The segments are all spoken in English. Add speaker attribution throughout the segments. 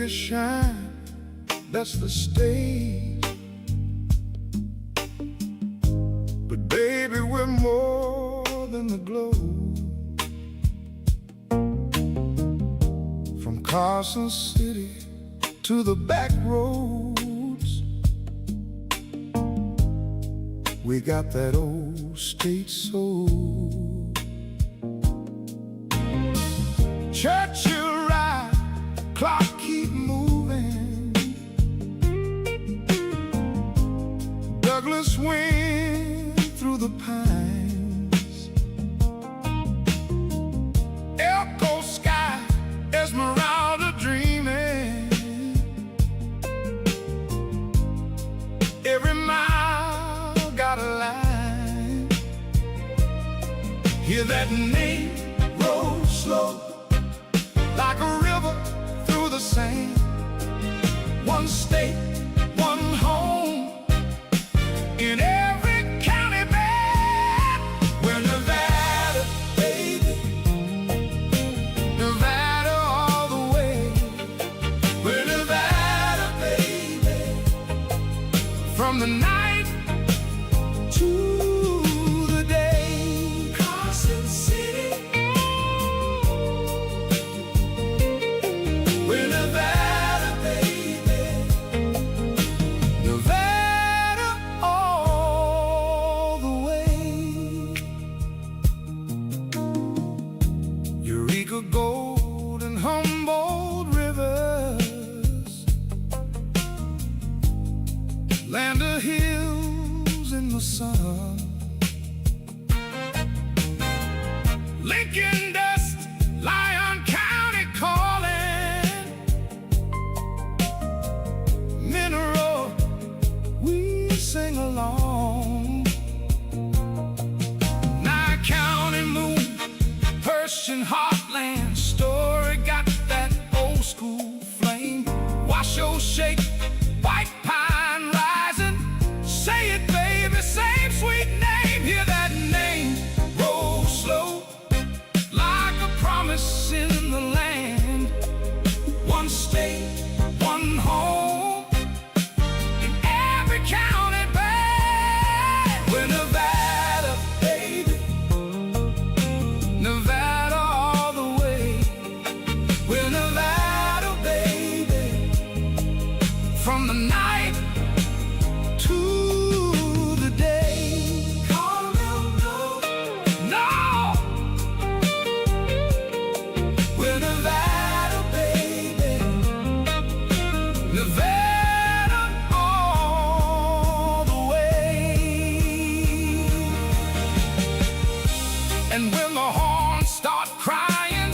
Speaker 1: Vegas shine, that's the stage. But baby, we're more than the glow. From Carson City to the back roads, we got that old state soul. Churchill ride, clock keep moving. Douglas wind through the pines. Elko sky, Esmeralda dreaming. Every mile got a line. Hear that name roll slow, like a river through the sand. One state, one home, in every county band. We're Nevada, baby. Nevada all the way. We're Nevada, baby. From the night to the day. Carson City. We're Nevada, baby. Nevada all the way. Eureka Gold and Humboldt rivers, land of hills in the sun. Lincoln dust, Lyon County calling. Mineral, we sing along. Nye County moon, Persian heartland story, got that old school flame. Washoe shake, white pine rising. Say it, baby, same sweet name. Hear that name roll slow, like a promise in the land. One state, one home, in every county band. We're Nevada, baby. Nevada all the way. We're Nevada, baby. From the night to the day. No, we're Nevada, baby. Nevada all the way. And when the horns start crying,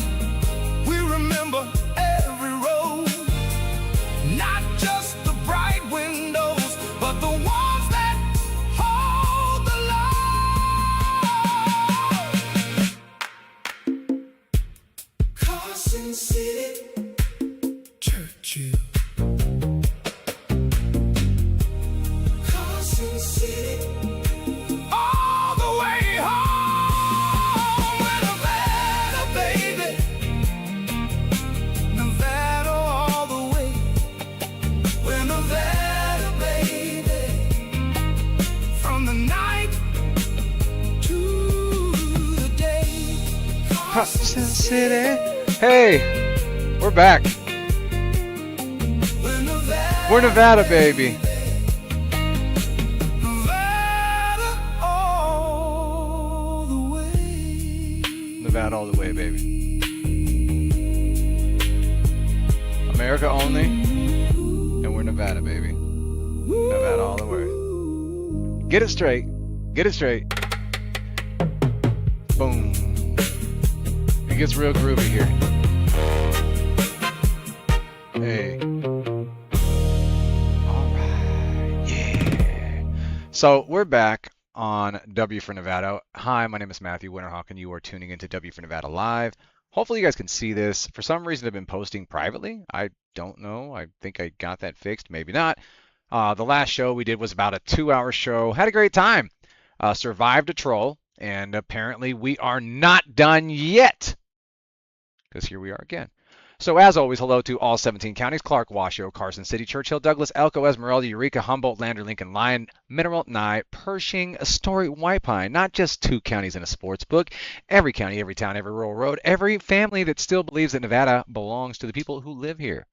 Speaker 1: we remember every road. Not just the bright windows, but the ones that hold the load. Carson City, Churchill. Carson City, all the way home. We're Nevada, baby. Nevada all the way. We're Nevada, baby. From the night to the day.
Speaker 2: Carson City. Hey, we're back. We're Nevada, baby.
Speaker 1: Nevada all the way.
Speaker 2: Nevada all the way, baby. America only, and we're Nevada, baby. Nevada all the way. Get it straight. Get it straight. Boom. It gets real groovy here. Hey. All right. Yeah. So we're back on W4Nevada. Hi, my name is Matthew Winterhawk, and you are tuning into W4Nevada Live. Hopefully you guys can see this. For some reason, I've been posting privately. I don't know. I think I got that fixed. Maybe not. The last show we did was about a 2-hour show. Had a great time. Survived a troll, and apparently we are not done yet, because here we are again. So as always, hello to all 17 counties: Clark, Washoe, Carson City, Churchill, Douglas, Elko, Esmeralda, Eureka, Humboldt, Lander, Lincoln, Lyon, Mineral, Nye, Pershing, Astoria, White Pine. Not just 2 counties in a sports book. Every county, every town, every rural road, every family that still believes that Nevada belongs to the people who live here.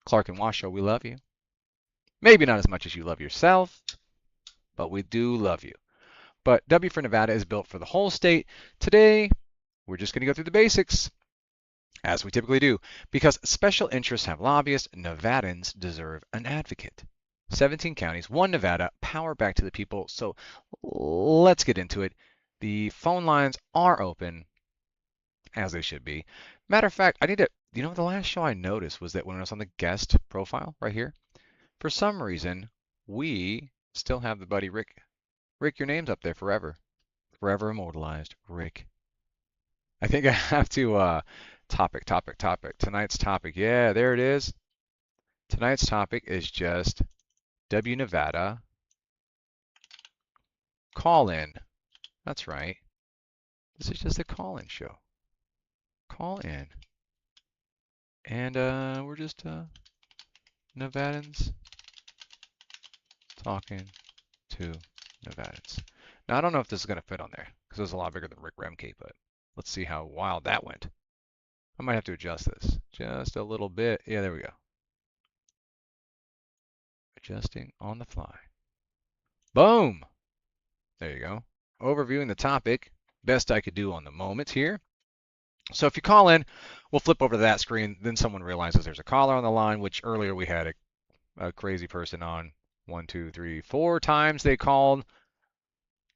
Speaker 2: Clark and Washoe, we love you. Maybe not as much as you love yourself, but we do love you. But W4Nevada is built for the whole state. Today, we're just going to go through the basics, as we typically do, because special interests have lobbyists. Nevadans deserve an advocate. 17 counties, 1 Nevada, power back to the people. So let's get into it. The phone lines are open, as they should be. Matter of fact, I need to, the last show I noticed was that when I was on the guest profile right here, for some reason, we still have the buddy Rick. Rick, your name's up there forever. Forever immortalized. Rick. I think I have to, topic. Tonight's topic. Yeah, there it is. Tonight's topic is just W Nevada call-in. That's right. This is just a call-in show. Call in. And we're just Nevadans talking to Nevadans. Now, I don't know if this is going to fit on there because it was a lot bigger than Rick Remke, but let's see how wild that went. I might have to adjust this just a little bit. Yeah, there we go. Adjusting on the fly. Boom! There you go. Overviewing the topic. Best I could do on the moment here. So if you call in, we'll flip over to that screen. Then someone realizes there's a caller on the line, which earlier we had a crazy person on. 1, 2, 3, 4 times they called.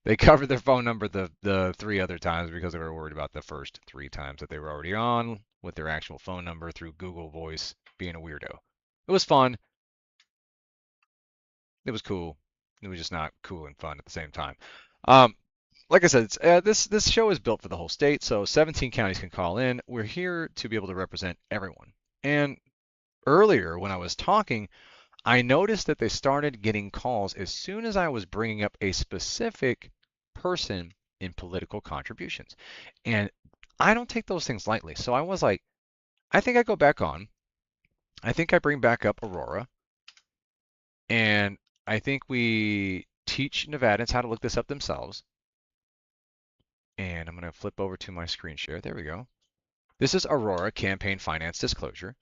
Speaker 2: They covered their phone number the 3 other times because they were worried about the first 3 times that they were already on with their actual phone number through Google Voice being a weirdo. It was fun. It was cool. It was just not cool and fun at the same time. Like I said, this show is built for the whole state, so 17 counties can call in. We're here to be able to represent everyone. And earlier when I was talking, I noticed that they started getting calls as soon as I was bringing up a specific person in political contributions. And I don't take those things lightly. So I was like, I think I go back on. I think I bring back up Aurora. And I think we teach Nevadans how to look this up themselves. And I'm going to flip over to my screen share. There we go. This is Aurora Campaign Finance Disclosure.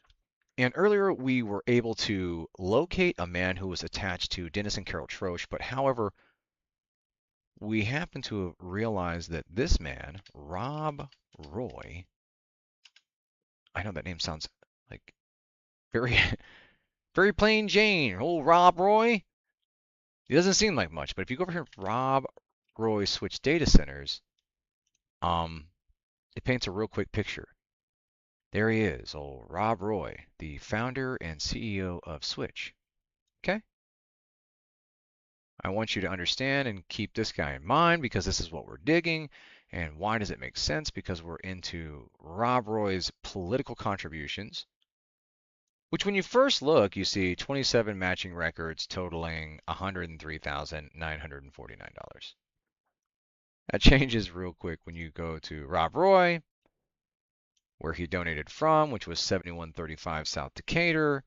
Speaker 2: And earlier we were able to locate a man who was attached to Dennis and Carol Troche, but however, we happen to have realized that this man, Rob Roy, I know that name sounds like very, very plain Jane. Old Rob Roy. He doesn't seem like much, but if you go over here, Rob Roy Switch Data Centers, it paints a real quick picture. There he is, old Rob Roy, the founder and CEO of Switch. Okay? I want you to understand and keep this guy in mind because this is what we're digging. And why does it make sense? Because we're into Rob Roy's political contributions, which when you first look, you see 27 matching records totaling $103,949. That changes real quick when you go to Rob Roy, where he donated from, which was 7135 South Decatur.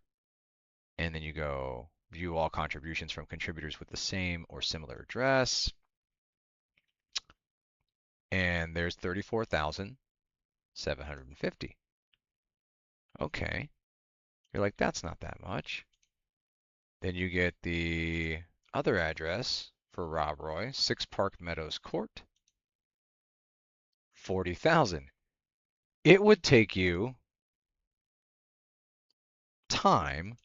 Speaker 2: And then you go view all contributions from contributors with the same or similar address. And there's 34,750. Okay. You're like, that's not that much. Then you get the other address for Rob Roy, 6 Park Meadows Court, 40,000. It would take you time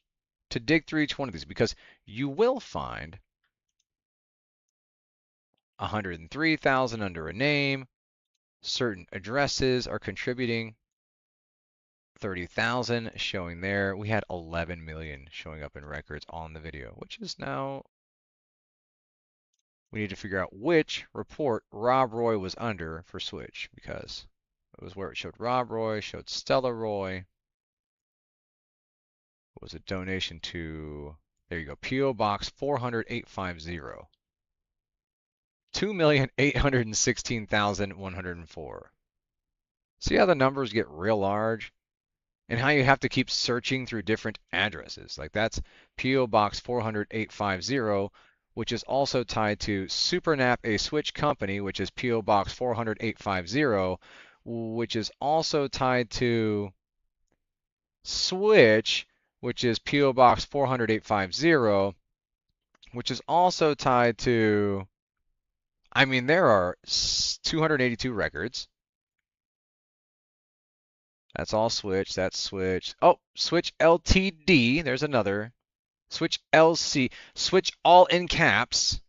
Speaker 2: to dig through each one of these because you will find 103,000 under a name. Certain addresses are contributing. 30,000 showing there. We had 11 million showing up in records on the video, which is now, we need to figure out which report Rob Roy was under for Switch because it was where it showed Rob Roy, showed Stella Roy. It was a donation to, there you go, P.O. Box 40850. 2,816,104. See how the numbers get real large? and how you have to keep searching through different addresses. Like that's PO Box 400-850, which is also tied to SuperNAP, a switch company, which is PO Box 400-850, which is also tied to Switch, which is PO Box 400-850, which is also tied to, I mean, there are 282 records. That's all Switch. That's Switch. Oh, Switch LTD. There's another. Switch LC. Switch all in caps.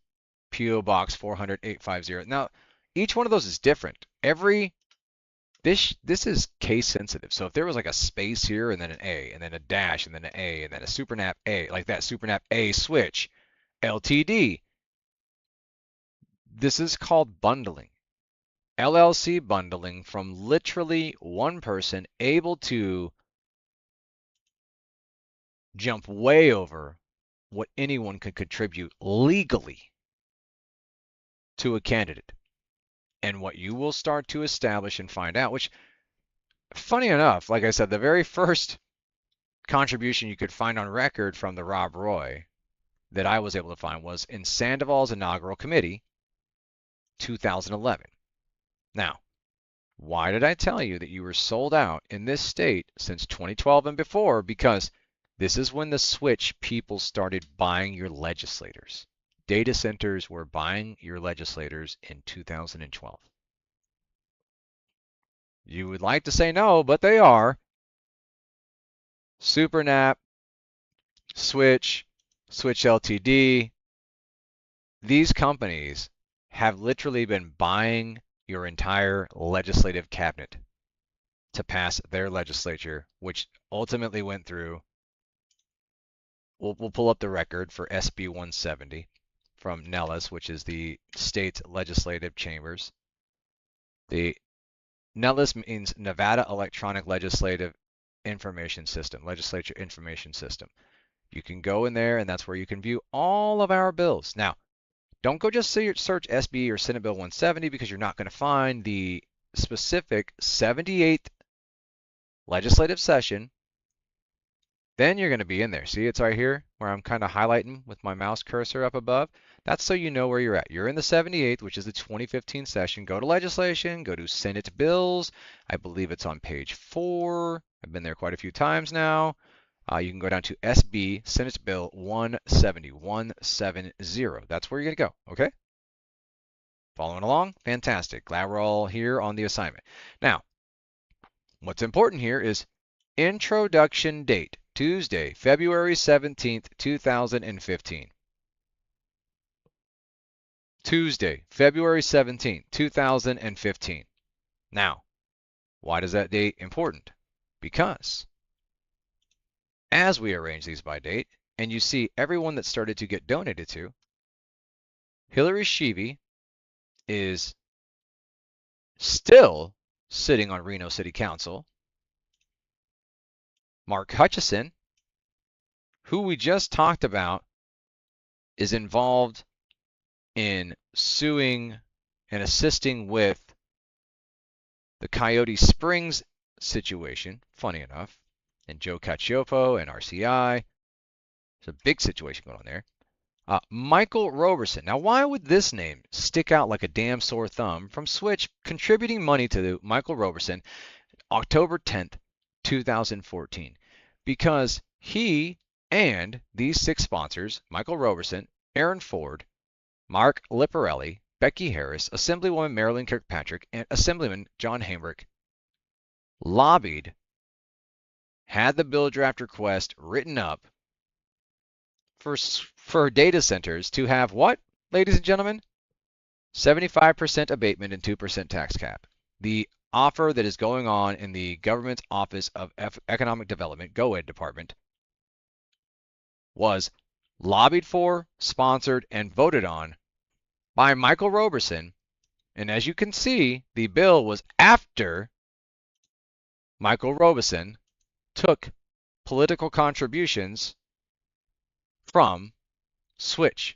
Speaker 2: PO Box 400-850. Now, each one of those is different. This is case sensitive. So if there was like a space here and then an A and then a dash and then an A and then a SuperNAP A, like that SuperNAP A switch LTD. This is called bundling. LLC bundling from literally one person able to jump way over what anyone could contribute legally to a candidate. And what you will start to establish and find out, which, funny enough, like I said, the very first contribution you could find on record from the Rob Roy that I was able to find was in Sandoval's inaugural committee, 2011. Now, why did I tell you that you were sold out in this state since 2012 and before? Because this is when the switch people started buying your legislators. Data centers were buying your legislators in 2012. You would like to say no, but they are. SuperNAP, Switch, Switch LTD, these companies have literally been buying your entire legislative cabinet to pass their legislature, which ultimately went through. We'll pull up the record for SB 170 from NELIS, which is the state legislative chambers. The NELIS means Nevada Electronic Legislative Information System, Legislature Information System. You can go in there, and that's where you can view all of our bills. Now, don't go just search SB or Senate Bill 170 because you're not going to find the specific 78th legislative session. Then you're going to be in there. See, it's right here where I'm kind of highlighting with my mouse cursor up above. That's so you know where you're at. You're in the 78th, which is the 2015 session. Go to legislation, go to Senate bills. I believe it's on page 4. I've been there quite a few times now. You can go down to SB, Senate Bill 170, 170. That's where you're going to go, okay? Following along? Fantastic. Glad we're all here on the assignment. Now, what's important here is introduction date, Tuesday, February 17th, 2015. Tuesday, February 17th, 2015. Now, why is that date important? Because as we arrange these by date, and you see everyone that started to get donated to, Hillary Sheevy is still sitting on Reno City Council. Mark Hutchison, who we just talked about, is involved in suing and assisting with the Coyote Springs situation, funny enough, and Joe Cacioppo and RCI. There's a big situation going on there. Michael Roberson. Now, why would this name stick out like a damn sore thumb from Switch contributing money to Michael Roberson October 10th, 2014? Because he and these 6 sponsors, Michael Roberson, Aaron Ford, Mark Liparelli, Becky Harris, Assemblywoman Marilyn Kirkpatrick, and Assemblyman John Hambrick, lobbied, had the bill draft request written up for data centers to have what, ladies and gentlemen? 75% abatement and 2% tax cap. The offer that is going on in the government's Office of Economic Development, GOED department, was lobbied for, sponsored, and voted on by Michael Roberson. And as you can see, the bill was after Michael Roberson took political contributions from Switch.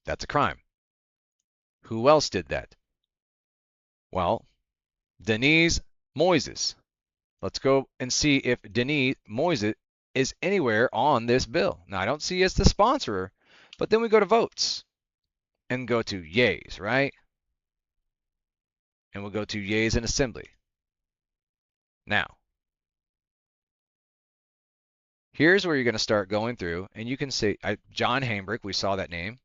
Speaker 2: That's a crime. Who else did that? Well, Denise Moises, Let's go and see if Denis Moises is anywhere on this bill. Now, I don't see as the sponsor, but then we go to votes and go to yays, right? And we'll go to yays in assembly. Now, here's where you're going to start going through, and you can see John Hambrick, we saw that name.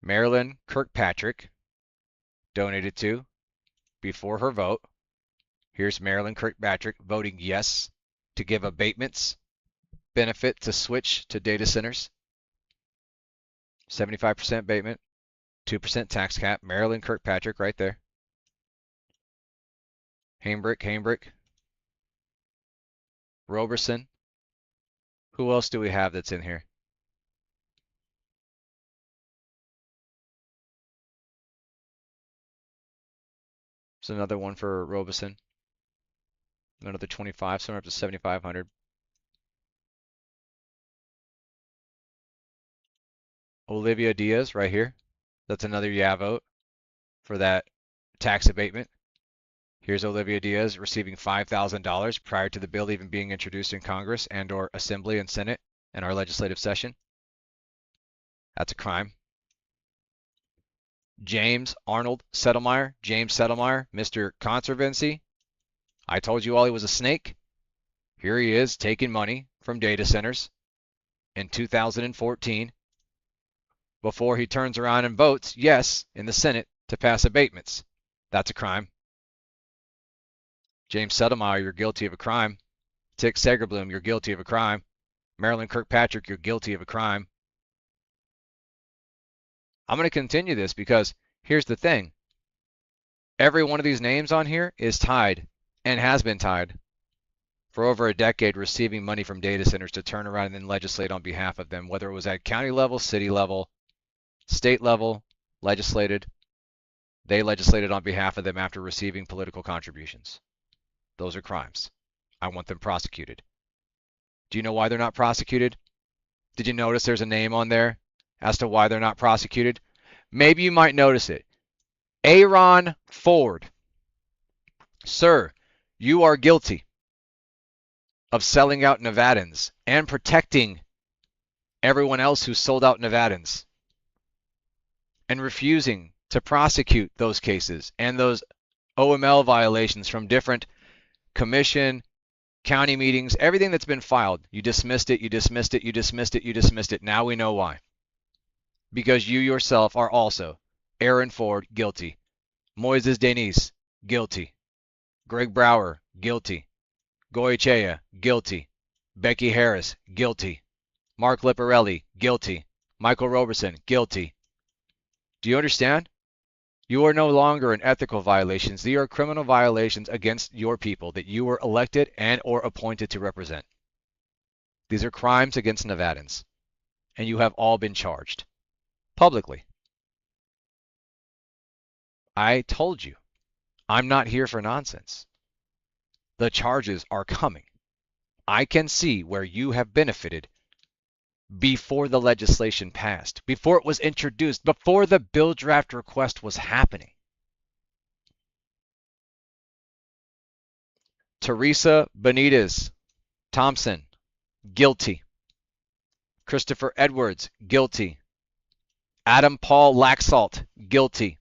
Speaker 2: Marilyn Kirkpatrick donated to before her vote. Here's Marilyn Kirkpatrick voting yes to give abatements benefit to switch to data centers. 75% abatement, 2% tax cap. Marilyn Kirkpatrick right there. Hambrick. Roberson. Who else do we have that's in here? There's another one for Robeson. Another 25, so we're up to 7,500. Olivia Diaz right here. That's another yeah vote for that tax abatement. Here's Olivia Diaz receiving $5,000 prior to the bill even being introduced in Congress and or Assembly and Senate in our legislative session. That's a crime. James Arnold Settlemyre. James Settlemyre, Mr. Conservancy. I told you all he was a snake. Here he is taking money from data centers in 2014 before he turns around and votes yes in the Senate to pass abatements. That's a crime. James Settlemyre, you're guilty of a crime. Tick Segerbloom, you're guilty of a crime. Marilyn Kirkpatrick, you're guilty of a crime. I'm going to continue this because here's the thing. Every one of these names on here is tied and has been tied for over a decade, receiving money from data centers to turn around and then legislate on behalf of them, whether it was at county level, city level, state level, legislated. They legislated on behalf of them after receiving political contributions. Those are crimes. I want them prosecuted. Do you know why they're not prosecuted? Did you notice there's a name on there as to why they're not prosecuted? Maybe you might notice it. Aaron Ford. Sir, you are guilty of selling out Nevadans and protecting everyone else who sold out Nevadans and refusing to prosecute those cases and those OML violations from different commission, county meetings, everything that's been filed. You dismissed it, you dismissed it, you dismissed it, you dismissed it. Now we know why. Because you yourself are also Aaron Ford, guilty. Moises Denis, guilty. Greg Brower, guilty. Goichea, guilty. Becky Harris, guilty. Mark Lipparelli, guilty. Michael Roberson, guilty. Do you understand? You are no longer in ethical violations. These are criminal violations against your people that you were elected and or appointed to represent. These are crimes against Nevadans. And you have all been charged. Publicly. I told you. I'm not here for nonsense. The charges are coming. I can see where you have benefited before the legislation passed, before it was introduced, before the bill draft request was happening. Teresa Benitez Thompson, guilty. Christopher Edwards, guilty. Adam Paul Laxalt, guilty.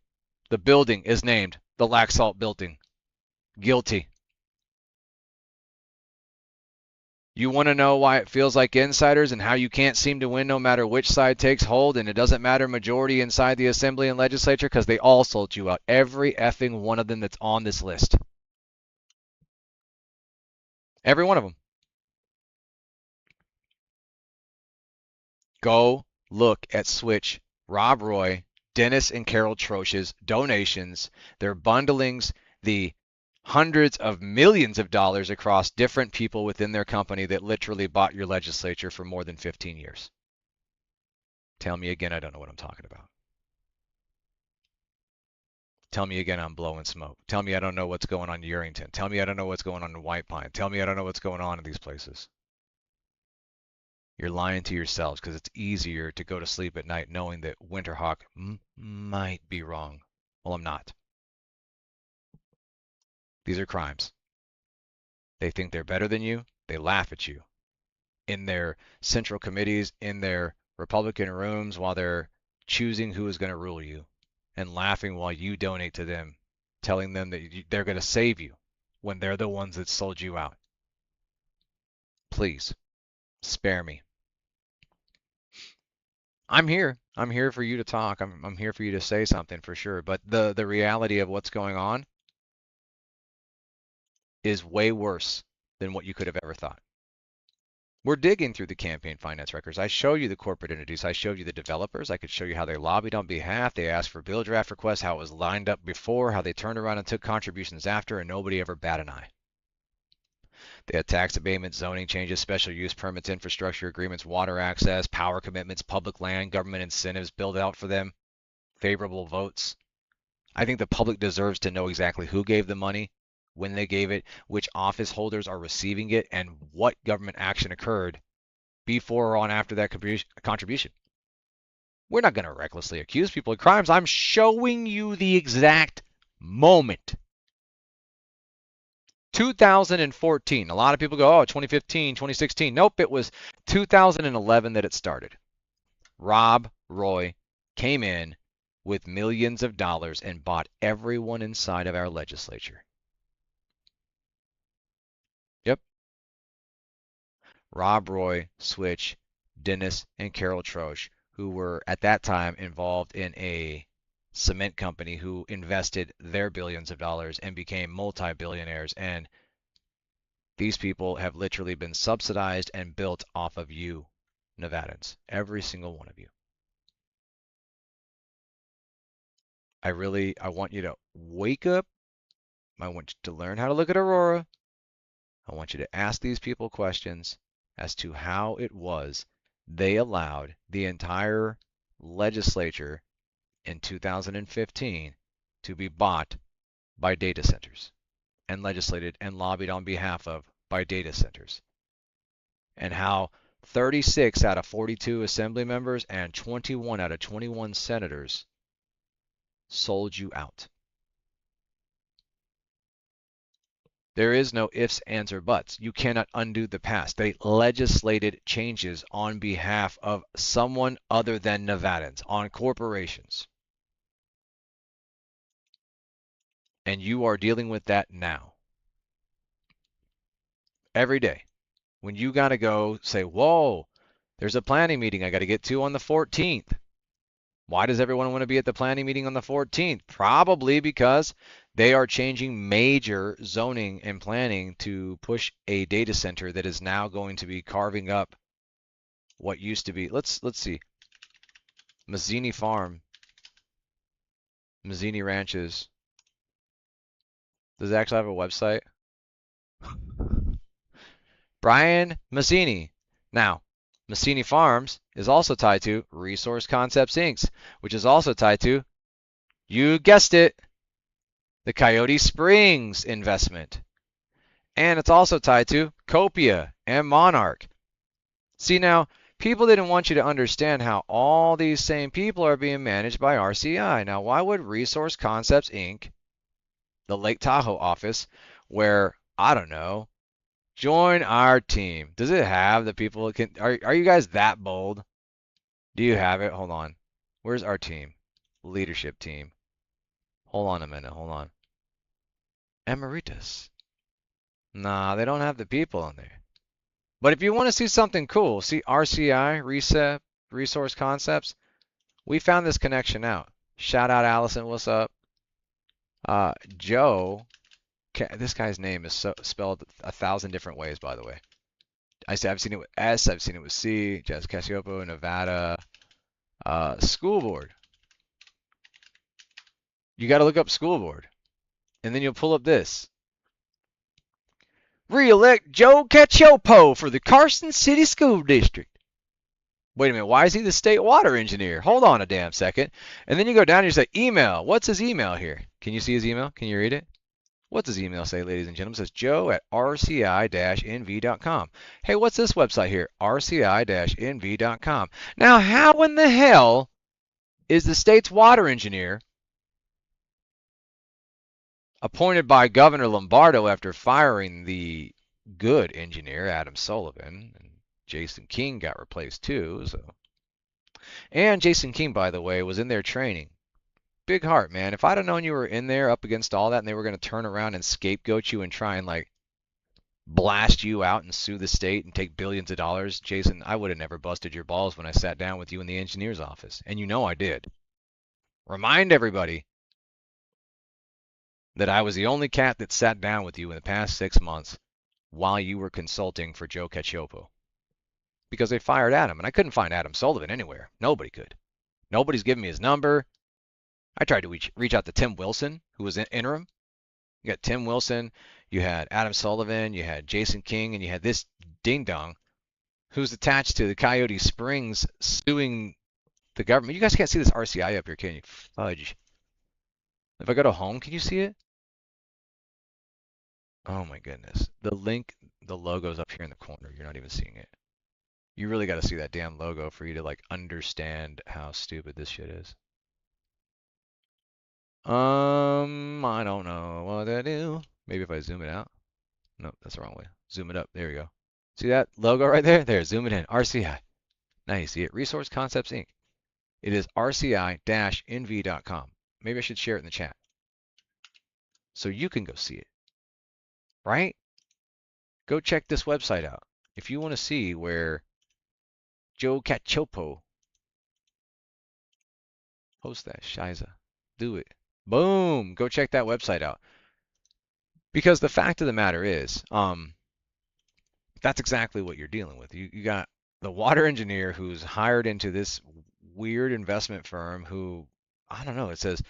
Speaker 2: The building is named the Laxalt Building. Guilty. You want to know why it feels like insiders and how you can't seem to win no matter which side takes hold, and it doesn't matter majority inside the assembly and legislature, because they all sold you out. Every effing one of them that's on this list. Every one of them. Go look at Switch, Rob Roy, Dennis and Carol Troche's donations, their bundlings, the hundreds of millions of dollars across different people within their company that literally bought your legislature for more than 15 years. Tell me again I don't know what I'm talking about. Tell me again I'm blowing smoke. Tell me I don't know what's going on in Yerington. Tell me I don't know what's going on in White Pine. Tell me I don't know what's going on in these places. You're lying to yourselves because it's easier to go to sleep at night knowing that Winterhawk might be wrong. Well, I'm not. These are crimes. They think they're better than you. They laugh at you in their central committees, in their Republican rooms while they're choosing who is going to rule you, and laughing while you donate to them, telling them that they're going to save you when they're the ones that sold you out. Please, spare me. I'm here. I'm here for you to talk. I'm here for you to say something for sure. But the reality of what's going on is way worse than what you could have ever thought. We're digging through the campaign finance records. I show you the corporate entities. I showed you the developers. I could show you how they lobbied on behalf. They asked for bill draft requests, how it was lined up before, how they turned around and took contributions after, and nobody ever bat an eye. They had tax abatements, zoning changes, special use permits, infrastructure agreements, water access, power commitments, public land, government incentives built out for them, favorable votes. I think the public deserves to know exactly who gave the money, when they gave it, which office holders are receiving it, and what government action occurred before or on after that contribution. We're not going to recklessly accuse people of crimes. I'm showing you the exact moment. 2014. A lot of people go, oh, 2015, 2016. Nope, it was 2011 that it started. Rob Roy came in with millions of dollars and bought everyone inside of our legislature. Yep. Rob Roy, Switch, Dennis, and Carol Troche, who were at that time involved in a cement company who invested their billions of dollars and became multi-billionaires. And these people have literally been subsidized and built off of you, Nevadans, every single one of you. I want you to wake up. I want you to learn how to look at Aurora. I want you to ask these people questions as to how it was they allowed the entire legislature in 2015 to be bought by data centers and legislated and lobbied on behalf of by data centers, and how 36 out of 42 assembly members and 21 out of 21 senators sold you out. There is no ifs, ands, or buts. You cannot undo the past. They legislated changes on behalf of someone other than Nevadans, on corporations. And you are dealing with that now. Every day. When you got to go say, whoa, there's a planning meeting I got to get to on the 14th. Why does everyone want to be at the planning meeting on the 14th? Probably because they are changing major zoning and planning to push a data center that is now going to be carving up what used to be. Let's see. Mazzini Farm. Mazzini Ranches. Does it actually have a website? Brian Mazzini. Now, Mazzini Farms is also tied to Resource Concepts Inc., which is also tied to, you guessed it, the Coyote Springs investment. And it's also tied to Copia and Monarch. See, now, people didn't want you to understand how all these same people are being managed by RCI. Now, why would Resource Concepts Inc., the Lake Tahoe office, where, I don't know, join our team. Does it have the people that can, are you guys that bold? Do you have it? Hold on. Where's our team? Leadership team. Hold on a minute. Hold on. Emeritus. Nah, they don't have the people on there. But if you want to see something cool, see RCI, Resource Concepts, we found this connection out. Shout out Allison, what's up? Joe, this guy's name is spelled 1,000 different ways, by the way. I've seen it with S, I've seen it with C, Jazz Cassiopo, Nevada, school board. You got to look up school board, and then you'll pull up this. Re-elect Joe Cacciopo for the Carson City School District. Wait a minute, why is he the state water engineer? Hold on a damn second. And then you go down and you say email. What's his email here? Can you see his email? Can you read it? What's his email say, ladies and gentlemen? It says joe@rci-nv.com. Hey, what's this website here? rci-nv.com. Now, how in the hell is the state's water engineer appointed by Governor Lombardo after firing the good engineer Adam Sullivan. And Jason King got replaced too. And Jason King, by the way, was in there training. Big heart, man. If I'd have known you were in there up against all that and they were going to turn around and scapegoat you and try and like blast you out and sue the state and take billions of dollars, Jason, I would have never busted your balls when I sat down with you in the engineer's office. And you know I did. Remind everybody that I was the only cat that sat down with you in the past 6 months while you were consulting for Joe Cacioppo. Because they fired Adam, and I couldn't find Adam Sullivan anywhere. Nobody could. Nobody's giving me his number. I tried to reach out to Tim Wilson, who was in interim. You got Tim Wilson, you had Adam Sullivan, you had Jason King, and you had this ding-dong who's attached to the Coyote Springs suing the government. You guys can't see this RCI up here, can you? Fudge. If I go to home, can you see it? Oh my goodness. The link, the logo's up here in the corner. You're not even seeing it. You really got to see that damn logo for you to like understand how stupid this shit is. I don't know what to do. Maybe if I zoom it out. No, that's the wrong way. Zoom it up. There we go. See that logo right there? There, zoom it in. RCI. Now you see it. Resource Concepts Inc. It is rci-nv.com. Maybe I should share it in the chat so you can go see it. Right? Go check this website out if you want to see where Joe Cacioppo hosts that shiza. Do it. Boom! Go check that website out. Because the fact of the matter is, that's exactly what you're dealing with. You got the water engineer who's hired into this weird investment firm who, I don't know, it says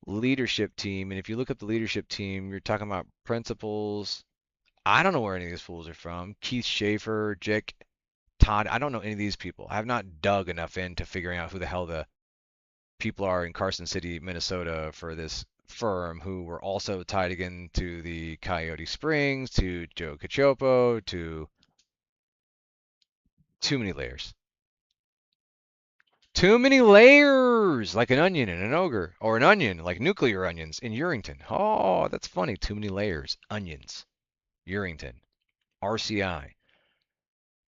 Speaker 2: leadership team. And if you look up the leadership team, you're talking about principals. I don't know where any of these fools are from. Keith Schaefer, Jake, Todd. I don't know any of these people. I have not dug enough into figuring out who the hell the people are in Carson City, Minnesota for this firm who were also tied again to the Coyote Springs, to Joe Cacioppo, to too many layers. Too many layers, like an onion and an ogre, or an onion, like nuclear onions in Urington. Oh, that's funny. Too many layers. Onions. Urington. RCI.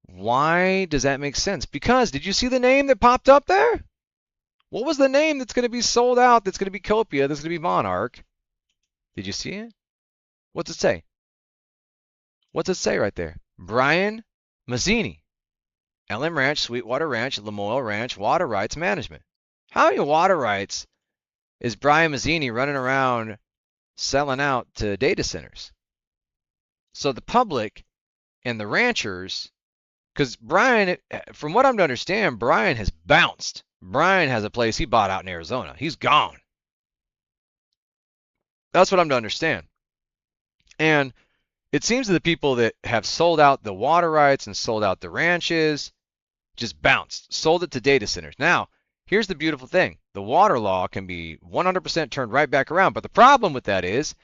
Speaker 2: Why does that make sense? Because, did you see the name that popped up there? What was the name that's going to be sold out, that's going to be Copia, that's going to be Monarch? Did you see it? What's it say? What's it say right there? Brian Mazzini. LM Ranch, Sweetwater Ranch, Lamoille Ranch, Water Rights Management. How many water rights is Brian Mazzini running around selling out to data centers? So the public and the ranchers, because Brian, from what I'm to understand, Brian has bounced. Brian has a place he bought out in Arizona. He's gone. That's what I'm to understand. And it seems that the people that have sold out the water rights and sold out the ranches just bounced, sold it to data centers. Now, here's the beautiful thing. The water law can be 100% turned right back around. But the problem with that is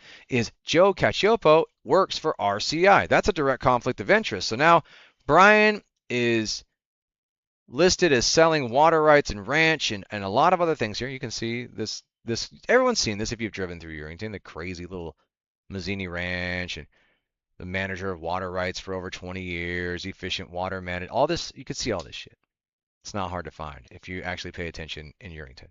Speaker 2: Joe Cacioppo works for RCI. That's a direct conflict of interest. So now Brian is listed as selling water rights and ranch and a lot of other things here. You can see this. Everyone's seen this if you've driven through Urington, the crazy little Mazzini Ranch and the manager of water rights for over 20 years, efficient water management, all this, you can see all this shit. It's not hard to find if you actually pay attention in Urington.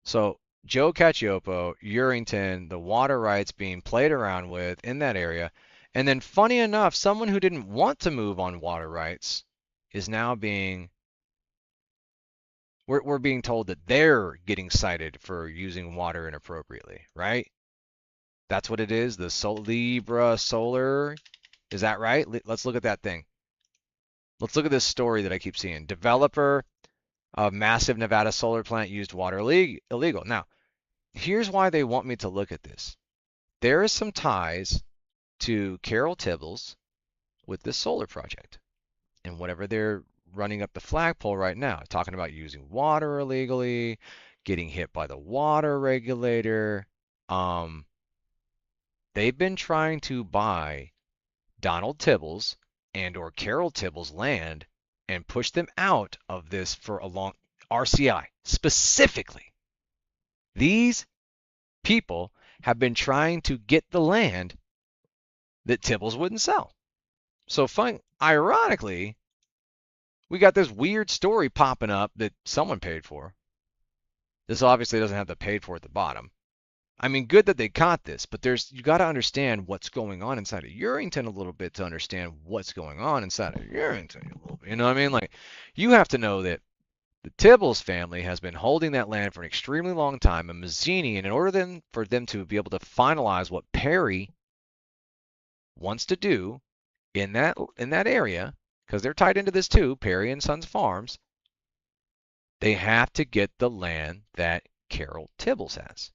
Speaker 2: So Joe Cacioppo, Urington, the water rights being played around with in that area. And then funny enough, someone who didn't want to move on water rights is now we're being told that they're getting cited for using water inappropriately, right? That's what it is, the Libra Solar. Is that right? Let's look at that thing. Let's look at this story that I keep seeing. Developer of massive Nevada solar plant used water illegal. Now, here's why they want me to look at this. There is some ties to Carol Tibbles with this solar project. And whatever they're running up the flagpole right now, talking about using water illegally, getting hit by the water regulator. They've been trying to buy Donald Tibbles and or Carol Tibbles land and push them out of this for a long RCI specifically. These people have been trying to get the land that Tibbles wouldn't sell. So, ironically, we got this weird story popping up that someone paid for. This obviously doesn't have the paid for at the bottom. I mean, good that they caught this, but you got to understand what's going on inside of Urington a little bit to understand what's going on inside of Urington a little bit. You know what I mean? Like, you have to know that the Tibbles family has been holding that land for an extremely long time, and Mazzini, and in order for them to be able to finalize what Perry wants to do in that area, because they're tied into this too, Perry and Sons Farms, they have to get the land that Carol Tibbles has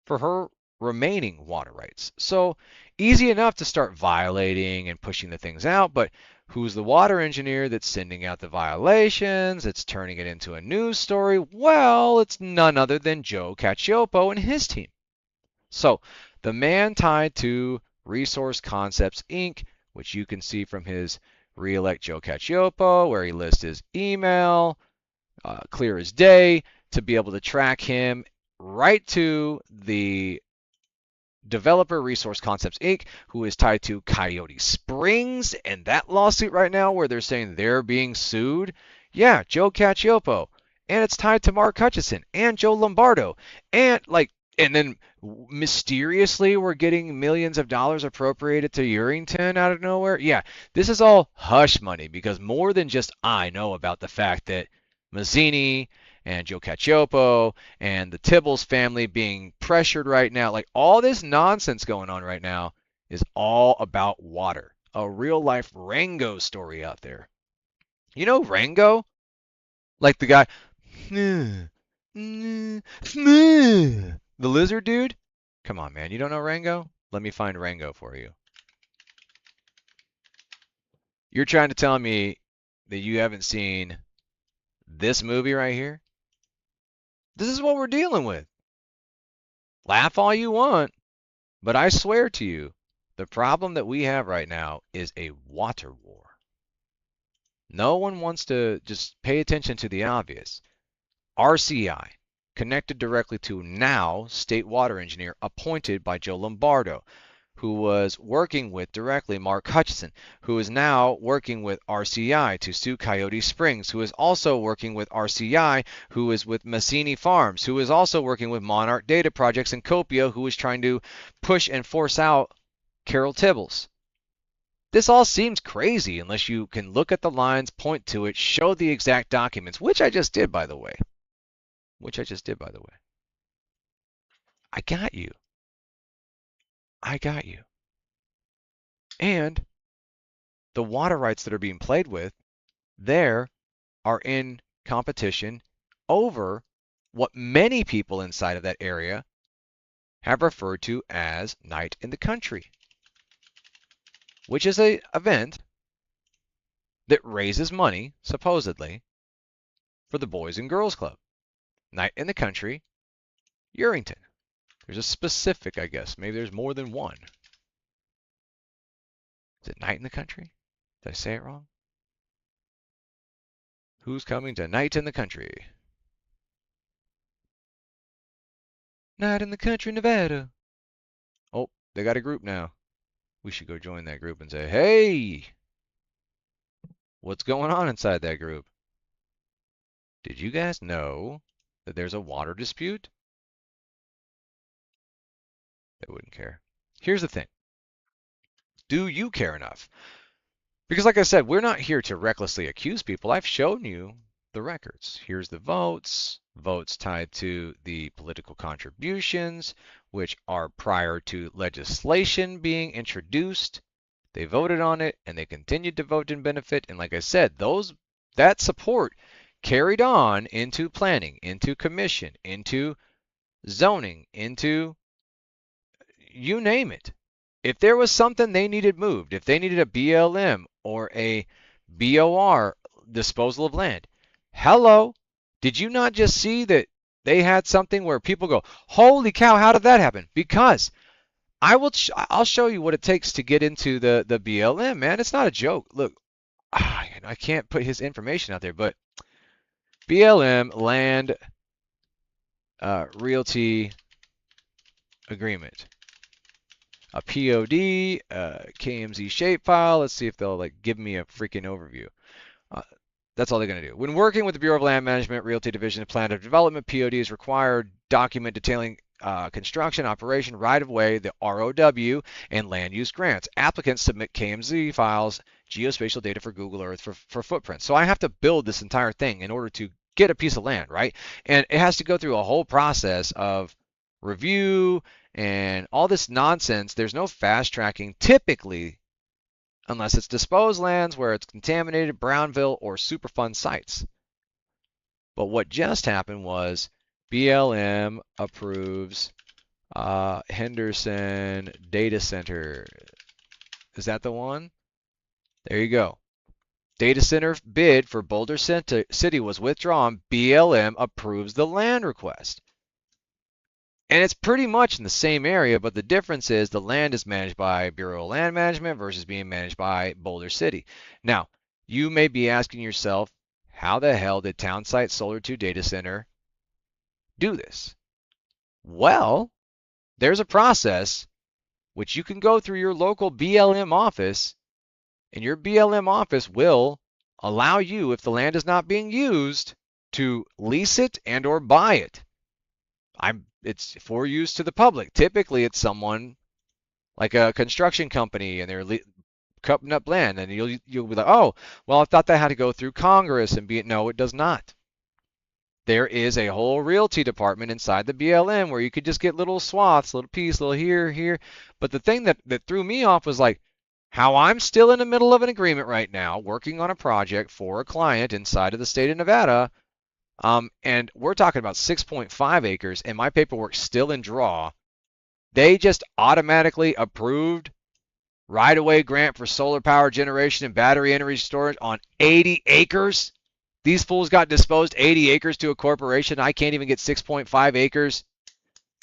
Speaker 2: for her remaining water rights. So easy enough to start violating and pushing the things out, but who's the water engineer that's sending out the violations? It's turning it into a news story. Well, it's none other than Joe Cacioppo and his team. So the man tied to Resource Concepts Inc., which you can see from his Reelect Joe Cacioppo, where he lists his email, clear as day, to be able to track him right to the developer Resource Concepts Inc., who is tied to Coyote Springs and that lawsuit right now where they're saying they're being sued. Yeah, Joe Cacioppo. And it's tied to Mark Hutchison and Joe Lombardo. And then mysteriously we're getting millions of dollars appropriated to Urington out of nowhere. Yeah, this is all hush money because more than just I know about the fact that Mazzini and Joe Cacioppo and the Tibbles family being pressured right now. Like all this nonsense going on right now is all about water. A real life Rango story out there. You know Rango? Like the guy, the lizard dude? Come on, man. You don't know Rango? Let me find Rango for you. You're trying to tell me that you haven't seen this movie right here? This is what we're dealing with. Laugh all you want, but I swear to you, the problem that we have right now is a water war. No one wants to just pay attention to the obvious. RCI, connected directly to now state water engineer appointed by Joe Lombardo, who was working with directly Mark Hutchison, who is now working with RCI to sue Coyote Springs, who is also working with RCI, who is with Mazzini Farms, who is also working with Monarch Data Projects and Copia, who is trying to push and force out Carol Tibbles. This all seems crazy unless you can look at the lines, point to it, show the exact documents, which I just did, by the way. I got you. And the water rights that are being played with there are in competition over what many people inside of that area have referred to as Night in the Country, which is an event that raises money, supposedly, for the Boys and Girls Club. Night in the Country, Urington. There's a specific, I guess. Maybe there's more than one. Is it Night in the Country? Did I say it wrong? Who's coming to Night in the Country? Night in the Country, Nevada. Oh, they got a group now. We should go join that group and say, hey, what's going on inside that group? Did you guys know that there's a water dispute? They wouldn't care. Here's the thing. Do you care enough? Because like I said, we're not here to recklessly accuse people. I've shown you the records. Here's the votes. Votes tied to the political contributions, which are prior to legislation being introduced. They voted on it, and they continued to vote in benefit. And like I said, that support carried on into planning, into commission, into zoning, into you name it. If there was something they needed moved, if they needed a BLM or a BOR, disposal of land, hello, did you not just see that they had something where people go, holy cow, how did that happen? Because I'll show you what it takes to get into the BLM, man. It's not a joke. Look, I can't put his information out there, but BLM, land, realty, agreement. A POD, KMZ shapefile. Let's see if they'll like give me a freaking overview. Uh, that's all they're going to do. When working with the Bureau of Land Management, Realty Division of Plan of Development, POD is required document detailing construction, operation, right-of-way, the ROW, and land use grants. Applicants submit KMZ files, geospatial data for Google Earth for footprints. So I have to build this entire thing in order to get a piece of land, right? And it has to go through a whole process of review and all this nonsense. There's no fast tracking typically unless it's disposed lands where it's contaminated, brownfield, or Superfund sites. But what just happened was BLM approves Henderson Data Center. Is that the one? There you go. Data center bid for Boulder City was withdrawn. BLM approves the land request. And it's pretty much in the same area, but the difference is the land is managed by Bureau of Land Management versus being managed by Boulder City. Now, you may be asking yourself, how the hell did Townsite Solar 2 Data Center do this? Well, there's a process which you can go through your local BLM office, and your BLM office will allow you, if the land is not being used, to lease it and or buy it. It's for use to the public. Typically, it's someone like a construction company, and they're cutting up land, and you'll be like, oh, well, I thought that had to go through Congress and be. No, it does not. There is a whole realty department inside the BLM where you could just get little swaths, little piece, little here. But the thing that threw me off was like how I'm still in the middle of an agreement right now, working on a project for a client inside of the state of Nevada. And we're talking about 6.5 acres, and my paperwork's still in draw. They just automatically approved right-of-way grant for solar power generation and battery energy storage on 80 acres. These fools got disposed 80 acres to a corporation. I can't even get 6.5 acres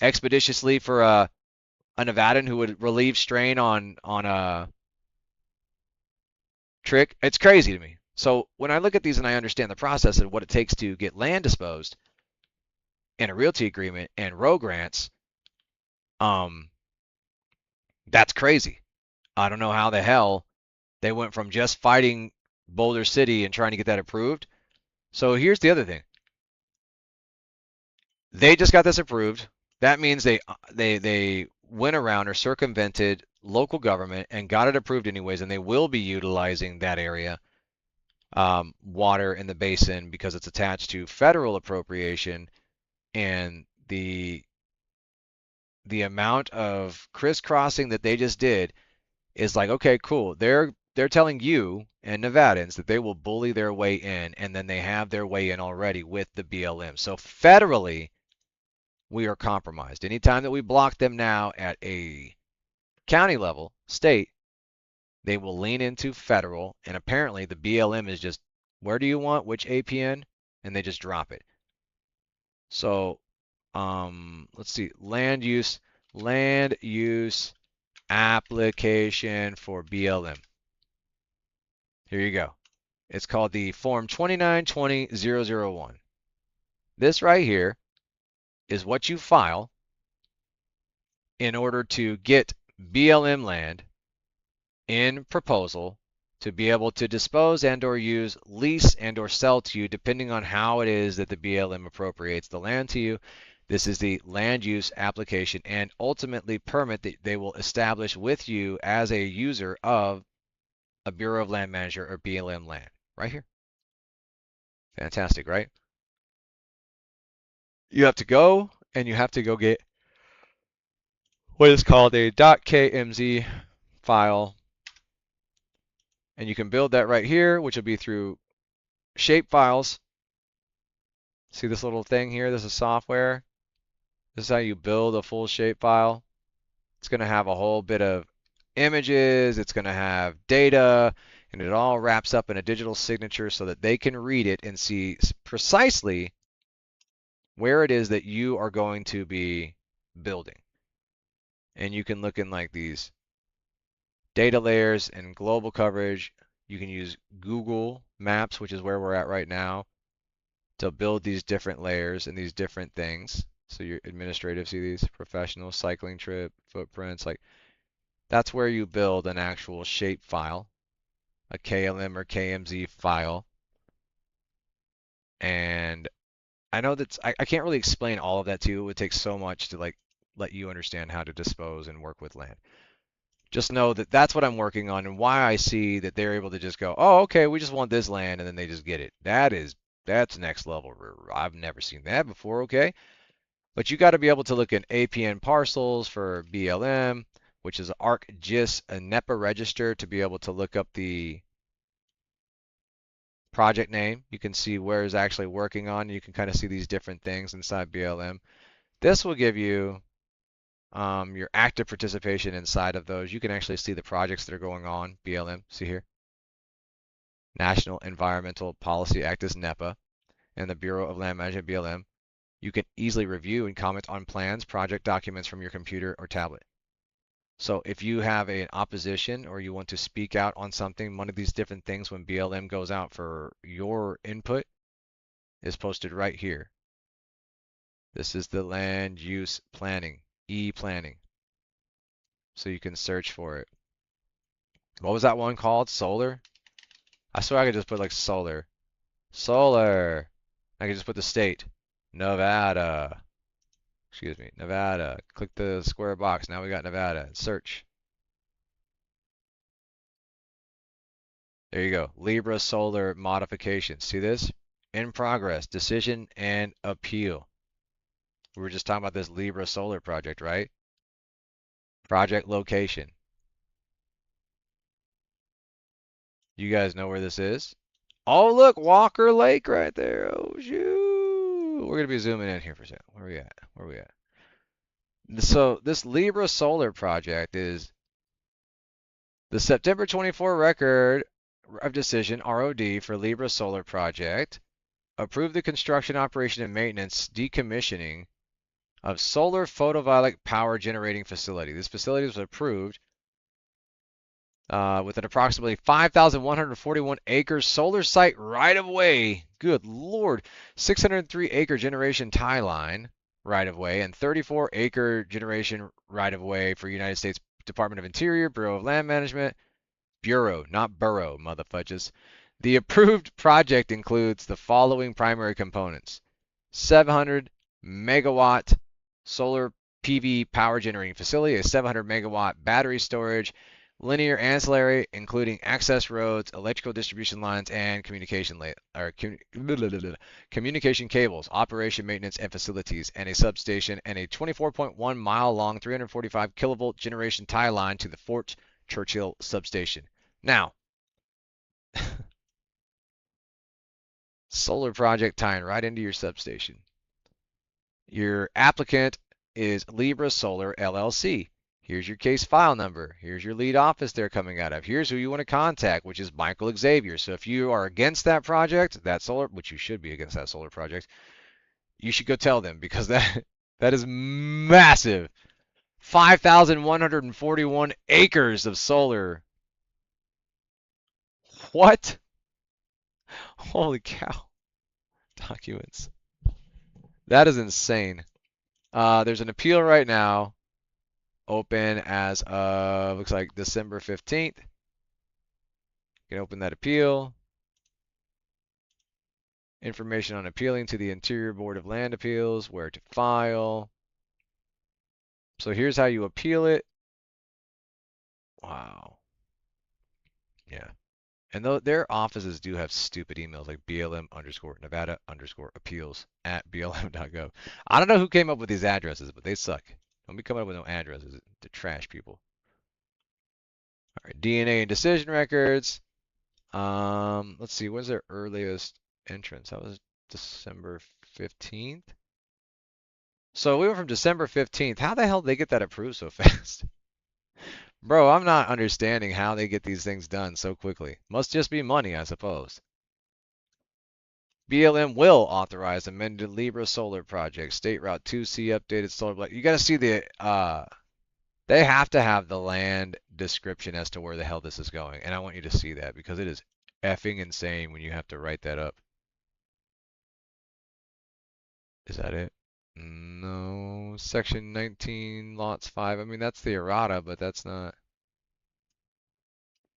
Speaker 2: expeditiously for a Nevadan who would relieve strain on a trick. It's crazy to me. So when I look at these and I understand the process of what it takes to get land disposed and a realty agreement and row grants, that's crazy. I don't know how the hell they went from just fighting Boulder City and trying to get that approved. So here's the other thing. They just got this approved. That means they went around or circumvented local government and got it approved anyways, and they will be utilizing that area. Water in the basin because it's attached to federal appropriation, and the amount of crisscrossing that they just did is like, okay, cool. They're telling you and Nevadans that they will bully their way in, and then they have their way in already with the BLM. So federally, we are compromised. Anytime that we block them now at a county level, state, they will lean into federal, and apparently the BLM is just, where do you want which APN? And they just drop it. So let's see, land use application for BLM. Here you go. It's called the Form 2920001. This right here is what you file in order to get BLM land in proposal to be able to dispose and or use, lease and or sell to you, depending on how it is that the BLM appropriates the land to you. This is the land use application and ultimately permit that they will establish with you as a user of a Bureau of Land Management or BLM land. Right here. Fantastic, right? You have to go and you have to go get what is called a .kmz file, and you can build that right here, which will be through shape files. See this little thing here? This is software. This is how you build a full shape file. It's going to have a whole bit of images. It's going to have data, and it all wraps up in a digital signature so that they can read it and see precisely where it is that you are going to be building. And you can look in like these data layers and global coverage. You can use Google Maps, which is where we're at right now, to build these different layers and these different things. So your administrative, see these? Professional, cycling trip, footprints, like that's where you build an actual shape file, a KLM or KMZ file. And I know that I can't really explain all of that to you. It would take so much to like let you understand how to dispose and work with land. Just know that that's what I'm working on and why I see that they're able to just go, oh, okay, we just want this land, and then they just get it. That's next level. I've never seen that before, okay? But you got to be able to look at APN parcels for BLM, which is ArcGIS, a NEPA register to be able to look up the project name. You can see where it's actually working on. You can kind of see these different things inside BLM. This will give you your active participation inside of those. You can actually see the projects that are going on. BLM, see here. National Environmental Policy Act is NEPA, and the Bureau of Land Management, BLM. You can easily review and comment on plans, project documents from your computer or tablet. So if you have an opposition or you want to speak out on something, one of these different things when BLM goes out for your input is posted right here. This is the land use planning, e-planning. So you can search for it. What was that one called? Solar? I swear I could just put like solar. Solar. I could just put the state. Nevada. Excuse me, Nevada. Click the square box. Now we got Nevada. Search. There you go. Libra solar modification. See this? In progress. Decision and appeal. We were just talking about this Libra solar project, right? Project location. You guys know where this is? Oh, look, Walker Lake right there. Oh, shoot. We're going to be zooming in here for a second. Where are we at? Where are we at? So this Libra solar project is the September 24 record of decision, ROD, for Libra solar project. Approved the construction, operation, and maintenance decommissioning of solar photovoltaic power generating facility. This facility was approved with an approximately 5,141 acres solar site right of way. Good Lord. 603 acre generation tie line right of way and 34 acre generation right of way for United States Department of Interior, Bureau of Land Management. Bureau, not borough, motherfudges. The approved project includes the following primary components: 700 megawatt solar PV power generating facility, a 700 megawatt battery storage, linear ancillary, including access roads, electrical distribution lines, and communication cables, operation, maintenance, and facilities, and a substation, and a 24.1 mile long, 345 kilovolt generation tie line to the Fort Churchill substation. Now, solar project tying right into your substation. Your applicant is Libra Solar LLC. Here's your case file number. Here's your lead office they're coming out of. Here's who you want to contact, which is Michael Xavier. So if you are against that project, that solar, which you should be against that solar project, you should go tell them, because that is massive. 5,141 acres of solar. What? Holy cow. Documents. That is insane. There's an appeal right now, open as of, looks like December 15th. You can open that appeal. Information on appealing to the Interior Board of Land Appeals, where to file. So here's how you appeal it. Wow. Yeah. And though their offices do have stupid emails like blm_Nevada_appeals@blm.gov. I don't know who came up with these addresses, but they suck. Don't be coming up with no addresses. They're trash people. All right, DNA and decision records. Let's see, when's their earliest entrance? That was December 15th. So we went from December 15th. How the hell did they get that approved so fast? Bro, I'm not understanding how they get these things done so quickly. Must just be money, I suppose. BLM will authorize amended Libra solar project. State Route 2C updated solar. You got to see the, they have to have the land description as to where the hell this is going. And I want you to see that because it is effing insane when you have to write that up. Is that it? No, section 19, lots 5. I mean, that's the errata, but that's not.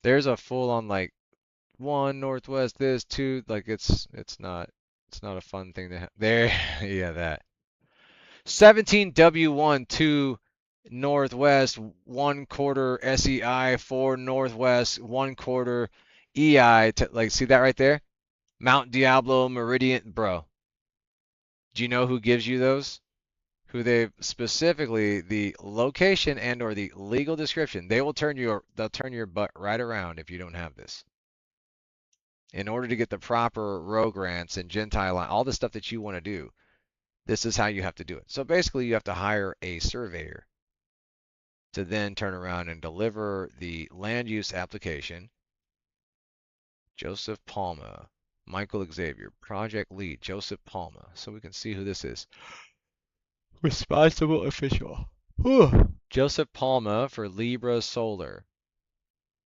Speaker 2: There's a full on like 1 northwest this, 2, like it's not a fun thing to have. There, yeah, that. 17 W1 2 northwest 1/4 SEI 4 northwest 1/4 EI like see that right there? Mount Diablo Meridian, bro. Do you know who gives you those? Who they specifically the location and or the legal description. They'll turn your butt right around if you don't have this. In order to get the proper row grants and Gentile all the stuff that you want to do, this is how you have to do it. So basically you have to hire a surveyor to then turn around and deliver the land use application. Joseph Palma, Michael Xavier, project lead, Joseph Palma. So we can see who this is. Responsible official. Whew. Joseph Palma for Libra Solar.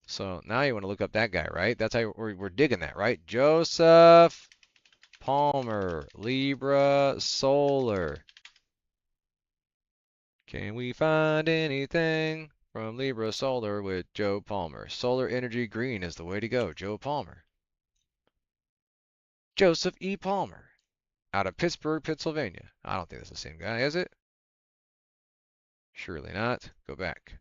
Speaker 2: So now you want to look up that guy, right? That's how we're digging that, right? Joseph Palmer, Libra Solar. Can we find anything from Libra Solar with Joe Palmer? Solar Energy Green is the way to go, Joe Palmer. Joseph E. Palmer, out of Pittsburgh, Pennsylvania. I don't think that's the same guy, is it? Surely not. Go back.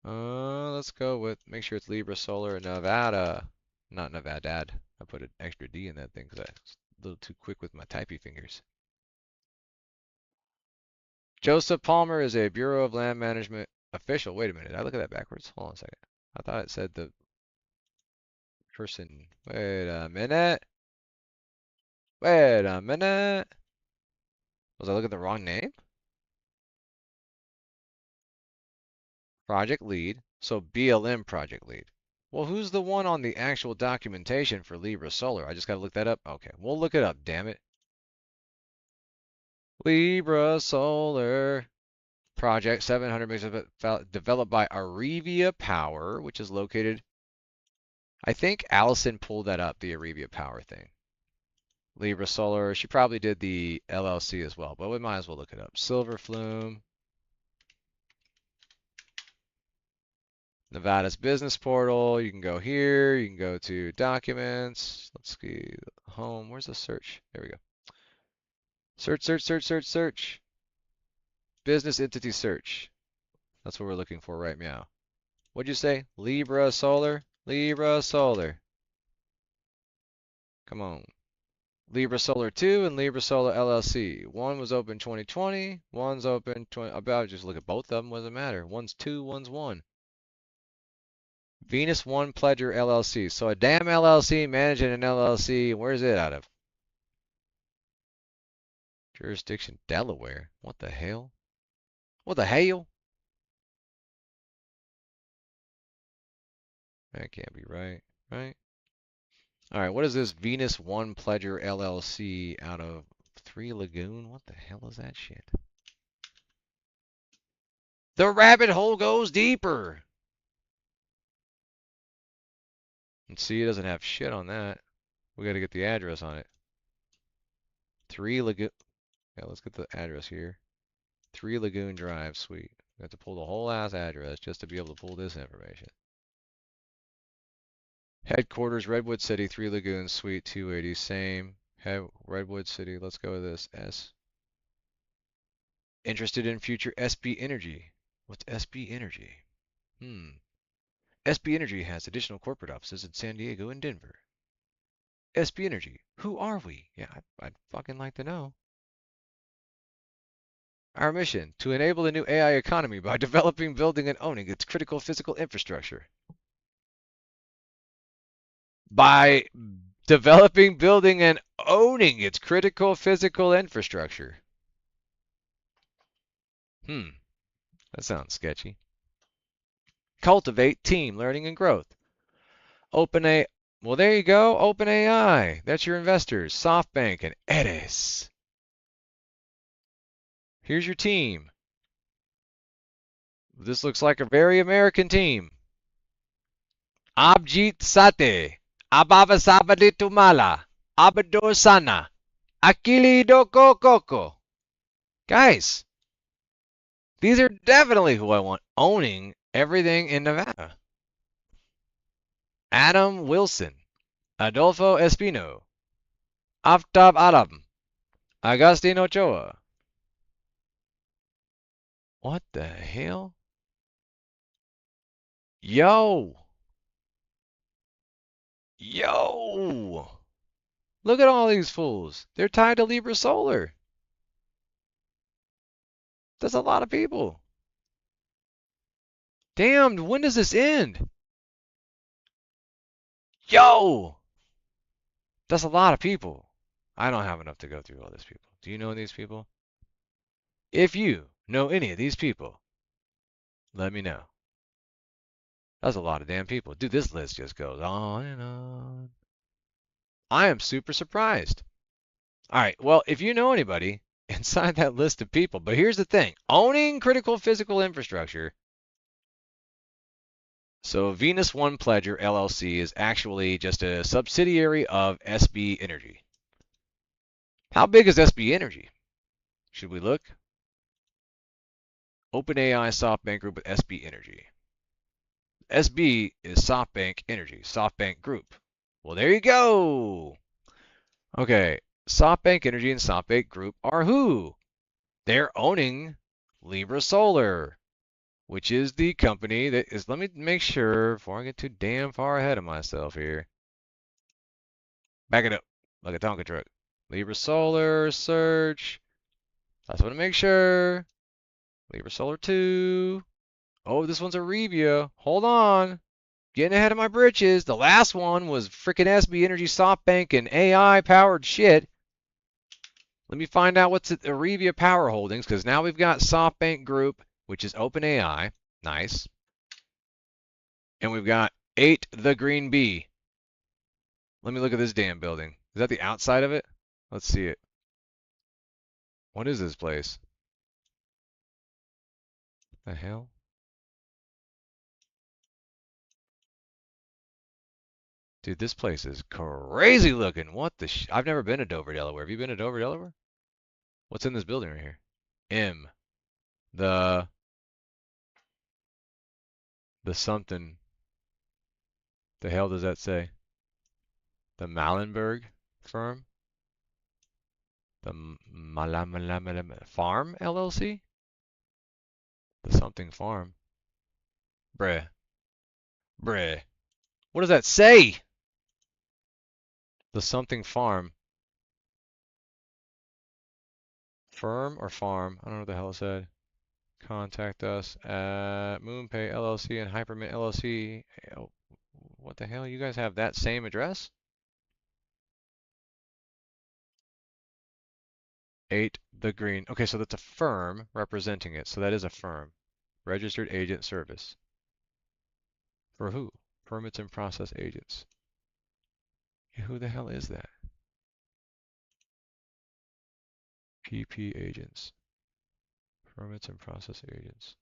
Speaker 2: Let's go with, make sure it's Libra Solar, Nevada. Not Nevadad. I put an extra D in that thing because I was a little too quick with my typey fingers. Joseph Palmer is a Bureau of Land Management official. Wait a minute. Did I look at that backwards? Hold on a second. I thought it said the person. Wait a minute. Wait a minute. Was I looking at the wrong name? Project lead. So BLM project lead. Well, who's the one on the actual documentation for Libra Solar? I just got to look that up. Okay, we'll look it up, damn it. Libra Solar project 700 megawatts developed by Arevia Power, which is located. I think Allison pulled that up, the Arevia Power thing. Libra Solar, she probably did the LLC as well, but we might as well look it up. Silver Flume. Nevada's business portal. You can go here. You can go to documents. Let's see. Home. Where's the search? There we go. Search, search, search, search, search. Business entity search. That's what we're looking for right now. What'd you say? Libra Solar? Libra Solar. Come on. Libra Solar 2 and Libra Solar LLC. One was open 2020. One's open 20. About just look at both of them. Doesn't matter. One's 2, one's 1. Venus One Pledger LLC. So a damn LLC managing an LLC. Where's it out of? Jurisdiction Delaware. What the hell? What the hell? That can't be right, right? All right, what is this Venus One Pledger LLC out of Three Lagoon? What the hell is that shit? The rabbit hole goes deeper. And see, it doesn't have shit on that. We got to get the address on it. Three Lagoon. Yeah, let's get the address here. 3 Lagoon Drive, sweet. We have to pull the whole ass address just to be able to pull this information. Headquarters, Redwood City, 3 Lagoons, Suite 280, same. Redwood City, let's go with this. S. Interested in future SB Energy. What's SB Energy? SB Energy has additional corporate offices in San Diego and Denver. SB Energy, who are we? Yeah, I'd fucking like to know. Our mission, to enable the new AI economy by developing, building, and owning its critical physical infrastructure. By developing, building, and owning its critical physical infrastructure. That sounds sketchy. Cultivate team learning and growth. Well, there you go. OpenAI. That's your investors. SoftBank and Edis. Here's your team. This looks like a very American team. Abjit Sate. Abavasabaditumala. Abadur Sana. Akili doko koko. Guys, these are definitely who I want owning everything in Nevada. Adam Wilson, Adolfo Espino, Aftab Adam, Agustin Ochoa. What the hell? Yo! Yo! Look at all these fools. They're tied to Libra Solar. That's a lot of people. Damn, when does this end? Yo! That's a lot of people. I don't have enough to go through all these people. Do you know these people? If you know any of these people, let me know. That's a lot of damn people. Dude, this list just goes on and on. I am super surprised. All right, well, if you know anybody inside that list of people, but here's the thing, owning critical physical infrastructure. So Venus One Pledger LLC is actually just a subsidiary of SB Energy. How big is SB Energy? Should we look? OpenAI SoftBank Group with SB Energy. SB is SoftBank Energy, SoftBank Group. Well, there you go. Okay, SoftBank Energy and SoftBank Group are who? They're owning Libra Solar, which is the company that is, let me make sure before I get too damn far ahead of myself here. Back it up like a Tonka truck. Libra Solar, search. I just want to make sure. Libra Solar 2. Oh, this one's a review. Hold on. Getting ahead of my britches. The last one was freaking SB Energy, SoftBank, and AI powered shit. Let me find out what's at Arevia Power Holdings, because now we've got SoftBank Group, which is OpenAI. Nice. And we've got 8 The Green Bee. Let me look at this damn building. Is that the outside of it? Let's see it. What is this place? The hell? Dude, this place is crazy looking. What the I've never been to Dover, Delaware. Have you been to Dover, Delaware? What's in this building right here? M. The something. The hell does that say? The Mallenberg firm? The Farm LLC? The something farm. Bruh. Bruh. What does that say? The something farm. Firm or farm? I don't know what the hell it said. Contact us at MoonPay LLC and Hypermint LLC. Oh, what the hell? You guys have that same address? 8 The Green. Okay, so that's a firm representing it. So that is a firm. Registered agent service. For who? Permits and process agents. Yeah, who the hell is that? PP agents. Permits and process agents.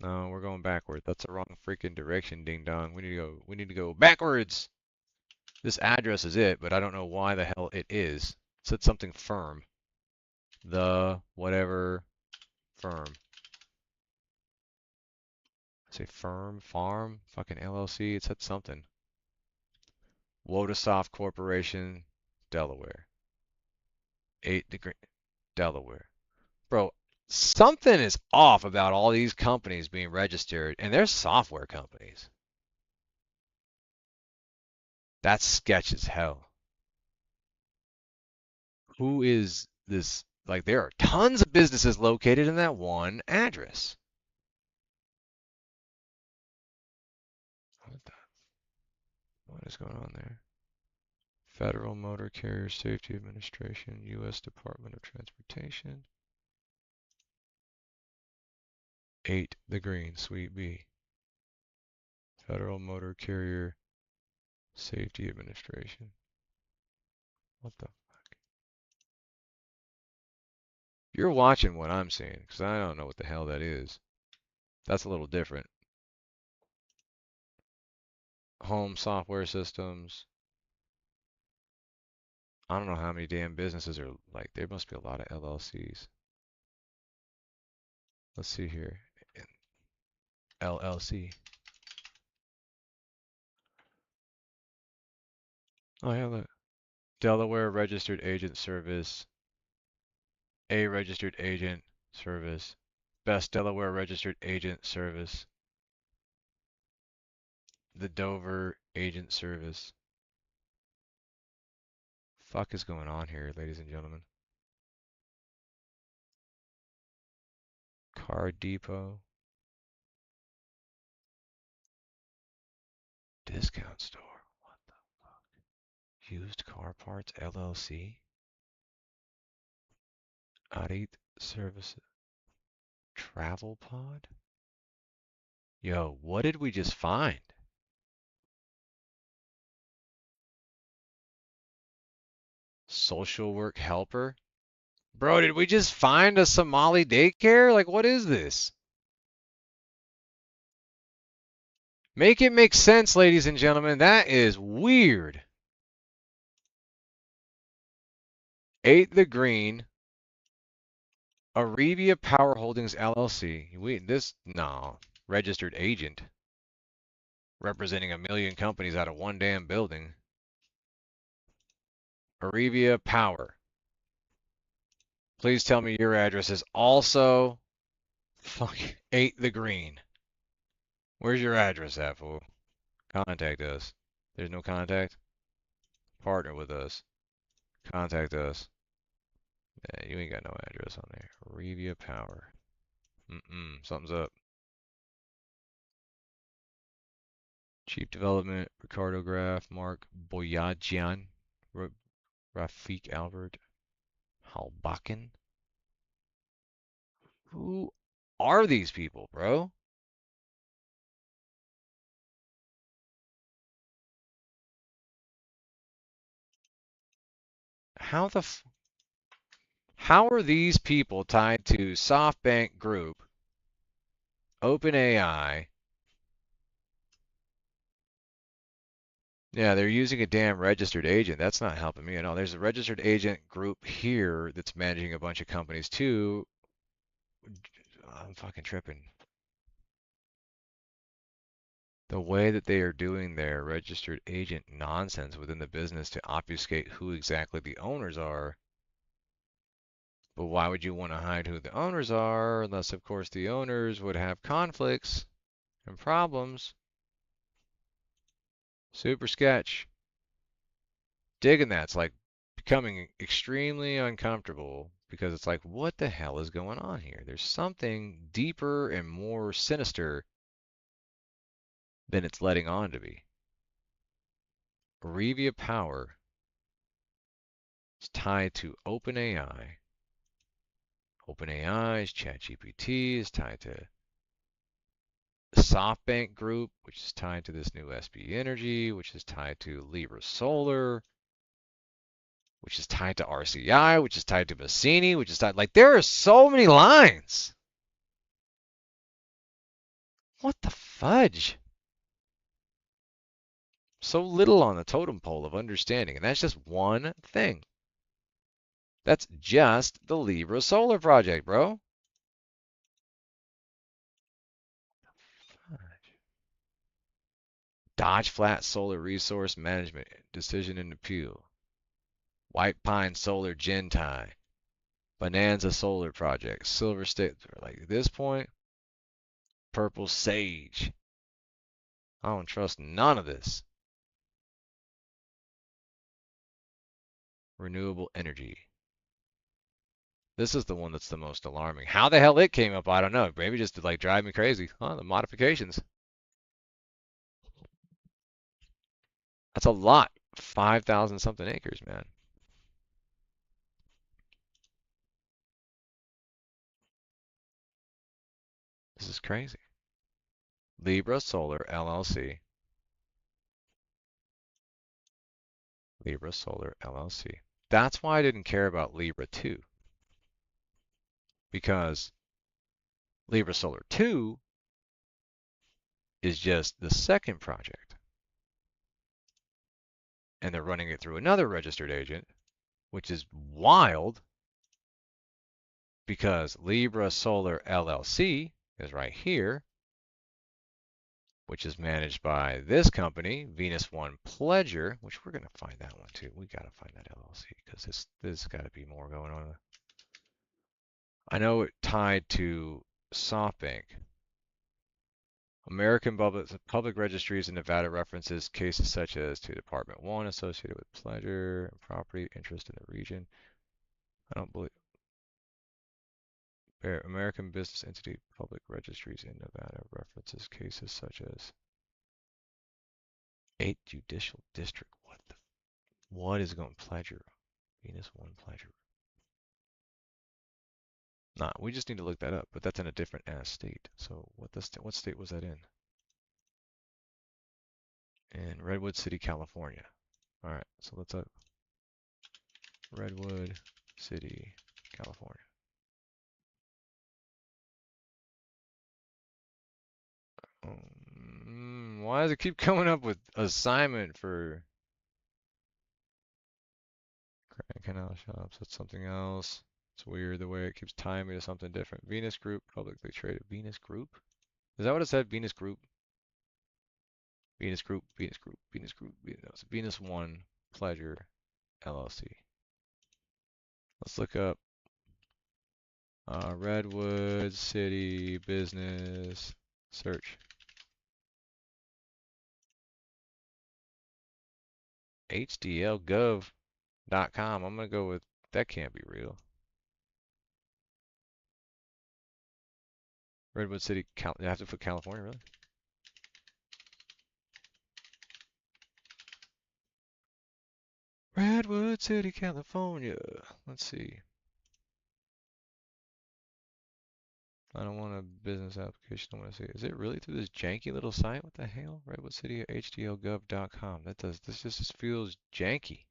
Speaker 2: No, we're going backward. That's the wrong freaking direction, ding dong. We need to go backwards. This address is it, but I don't know why the hell it is. It said something firm. The whatever firm. Say firm, farm, fucking LLC. It said something. Wodasoft Corporation, Delaware. 8 Degree, Delaware. Bro, something is off about all these companies being registered, and they're software companies. That's sketch as hell. Who is this? Like, there are tons of businesses located in that one address. What is going on there? Federal Motor Carrier Safety Administration, U.S. Department of Transportation. 8 The Green, Suite B. Federal Motor Carrier Safety Administration. What the fuck? You're watching what I'm seeing, because I don't know what the hell that is. That's a little different. Home software systems. I don't know how many damn businesses are like, there must be a lot of LLCs. Let's see here. LLC. Oh, yeah, look. Delaware Registered Agent Service. A Registered Agent Service. Best Delaware Registered Agent Service. The Dover Agent Service. Fuck is going on here, ladies and gentlemen? Car Depot. Discount store. What the fuck? Used Car Parts LLC. Audit Services. Travel Pod? Yo, what did we just find? Social work helper? Bro, did we just find a Somali daycare? Like, what is this? Make it make sense, ladies and gentlemen. That is weird. 8 the Green, Arevia Power Holdings LLC. No, registered agent. Representing a million companies out of one damn building. Arevia Power. Please tell me your address is also 8 the Green. Where's your address at, fool? Contact us. There's no contact? Partner with us. Contact us. Yeah, you ain't got no address on there. Arevia Power. Something's up. Chief Development, Ricardo Graf, Mark Boyajian, Rafik Albert, Halbakken. Who are these people, bro? How are these people tied to SoftBank Group, OpenAI? Yeah, they're using a damn registered agent. That's not helping me at all. There's a registered agent group here that's managing a bunch of companies too. I'm fucking tripping. The way that they are doing their registered agent nonsense within the business to obfuscate who exactly the owners are. But why would you want to hide who the owners are unless, of course, the owners would have conflicts and problems? Super sketch. Digging that. It's like becoming extremely uncomfortable because it's like, what the hell is going on here? There's something deeper and more sinister than it's letting on to be. Arevia Power is tied to OpenAI. OpenAI's ChatGPT is tied to the SoftBank Group, which is tied to this new SB Energy, which is tied to Libra Solar, which is tied to RCI, which is tied to Bassini, which is tied. Like, there are so many lines. What the fudge? So little on the totem pole of understanding, and that's just one thing. That's just the Libra Solar project, bro. Dodge Flat Solar Resource Management Decision and Appeal. White Pine Solar Gentai. Bonanza Solar Project. Silver State. Like at this point, Purple Sage. I don't trust none of this. Renewable energy. This is the one that's the most alarming. How the hell it came up, I don't know. Maybe just to like drive me crazy. Huh, the modifications. That's a lot. 5,000 something acres, man. This is crazy. Libra Solar LLC. Libra Solar LLC. That's why I didn't care about Libra 2. Because Libra Solar 2 is just the second project. And they're running it through another registered agent which is wild because Libra Solar LLC is right here, which is managed by this company, Venus One Pleasure, which we're going to find that one too. We got to find that LLC because this got to be more going on. I know it tied to SoftBank. American public registries in Nevada references cases such as to Department 1 associated with pleasure and property interest in the region. I don't believe American business entity public registries in Nevada references cases such as 8th Judicial District. What is going pleasure? Venus 1 pleasure. Nah, we just need to look that up, but that's in a different ass state. So what state was that in? In Redwood City, California. All right, so let's look. Redwood City, California. Why does it keep coming up with assignment for Grand Canal Shops? That's something else. It's weird the way it keeps tying me to something different. Venus Group, publicly traded. Venus Group? Is that what it said? Venus Group? Venus Group, Venus Group, Venus Group. It's Venus One Pleasure LLC. Let's look up Redwood City Business Search. HDLGov.com. I'm going to go with that can't be real. Redwood City, you have to put California, really? Redwood City, California. Let's see. I don't want a business application. I want to see. Is it really through this janky little site? What the hell? Redwood City, HDLGov.com. This just feels janky.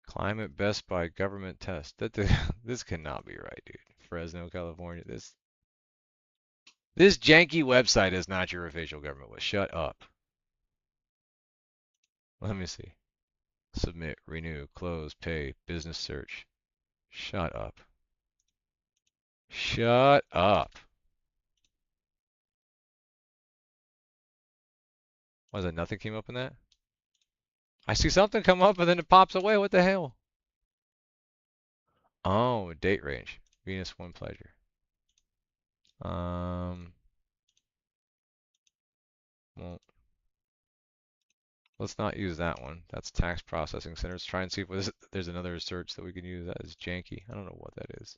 Speaker 2: Climate best by government test. This cannot be right, dude. Fresno, California. This janky website is not your official government. Shut up. Let me see. Submit, renew, close, pay, business search. Shut up. Shut up. Was it nothing came up in that? I see something come up and then it pops away. What the hell? Oh, date range. Venus One Pleasure. Well, let's not use that one. That's tax processing centers. Try and see if there's another search that we can use. That is janky. I don't know what that is.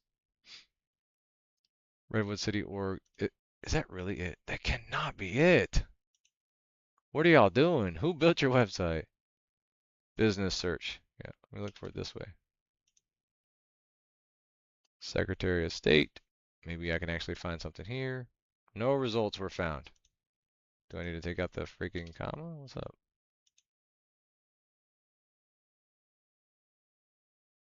Speaker 2: Redwood City org. Is that really it? That cannot be it. What are y'all doing? Who built your website? Business search. Yeah, let me look for it this way. Secretary of State. Maybe I can actually find something here. No results were found. Do I need to take out the freaking comma? What's up?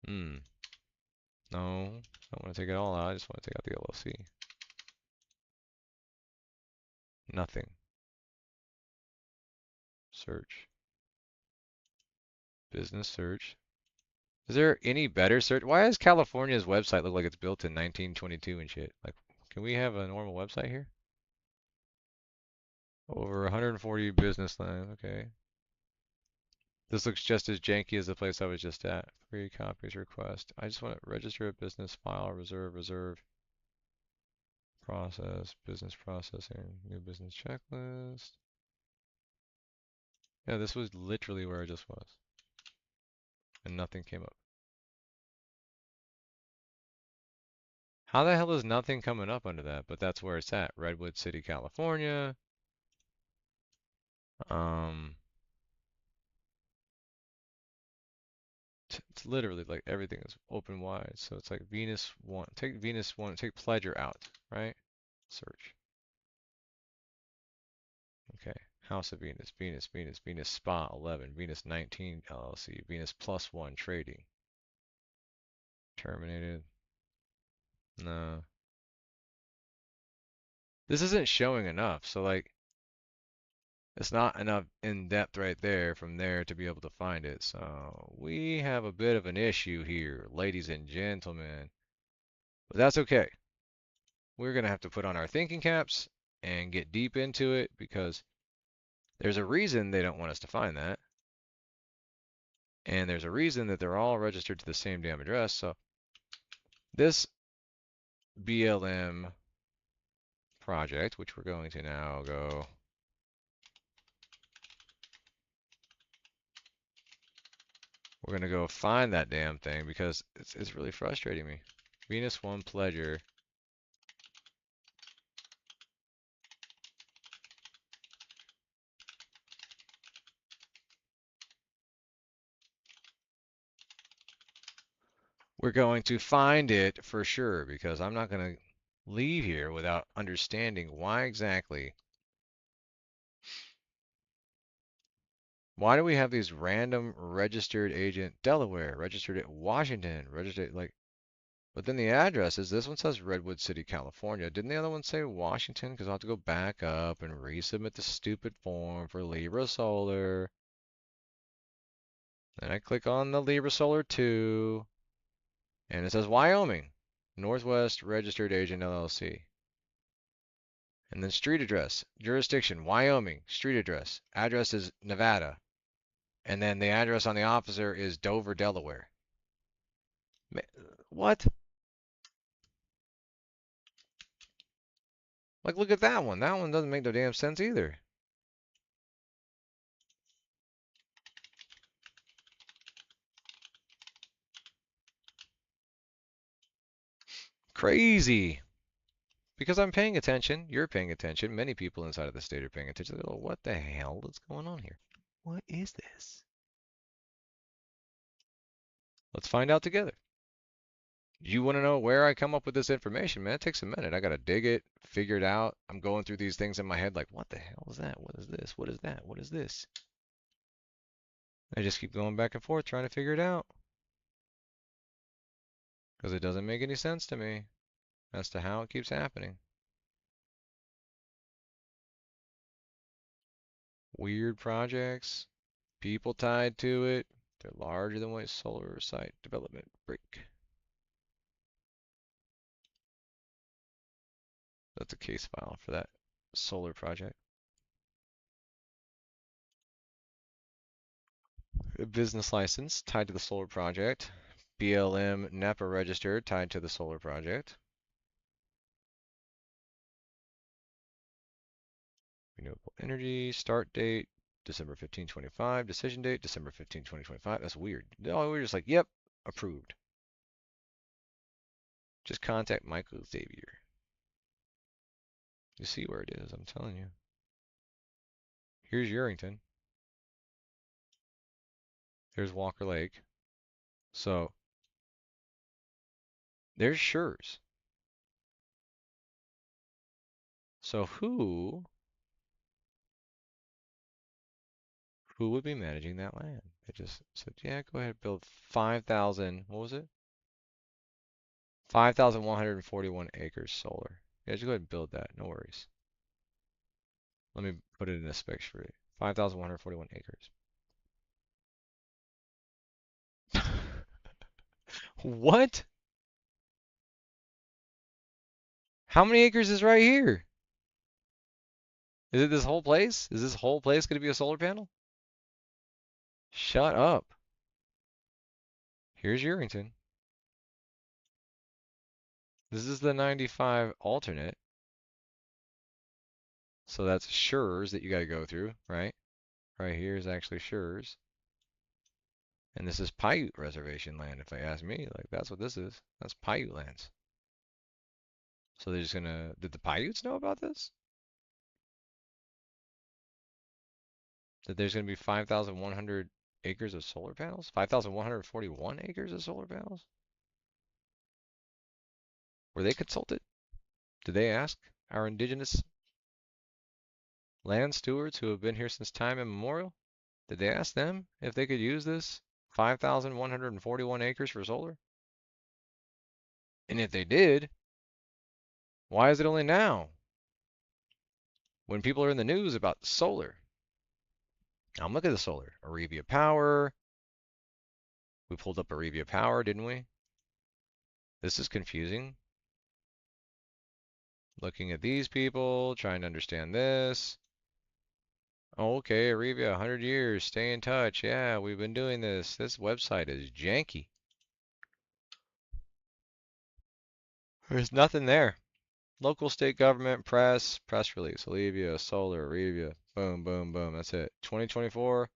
Speaker 2: No, I don't want to take it all out. I just want to take out the LLC. Nothing. Search. Business search. Is there any better search? Why does California's website look like it's built in 1922 and shit? Like, can we have a normal website here? Over 140 business lines. Okay. This looks just as janky as the place I was just at. Free copies request. I just want to register a business file, reserve, process, business processing, new business checklist. Yeah, this was literally where I just was. And nothing came up. How the hell is nothing coming up under that? But that's where it's at. Redwood City, California. It's literally like everything is open wide. So it's like Venus 1. Take Venus 1. Take pleasure out, right? Search. Okay. House of Venus, Venus Spa 11, Venus 19 LLC, Venus plus 1 trading. Terminated. No. This isn't showing enough. So like It's not enough in depth right there from there to be able to find it. So we have a bit of an issue here, ladies and gentlemen. But that's okay. We're going to have to put on our thinking caps and get deep into it because there's a reason they don't want us to find that. And there's a reason that they're all registered to the same damn address. So this BLM project, which we're going to now go, we're going to go find that damn thing because it's really frustrating me. Venus 1 Pleasure. We're going to find it for sure because I'm not going to leave here without understanding why exactly. Why do we have these random registered agent Delaware, registered at Washington, registered like, but then the addresses, this one says Redwood City, California. Didn't the other one say Washington? Because I'll have to go back up and resubmit the stupid form for Libra Solar. Then I click on the Libra Solar 2, and it says Wyoming, Northwest Registered Agent LLC. And then street address, jurisdiction, Wyoming, street address. Address is Nevada. And then the address on the officer is Dover, Delaware. What? Like, look at that one. That one doesn't make no damn sense either. Crazy. Because I'm paying attention. You're paying attention. Many people inside of the state are paying attention. Oh, what the hell is going on here? What is this? Let's find out together. You want to know where I come up with this information, man? It takes a minute. I got to dig it, figure it out. I'm going through these things in my head like, what the hell is that? What is this? What is that? What is this? I just keep going back and forth trying to figure it out. Because it doesn't make any sense to me as to how it keeps happening. Weird projects, people tied to it. They're larger than what solar site development break. That's a case file for that solar project. A business license tied to the solar project. BLM NEPA registered tied to the solar project. Renewable energy, start date, December 15, 25. Decision date, December 15, 2025. That's weird. No, we're just like, yep, approved. Just contact Michael Xavier. You see where it is, I'm telling you. Here's Urington. There's Walker Lake. So there's Schurz. So who would be managing that land? They just said, yeah, go ahead, build 5,000, what was it? 5,141 acres solar. Yeah, just go ahead and build that, no worries. Let me put it in a spec sheet. 5,141 acres. What? How many acres is right here? Is it this whole place? Is this whole place going to be a solar panel? Shut up. Here's Urington. This is the 95 alternate. So that's Schurz that you got to go through, right? Right here is actually Schurz. And this is Paiute reservation land, if I ask me. Like, that's what this is. That's Paiute lands. So they're just gonna... Did the Paiutes know about this? That there's gonna be 5,100 acres of solar panels? 5,141 acres of solar panels? Were they consulted? Did they ask our indigenous land stewards who have been here since time immemorial? Did they ask them if they could use this 5,141 acres for solar? And if they did, why is it only now when people are in the news about solar? Now look at the solar. Arevia Power. We pulled up Arevia Power, didn't we? This is confusing. Looking at these people, trying to understand this. Oh, okay, Arevia, 100 years, stay in touch. Yeah, we've been doing this. This website is janky. There's nothing there. Local state government, press release, Arevia, solar, Arevia. Boom, boom, boom. That's it. 2024,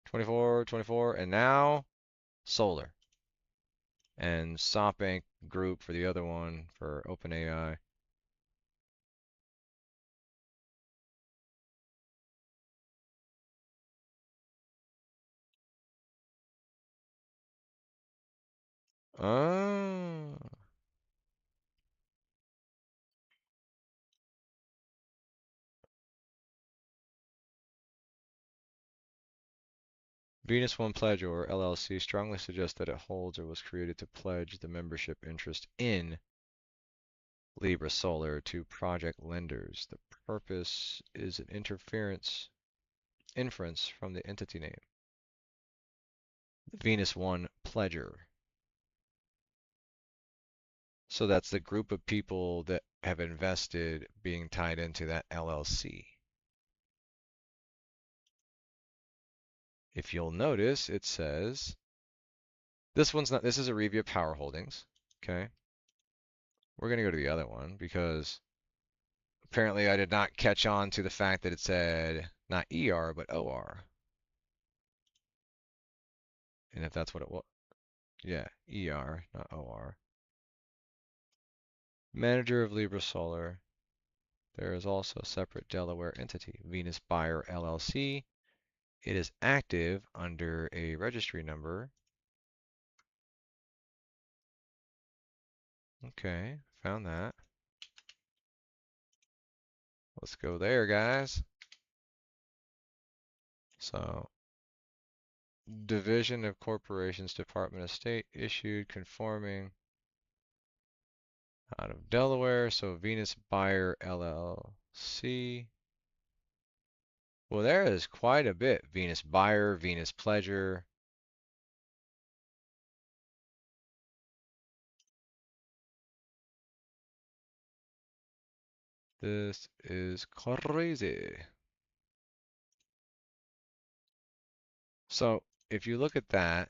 Speaker 2: 24, 24, and now solar. And SoftBank Group for the other one for OpenAI. Oh. Venus One Pledge, or LLC, strongly suggests that it holds or was created to pledge the membership interest in Libra Solar to project lenders. The purpose is an inference from the entity name. The Venus One Pledger. So that's the group of people that have invested being tied into that LLC. If you'll notice, it says this one's not, this is Arevia Power Holdings. Okay. We're going to go to the other one because apparently I did not catch on to the fact that it said not ER, but OR. And if that's what it was, yeah, ER, not OR. Manager of Libra Solar. There is also a separate Delaware entity, Venus Buyer LLC. It is active under a registry number. Okay, found that. Let's go there, guys. So, Division of Corporations, Department of State, issued conforming out of Delaware. So, Venus Buyer LLC. Well, there is quite a bit. Venus Buyer, Venus Pledger. This is crazy. So if you look at that,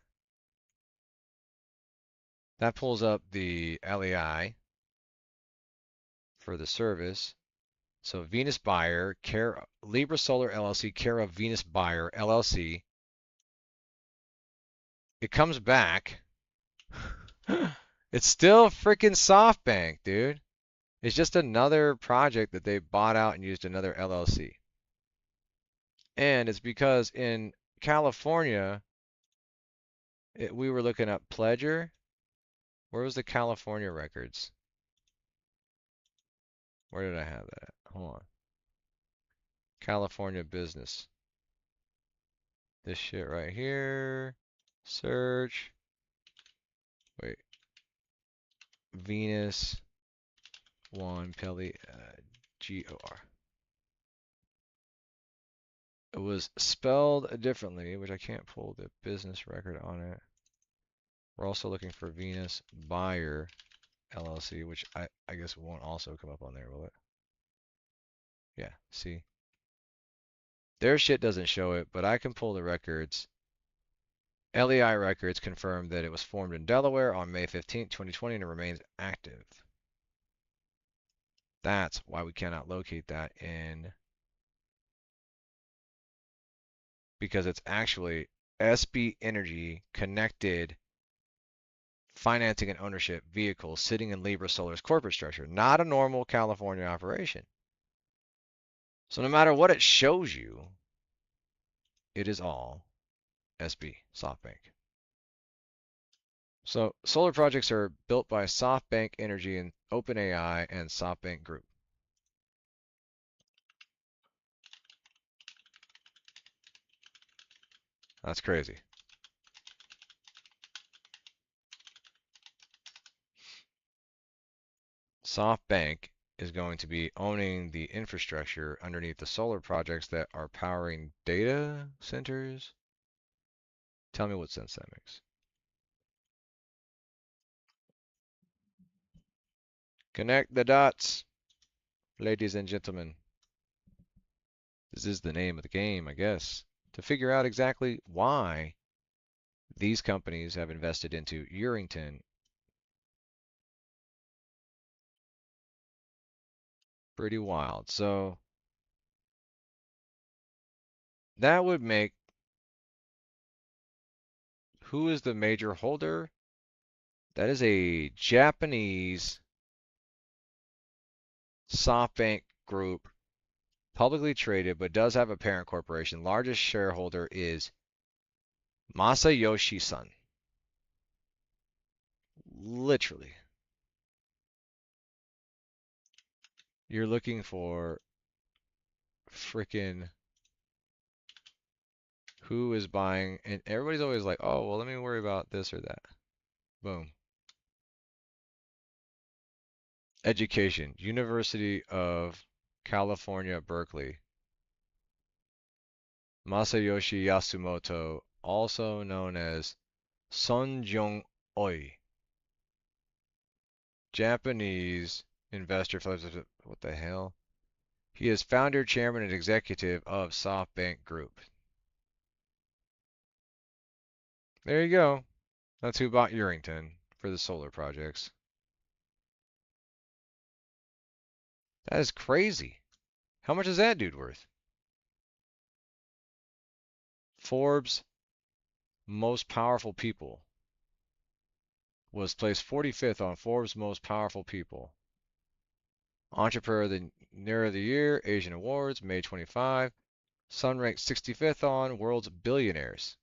Speaker 2: that pulls up the LEI for the service. So Venus Buyer, Libra Solar LLC, care of Venus Buyer LLC. It comes back. It's still freaking SoftBank, dude. It's just another project that they bought out and used another LLC. And it's because in California, we were looking up Pledger. Where was the California records? Where did I have that? Hold on. California business. This shit right here. Search. Wait. Venus One Pelly GOR. It was spelled differently, which I can't pull the business record on it. We're also looking for Venus Buyer LLC, which I guess won't also come up on there, will it? Yeah, see? Their shit doesn't show it, but I can pull the records. LEI records confirm that it was formed in Delaware on May 15, 2020, and it remains active. That's why we cannot locate that in, because it's actually SB Energy connected financing and ownership vehicle sitting in Libra Solar's corporate structure, not a normal California operation. So no matter what it shows you, it is all SB, SoftBank. So solar projects are built by SoftBank Energy and OpenAI and SoftBank Group. That's crazy. SoftBank is going to be owning the infrastructure underneath the solar projects that are powering data centers. Tell me what sense that makes. Connect the dots, ladies and gentlemen. This is the name of the game, I guess, to figure out exactly why these companies have invested into Urington. Pretty wild. So that would make, who is the major holder? That is a Japanese SoftBank group, publicly traded, but does have a parent corporation. Largest shareholder is Masayoshi Son. Literally. You're looking for freaking who is buying, and everybody's always like, oh, well, let me worry about this or that. Boom. Education, University of California, Berkeley. Masayoshi Yasumoto, also known as Son Jong-oi. Japanese investor, what the hell? He is founder, chairman, and executive of SoftBank Group. There you go. That's who bought Urington for the solar projects. That is crazy. How much is that dude worth? Forbes' most powerful people was placed 45th on Forbes' most powerful people. Entrepreneur of the Year, Asian Awards, May 25. Sun ranked 65th on World's Billionaires.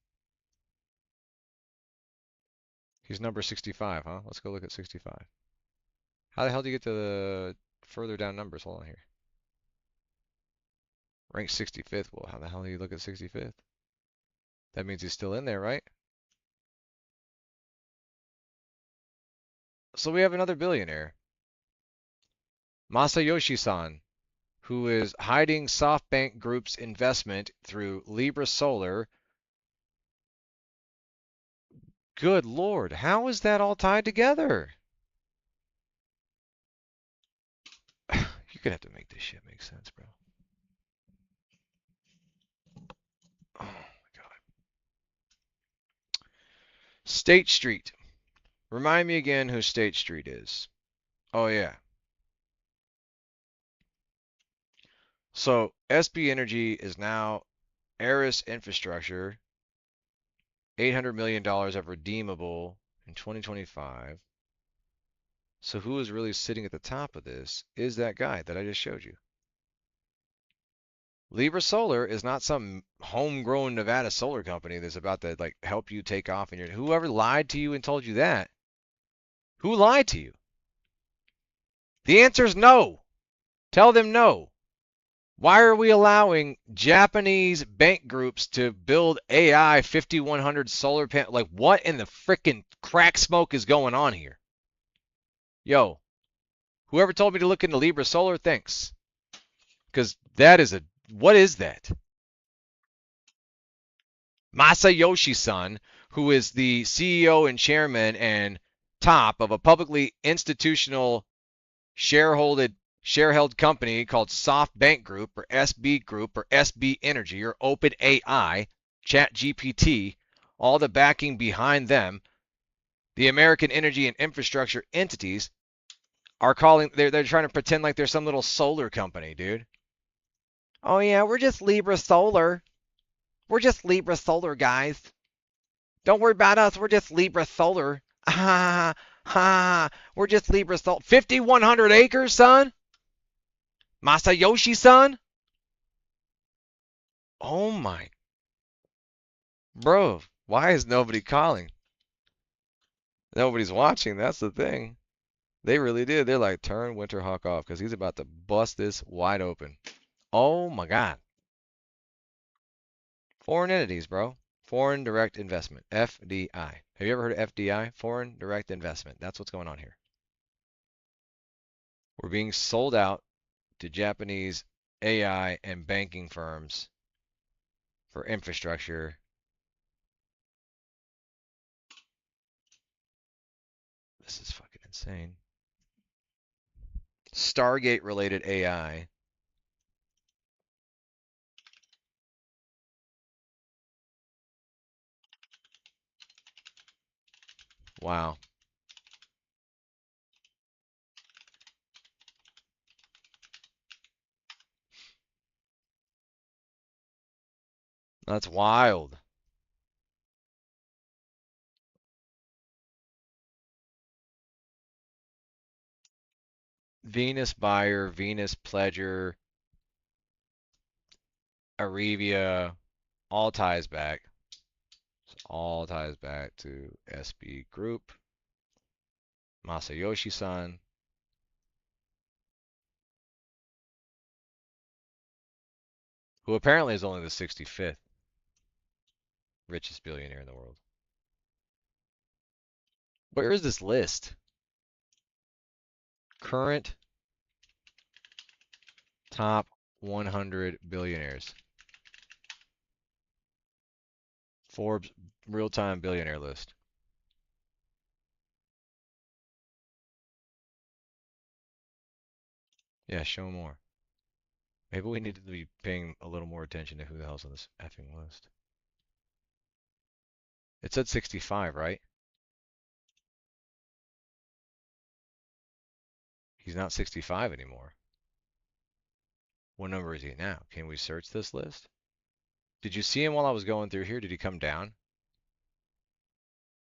Speaker 2: He's number 65, huh? Let's go look at 65. How the hell do you get to the further down numbers? Hold on here. Ranked 65th. Well, how the hell do you look at 65th? That means he's still in there, right? So we have another billionaire. Masayoshi-san, who is hiding SoftBank Group's investment through Libra Solar. Good Lord, how is that all tied together? You're gonna have to make this shit make sense, bro. Oh my God. State Street. Remind me again who State Street is. Oh yeah. So SB Energy is now Eris Infrastructure. $800 million of redeemable in 2025. So who is really sitting at the top of this is that guy that I just showed you. Libra Solar is not some homegrown Nevada solar company that's about to like help you take off in your, whoever lied to you and told you that. Who lied to you? The answer is no. Tell them no. Why are we allowing Japanese bank groups to build AI 5100 solar panel? Like, what in the frickin' crack smoke is going on here? Yo, whoever told me to look into Libra Solar, thanks. Because that is a, what is that? Masayoshi-san, who is the CEO and chairman and top of a publicly institutional share-held company called SoftBank Group or SB Group or SB Energy or OpenAI, ChatGPT, all the backing behind them, the American energy and infrastructure entities are calling, they're trying to pretend like they're some little solar company, dude. Oh yeah, we're just Libra Solar. We're just Libra Solar, guys. Don't worry about us. We're just Libra Solar. Ha ha. We're just Libra Solar. 5,100 acres, son. Masayoshi-san? Oh my. Bro, why is nobody calling? Nobody's watching, that's the thing. They really did. They're like, turn Winterhawk off because he's about to bust this wide open. Oh my God. Foreign entities, bro. Foreign direct investment. FDI. Have you ever heard of FDI? Foreign direct investment. That's what's going on here. We're being sold out to Japanese AI and banking firms for infrastructure. This is fucking insane. Stargate related AI. Wow. That's wild. Venus buyer, Venus pledger, Arevia, all ties back. All ties back to SB Group. Masayoshi-san. Who apparently is only the 65th richest billionaire in the world. Where is this list? Current top 100 billionaires. Forbes real-time billionaire list. Yeah, show more. Maybe we need to be paying a little more attention to who the hell's on this effing list. It said 65, right? He's not 65 anymore. What number is he now? Can we search this list? Did you see him while I was going through here? Did he come down?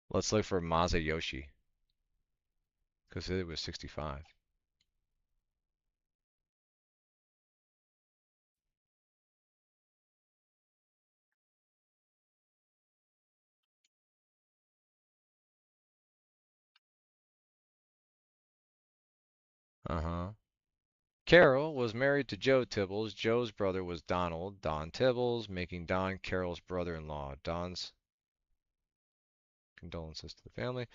Speaker 2: Let's look for Masayoshi. Because it was 65. Uh-huh. Carol was married to Joe Tibbles. Joe's brother was Donald, Don Tibbles, making Don Carol's brother-in-law. Don's condolences to the family.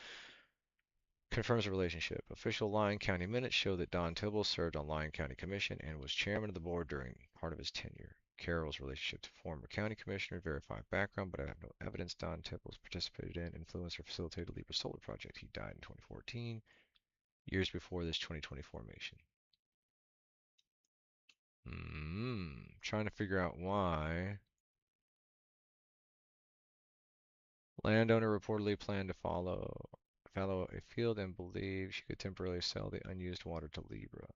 Speaker 2: Confirms the relationship. Official Lyon County minutes show that Don Tibbles served on Lyon County Commission and was chairman of the board during part of his tenure. Carol's relationship to former county commissioner, verified background, but I have no evidence Don Tibbles participated in, influenced, or facilitated the Libra Solar Project. He died in 2014, years before this 2020 formation. Trying to figure out why. Landowner reportedly planned to fallow a field and believed she could temporarily sell the unused water to Libra.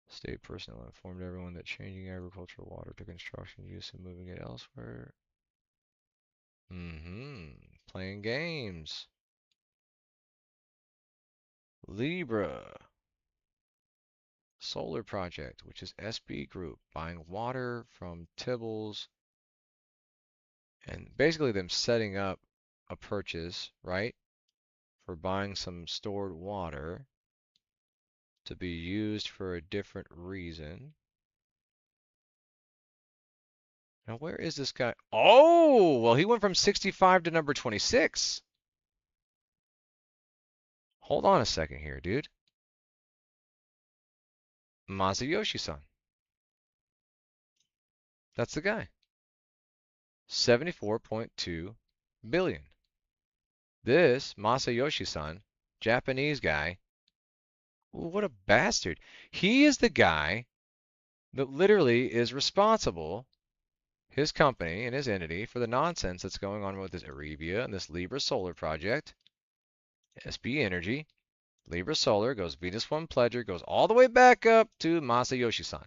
Speaker 2: State personnel informed everyone that changing agricultural water to construction use and moving it elsewhere. Playing games. Libra. Solar project, which is SB Group, buying water from Tibbles. And basically them setting up a purchase, right? For buying some stored water to be used for a different reason. Now, where is this guy? Oh, well, he went from 65 to number 26. Hold on a second here, dude. Masayoshi-san. That's the guy. 74.2 billion. This Masayoshi-san, Japanese guy, ooh, what a bastard. He is the guy that literally is responsible, his company and his entity, for the nonsense that's going on with this Arevia and this Libra Solar project. SB Energy, Libra Solar, goes Venus One Pledger, goes all the way back up to Masayoshi-san.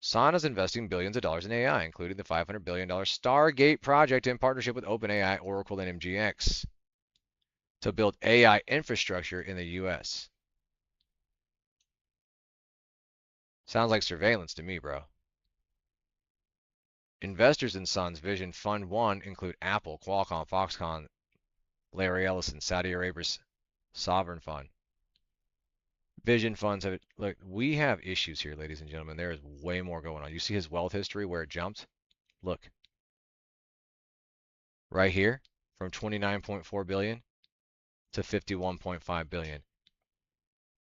Speaker 2: San is investing billions of dollars in AI, including the $500 billion Stargate project in partnership with OpenAI, Oracle, and MGX to build AI infrastructure in the U.S. Sounds like surveillance to me, bro. Investors in Sun's Vision Fund 1 include Apple, Qualcomm, Foxconn, Larry Ellison, Saudi Arabia's sovereign fund. Vision funds have, look, we have issues here, ladies and gentlemen. There is way more going on. You see his wealth history where it jumped? Look. Right here, from 29.4 billion to 51.5 billion.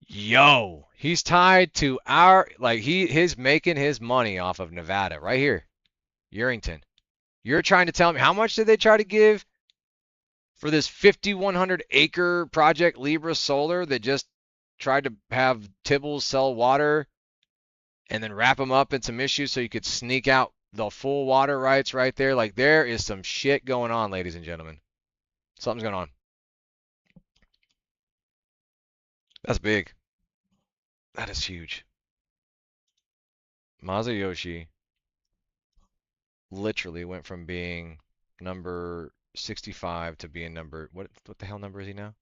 Speaker 2: Yo, he's tied to our, like, he's making his money off of Nevada right here. Urington. You're trying to tell me how much did they try to give for this 5,100 acre project Libra Solar that just tried to have Tibbles sell water and then wrap them up in some issues so you could sneak out the full water rights right there? Like, there is some shit going on, ladies and gentlemen. Something's going on. That's big. That is huge. Masayoshi literally went from being number 65 to being number, what the hell number is he now?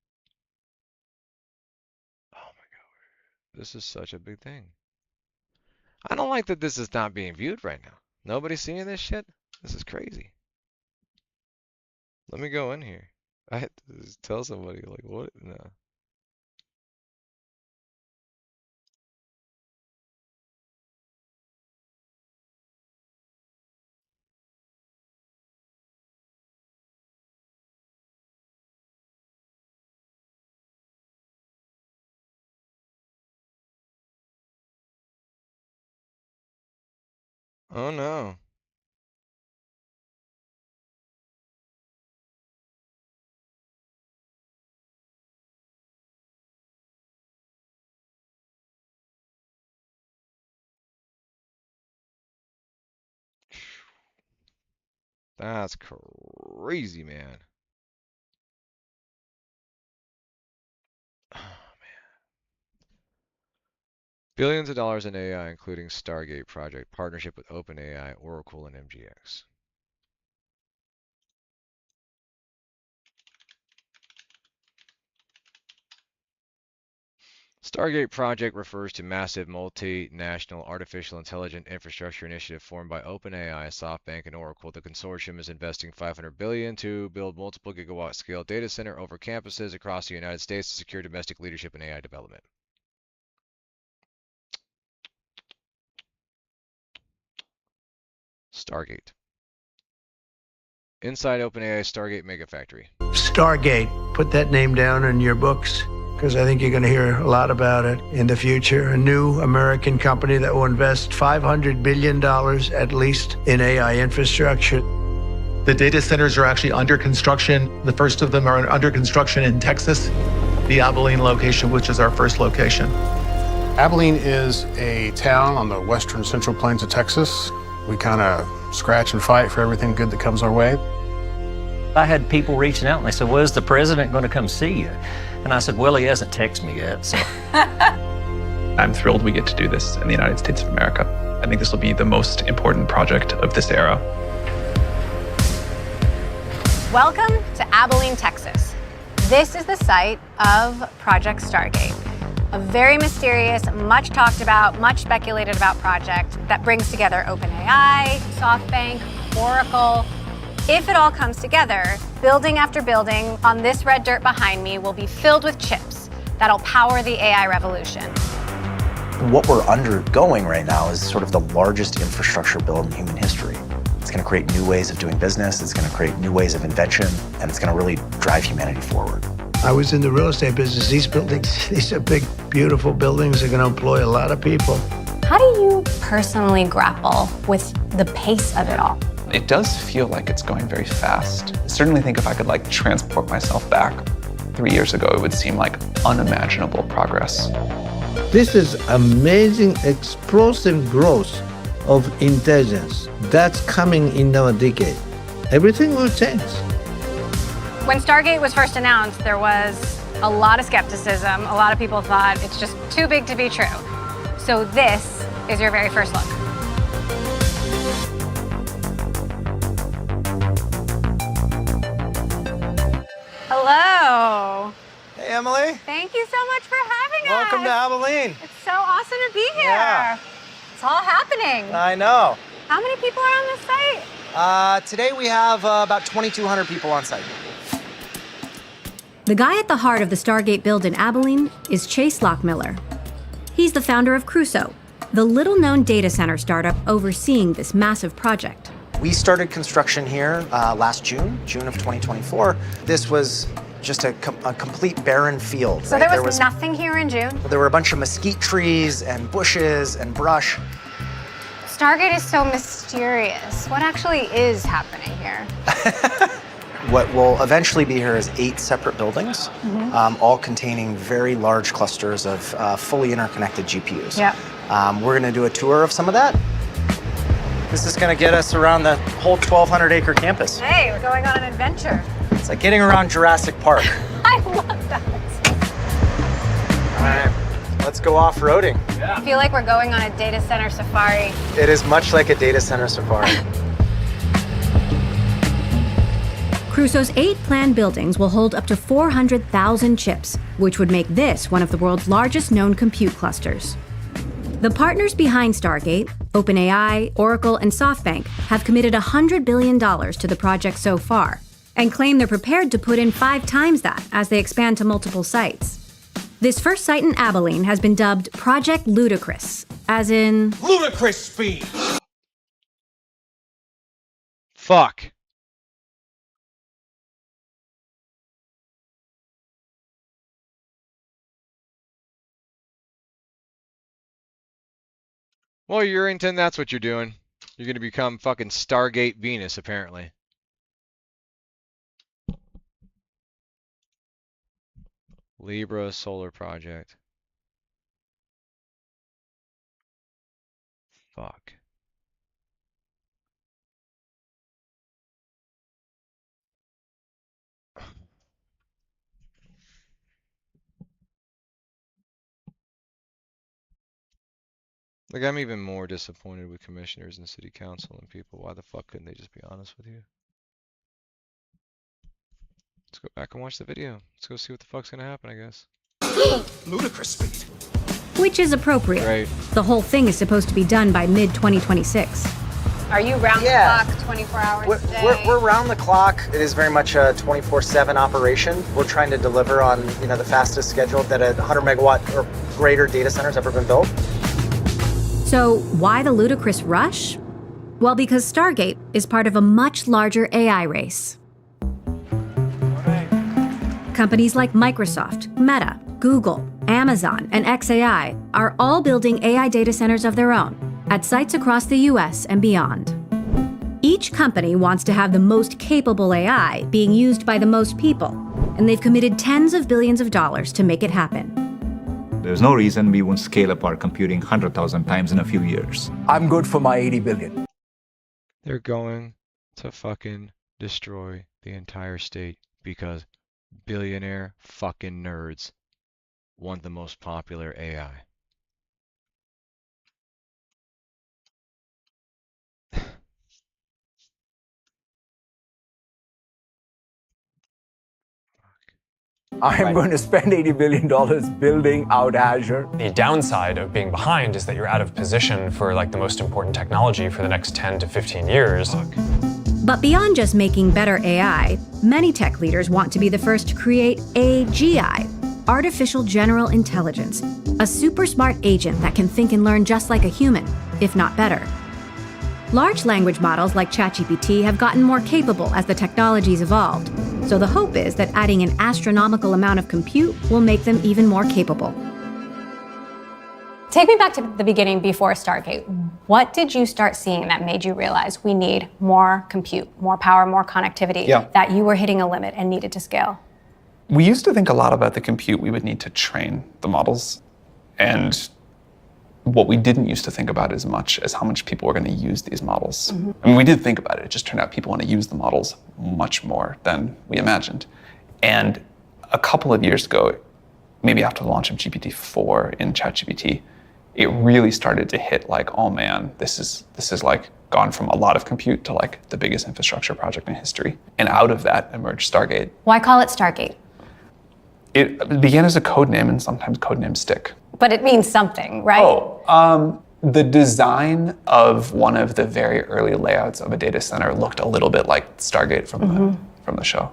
Speaker 2: Oh my God. This is such a big thing. I don't like that this is not being viewed right now. Nobody's seeing this shit? This is crazy. Let me go in here. I had to just tell somebody, like, what? No. Oh no. That's crazy, man. Oh, man. Billions of dollars in AI, including Stargate project, partnership with OpenAI, Oracle, and MGX. Stargate project refers to massive multinational artificial intelligence infrastructure initiative formed by OpenAI, SoftBank, and Oracle. The consortium is investing $500 billion to build multiple gigawatt scale data center over campuses across the United States to secure domestic leadership in AI development. Stargate. Inside OpenAI Stargate Mega Factory.
Speaker 3: Stargate, put that name down in your books, because I think you're going to hear a lot about it in the future. A new American company that will invest $500 billion at least in AI infrastructure.
Speaker 4: The data centers are actually under construction. The first of them are under construction in Texas, the Abilene location, which is our first location.
Speaker 5: Abilene is a town on the western central plains of Texas. We kind of scratch and fight for everything good that comes our way.
Speaker 6: I had people reaching out and they said, well, is the president going to come see you? And I said, well, he hasn't texted me yet. So
Speaker 7: I'm thrilled we get to do this in the United States of America. I think this will be the most important project of this era.
Speaker 8: Welcome to Abilene, Texas. This is the site of Project Stargate, a very mysterious, much talked about, much speculated about project that brings together OpenAI, SoftBank, Oracle. If it all comes together, building after building on this red dirt behind me will be filled with chips that'll power the AI revolution.
Speaker 9: What we're undergoing right now is sort of the largest infrastructure build in human history. It's going to create new ways of doing business, it's going to create new ways of invention, and it's going to really drive humanity forward.
Speaker 3: I was in the real estate business. These buildings, these are big, beautiful buildings. They're going to employ a lot of people.
Speaker 8: How do you personally grapple with the pace of it all?
Speaker 7: It does feel like it's going very fast. I certainly think if I could transport myself back 3 years ago, it would seem like unimaginable progress.
Speaker 10: This is amazing, explosive growth of intelligence that's coming in our decade. Everything will change.
Speaker 8: When Stargate was first announced, there was a lot of skepticism. A lot of people thought it's just too big to be true. So this is your very first look. Hello.
Speaker 11: Hey, Emily.
Speaker 8: Thank you so much for having us.
Speaker 11: Welcome to Abilene.
Speaker 8: It's so awesome to be here.
Speaker 11: Yeah.
Speaker 8: It's all happening.
Speaker 11: I know.
Speaker 8: How many people are on this site?
Speaker 11: Today we have about 2,200 people on site.
Speaker 12: The guy at the heart of the Stargate build in Abilene is Chase Lockmiller. He's the founder of Crusoe, the little-known data center startup overseeing this massive project.
Speaker 9: We started construction here last June of 2024. This was just a complete barren field.
Speaker 8: So
Speaker 9: right?
Speaker 8: there was nothing here in June?
Speaker 9: There were a bunch of mesquite trees and bushes and brush.
Speaker 8: Stargate is so mysterious. What actually is happening here?
Speaker 9: What will eventually be here is 8 separate buildings, all containing very large clusters of fully interconnected GPUs.
Speaker 8: Yeah.
Speaker 9: We're going to do a tour of some of that. This is going to get us around the whole 1,200-acre campus.
Speaker 8: Hey, we're going on an adventure.
Speaker 9: It's like getting around Jurassic Park.
Speaker 8: I love that.
Speaker 11: All right, let's go off-roading.
Speaker 8: I feel like we're going on a data center safari.
Speaker 11: It is much like a data center safari.
Speaker 12: Crusoe's 8 planned buildings will hold up to 400,000 chips, which would make this one of the world's largest known compute clusters. The partners behind Stargate, OpenAI, Oracle, and SoftBank, have committed $100 billion to the project so far, and claim they're prepared to put in 5 times that as they expand to multiple sites. This first site in Abilene has been dubbed Project Ludicrous, as in...
Speaker 1: Ludicrous speed!
Speaker 2: Fuck. Well, Urington, that's what you're doing. You're going to become fucking Stargate Venus, apparently. Libra Solar Project. Fuck. Like, I'm even more disappointed with commissioners and city council and people. Why the fuck couldn't they just be honest with you? Let's go back and watch the video. Let's go see what the fuck's gonna happen, I guess.
Speaker 1: Ludicrous speed.
Speaker 12: Which is appropriate.
Speaker 2: Right.
Speaker 12: The whole thing is supposed to be done by mid-2026.
Speaker 8: Are you round the clock, 24 hours a day?
Speaker 11: We're round the clock. It is very much a 24/7 operation. We're trying to deliver on the fastest schedule that a 100 megawatt or greater data center's ever been built.
Speaker 12: So why the ludicrous rush? Well, because Stargate is part of a much larger AI race. Companies like Microsoft, Meta, Google, Amazon, and xAI are all building AI data centers of their own at sites across the US and beyond. Each company wants to have the most capable AI being used by the most people, and they've committed tens of billions of dollars to make it happen.
Speaker 13: There's no reason we won't scale up our computing 100,000 times in a few years.
Speaker 14: I'm good for my 80 billion.
Speaker 2: They're going to fucking destroy the entire state because billionaire fucking nerds want the most popular AI.
Speaker 14: I'm going to spend $80 billion building out Azure.
Speaker 15: The downside of being behind is that you're out of position for like the most important technology for the next 10 to 15 years.
Speaker 12: But beyond just making better AI, many tech leaders want to be the first to create AGI, Artificial General Intelligence, a super smart agent that can think and learn just like a human, if not better. Large language models like ChatGPT have gotten more capable as the technology's evolved, so the hope is that adding an astronomical amount of compute will make them even more capable.
Speaker 8: Take me back to the beginning before Stargate. What did you start seeing that made you realize we need more compute, more power, more connectivity, that you were hitting a limit and needed to scale?
Speaker 7: We used to think a lot about the compute we would need to train the models. And what we didn't used to think about as much as how much people were going to use these models. I mean, we did think about it. It just turned out people want to use the models much more than we imagined. And a couple of years ago, maybe after the launch of GPT-4 in ChatGPT, it really started to hit like, oh man, this is like gone from a lot of compute to like the biggest infrastructure project in history. And out of that emerged Stargate.
Speaker 8: Why call it Stargate?
Speaker 7: It began as a code name and sometimes code names stick.
Speaker 8: But it means something, right?
Speaker 7: The design of one of the very early layouts of a data center looked a little bit like Stargate from the show.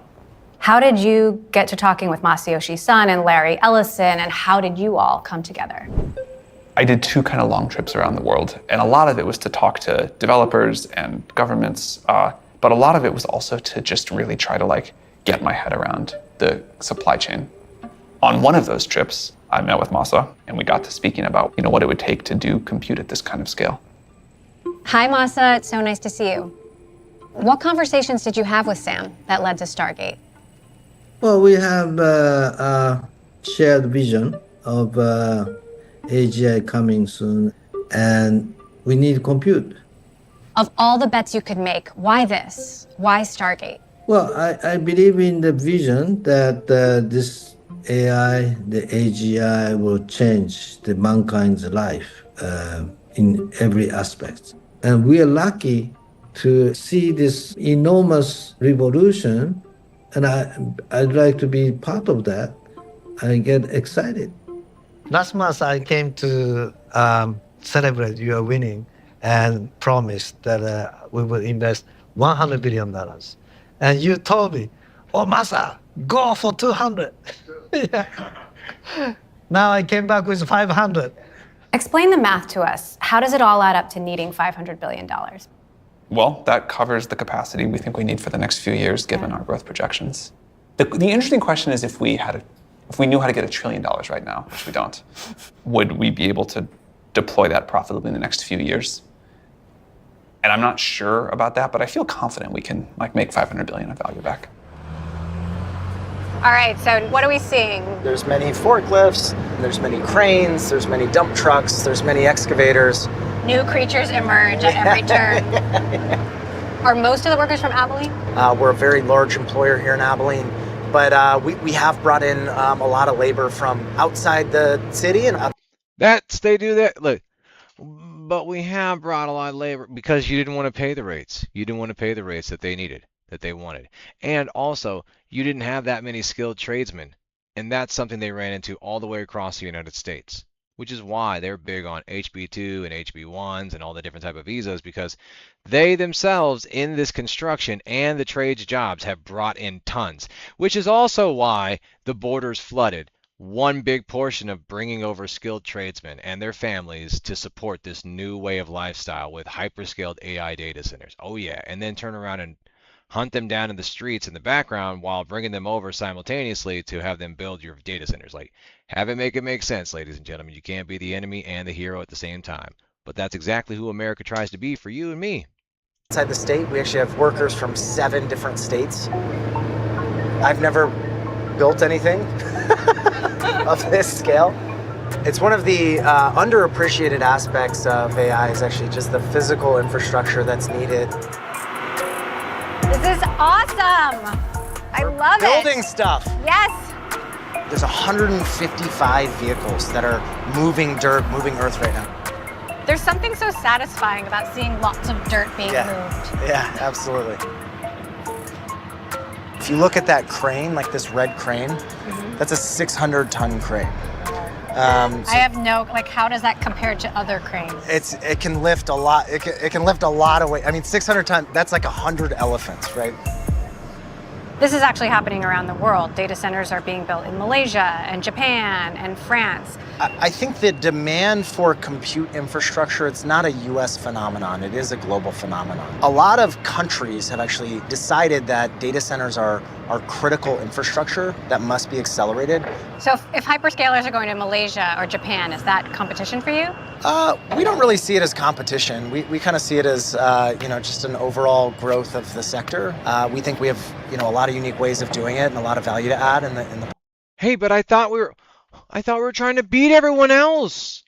Speaker 8: How did you get to talking with Masayoshi Son and Larry Ellison, and how did you all come together?
Speaker 7: I did 2 kind of long trips around the world, and a lot of it was to talk to developers and governments, but a lot of it was also to just really try to like get my head around the supply chain. On one of those trips, I met with Masa, and we got to speaking about what it would take to do compute at this kind of scale.
Speaker 8: Hi, Masa. It's so nice to see you. What conversations did you have with Sam that led to Stargate?
Speaker 10: Well, we have a shared vision of AGI coming soon, and we need compute.
Speaker 8: Of all the bets you could make, why this? Why Stargate?
Speaker 10: Well, I believe in the vision that this AI, the AGI, will change the mankind's life in every aspect. And we are lucky to see this enormous revolution, and I'd like to be part of that. I get excited. Last month, I came to celebrate your winning and promised that we will invest $100 billion. And you told me, oh, Masa, go for 200. Yeah. Now I came back with 500.
Speaker 8: Explain the math to us. How does it all add up to needing $500 billion?
Speaker 7: Well, that covers the capacity we think we need for the next few years, given our growth projections. The interesting question is if we knew how to get $1 trillion right now, which we don't, would we be able to deploy that profitably in the next few years? And I'm not sure about that, but I feel confident we can make $500 billion of value back.
Speaker 8: All right, so what are we seeing?
Speaker 11: There's many forklifts, there's many cranes, there's many dump trucks, there's many excavators.
Speaker 8: New creatures emerge at every turn. Are most of the workers from Abilene?
Speaker 11: We're a very large employer here in Abilene, but we have brought in a lot of labor from outside the city. And
Speaker 2: they do that. Look, but we have brought a lot of labor because you didn't want to pay the rates. You didn't want to pay the rates that they needed, that they wanted. And also, you didn't have that many skilled tradesmen. And that's something they ran into all the way across the United States, which is why they're big on HB2 and HB1s and all the different type of visas, because they themselves in this construction and the trades jobs have brought in tons, which is also why the border's flooded. One big portion of bringing over skilled tradesmen and their families to support this new way of lifestyle with hyperscaled AI data centers. Oh yeah, and then turn around and hunt them down in the streets in the background while bringing them over simultaneously to have them build your data centers. Like, have it make sense, ladies and gentlemen. You can't be the enemy and the hero at the same time. But that's exactly who America tries to be for you and me.
Speaker 11: inside the state, we actually have workers from 7 different states. I've never built anything of this scale. It's one of the underappreciated aspects of AI is actually just the physical infrastructure that's needed.
Speaker 8: This is awesome. I love it.
Speaker 11: Building stuff.
Speaker 8: Yes.
Speaker 11: There's 155 vehicles that are moving dirt, moving earth right now.
Speaker 8: There's something so satisfying about seeing lots of dirt being moved.
Speaker 11: Yeah, absolutely. If you look at that crane, like this red crane, that's a 600-ton crane.
Speaker 8: I have no, how does that compare to other cranes?
Speaker 11: It can lift a lot. It can lift a lot of weight. I mean, 600 ton, that's like 100 elephants, right?
Speaker 8: This is actually happening around the world. Data centers are being built in Malaysia and Japan and France.
Speaker 11: I think the demand for compute infrastructure, it's not a US phenomenon, it is a global phenomenon. A lot of countries have actually decided that data centers are critical infrastructure that must be accelerated.
Speaker 8: So if hyperscalers are going to Malaysia or Japan, is that competition for you?
Speaker 11: We don't really see it as competition. We kind of see it as just an overall growth of the sector. We think we have a lot of unique ways of doing it and a lot of value to add in the
Speaker 2: Hey, but I thought we were trying to beat everyone else.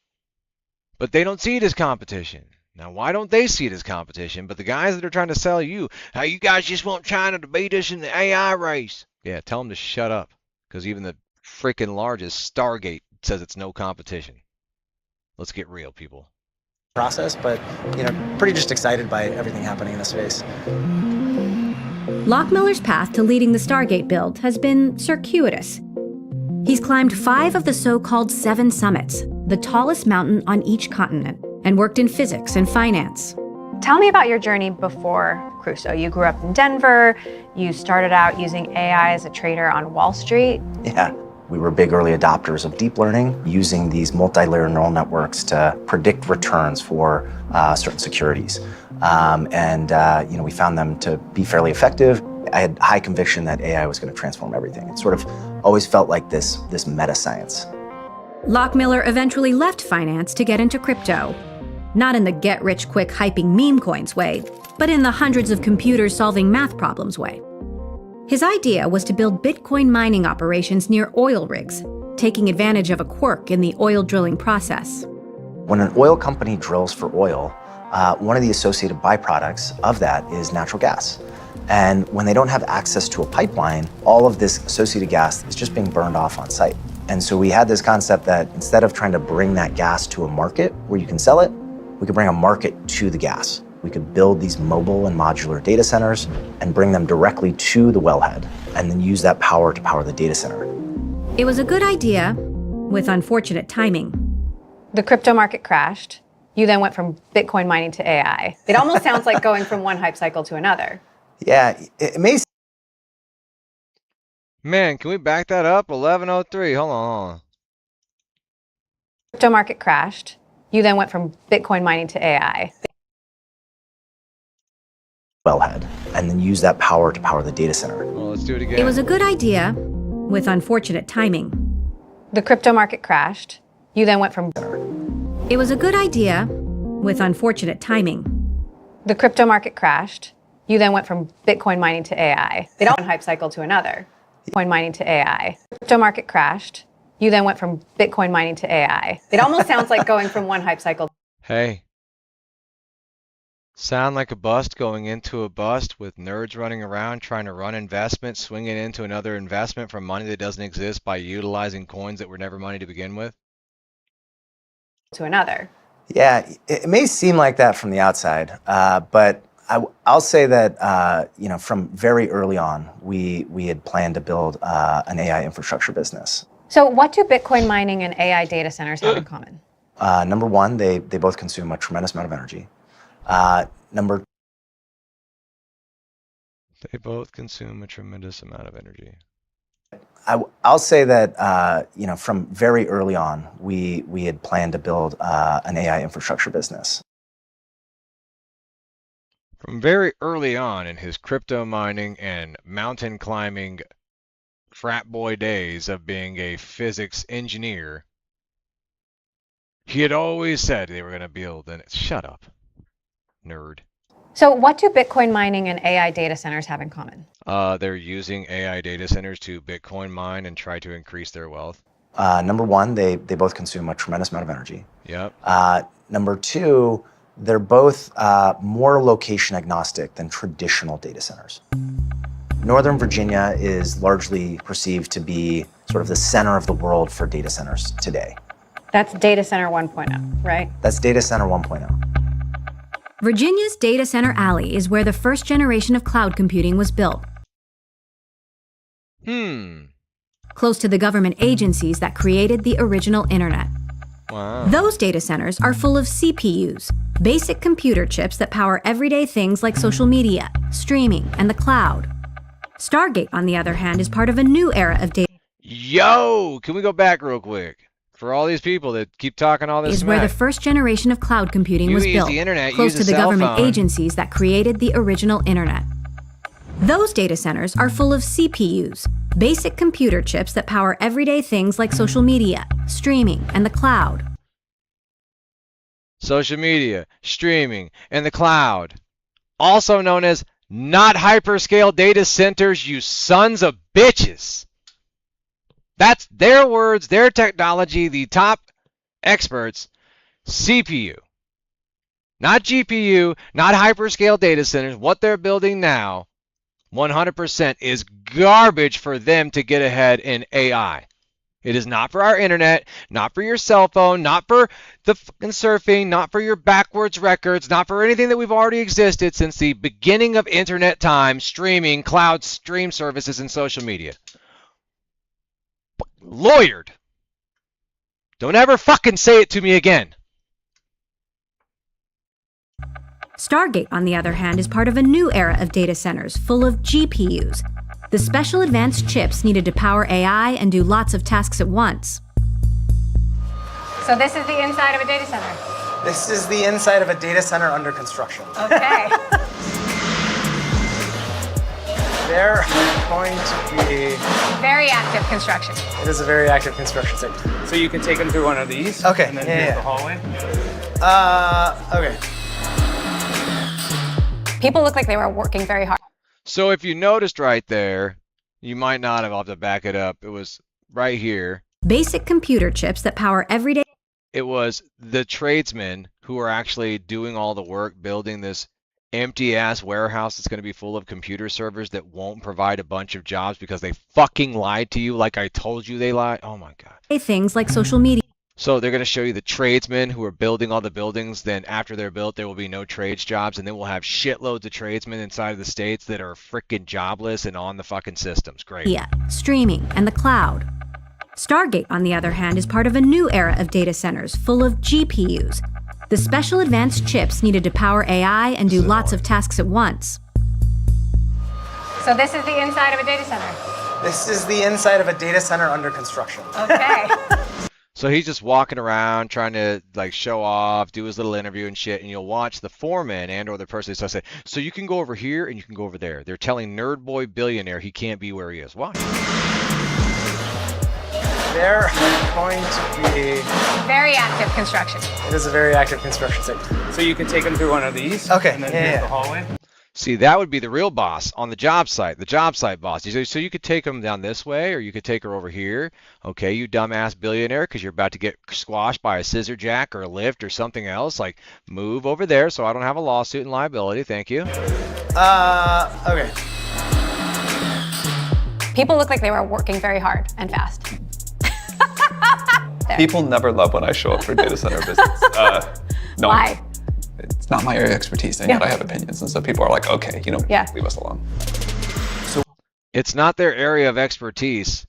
Speaker 2: But they don't see it as competition. Now, why don't they see it as competition? But the guys that are trying to sell you, how you guys just want China to beat us in the AI race. Yeah, tell them to shut up. Because even the freaking largest Stargate says it's no competition. Let's get real, people.
Speaker 11: Process, but pretty just excited by everything happening in this space.
Speaker 12: Lockmiller's path to leading the Stargate build has been circuitous. He's climbed 5 of the so-called 7 summits, the tallest mountain on each continent, and worked in physics and finance.
Speaker 8: Tell me about your journey before Crusoe. You grew up in Denver. You started out using AI as a trader on Wall Street.
Speaker 9: Yeah. We were big early adopters of deep learning, using these multi-layer neural networks to predict returns for certain securities. We found them to be fairly effective. I had high conviction that AI was going to transform everything. It sort of always felt like this meta science.
Speaker 12: Lockmiller eventually left finance to get into crypto. Not in the get-rich-quick hyping meme coins way, but in the hundreds of computers solving math problems way. His idea was to build Bitcoin mining operations near oil rigs, taking advantage of a quirk in the oil drilling process.
Speaker 9: When an oil company drills for oil, one of the associated byproducts of that is natural gas. And when they don't have access to a pipeline, all of this associated gas is just being burned off on site. And so we had this concept that instead of trying to bring that gas to a market where you can sell it, we could bring a market to the gas. We could build these mobile and modular data centers and bring them directly to the wellhead and then use that power to power the data center.
Speaker 12: It was a good idea, with unfortunate timing.
Speaker 8: The crypto market crashed. You then went from Bitcoin mining to AI. It almost sounds like going from one hype cycle to another.
Speaker 9: Yeah, it may.
Speaker 2: Man, can we back that up? 1103. Hold on.
Speaker 8: Crypto market crashed. You then went from Bitcoin mining to AI.
Speaker 9: Wellhead, and then use that power to power the data center.
Speaker 2: Well, let's do it again.
Speaker 12: It was a good idea, with unfortunate timing.
Speaker 8: The crypto market crashed. You then went from.
Speaker 12: It was a good idea, with unfortunate timing.
Speaker 8: The crypto market crashed. You then went from Bitcoin mining to AI. It all one hype cycle to another. Bitcoin mining to AI. Crypto market crashed. You then went from Bitcoin mining to AI. It almost sounds like going from one hype cycle.
Speaker 2: Hey. Sound like a bust going into a bust with nerds running around trying to run investment, swinging into another investment from money that doesn't exist by utilizing coins that were never money to begin with?
Speaker 8: To another.
Speaker 9: Yeah, it may seem like that from the outside, but I'll say that from very early on, we had planned to build an AI infrastructure business.
Speaker 8: So what do Bitcoin mining and AI data centers have in common?
Speaker 9: Number one, they both consume a tremendous amount of energy.
Speaker 2: They both consume a tremendous amount of energy.
Speaker 9: I'll say that from very early on, we had planned to build an AI infrastructure business.
Speaker 2: From very early on in his crypto mining and mountain climbing frat boy days of being a physics engineer, he had always said they were going to build an... Shut up, nerd.
Speaker 8: So what do Bitcoin mining and AI data centers have in common?
Speaker 2: They're using AI data centers to Bitcoin mine and try to increase their wealth.
Speaker 9: Number one, they both consume a tremendous amount of energy.
Speaker 2: Yep.
Speaker 9: Number two, they're both more location agnostic than traditional data centers. Northern Virginia is largely perceived to be sort of the center of the world for data centers today.
Speaker 8: That's data center 1.0, right?
Speaker 9: That's data center 1.0.
Speaker 12: Virginia's Data Center Alley is where the first generation of cloud computing was built. Close to the government agencies that created the original internet.
Speaker 2: Wow.
Speaker 12: Those data centers are full of CPUs, basic computer chips that power everyday things like social media, streaming, and the cloud. Stargate, on the other hand, is part of a new era of data.
Speaker 2: Yo, can we go back real quick? For all these people that keep talking all this
Speaker 12: is
Speaker 2: smack.
Speaker 12: Where the first generation of cloud computing was built,
Speaker 2: the internet,
Speaker 12: close to the
Speaker 2: cell
Speaker 12: government
Speaker 2: phone.
Speaker 12: agencies that created the original internet. Those data centers are full of CPUs, basic computer chips that power everyday things like social media, streaming, and the cloud.
Speaker 2: Social media, streaming, and the cloud. Also known as not hyperscale data centers, you sons of bitches. That's their words, their technology, the top experts. CPU. Not GPU, not hyperscale data centers. What they're building now, 100% is garbage for them to get ahead in AI. It is not for our internet, not for your cell phone, not for the fucking surfing, not for your backwards records, not for anything that we've already existed since the beginning of internet time, streaming, cloud stream services, and social media. Lawyered. Don't ever fucking say it to me again.
Speaker 12: Stargate, on the other hand, is part of a new era of data centers full of GPUs, the special advanced chips needed to power AI and do lots of tasks at once.
Speaker 8: So this is the inside of a data center.
Speaker 11: This is the inside of a data center under construction.
Speaker 8: Okay.
Speaker 11: They're going to be...
Speaker 8: Very active construction.
Speaker 11: It is a very active construction site.
Speaker 16: So you can take them through one of these.
Speaker 11: Okay,
Speaker 16: And then
Speaker 11: yeah,
Speaker 16: here's
Speaker 11: yeah.
Speaker 16: the hallway.
Speaker 11: Okay.
Speaker 8: People look like they were working very hard.
Speaker 2: So if you noticed right there, you might not have. I'll have to back it up. It was right here.
Speaker 12: Basic computer chips that power everyday.
Speaker 2: It was the tradesmen who are actually doing all the work, building this empty ass warehouse that's going to be full of computer servers that won't provide a bunch of jobs because they fucking lied to you like I told you they lied. Oh my God.
Speaker 12: Things like social media.
Speaker 2: So they're going to show you the tradesmen who are building all the buildings. Then after they're built, there will be no trades jobs. And then we'll have shitloads of tradesmen inside of the states that are freaking jobless and on the fucking systems. Great.
Speaker 12: Yeah, streaming, and the cloud. Stargate, on the other hand, is part of a new era of data centers full of GPUs, the special advanced chips needed to power AI and do lots of tasks at once.
Speaker 8: So this is the inside of a data center.
Speaker 11: This is the inside of a data center under construction.
Speaker 8: Okay.
Speaker 2: So he's just walking around trying to like show off, do his little interview and shit, and you'll watch the foreman and or the person who's say, so you can go over here and you can go over there. They're telling Nerd Boy Billionaire he can't be where he is. Why?
Speaker 11: They're going to be...
Speaker 8: Very active construction.
Speaker 11: It is a very active construction site.
Speaker 16: So you can take them through one of these.
Speaker 11: Okay,
Speaker 16: And then
Speaker 11: yeah,
Speaker 16: here's
Speaker 11: yeah.
Speaker 16: the hallway.
Speaker 2: See, that would be the real boss on the job site boss. So you could take them down this way, or you could take her over here. Okay, you dumbass billionaire, because you're about to get squashed by a scissor jack or a lift or something else. Like, move over there so I don't have a lawsuit and liability. Thank you.
Speaker 11: Okay.
Speaker 8: People look like they were working very hard and fast.
Speaker 7: People never love when I show up for data center business. No,
Speaker 8: Why?
Speaker 7: it's not my area of expertise, and yet I have opinions. And so people are like, okay, leave us alone.
Speaker 2: It's not their area of expertise.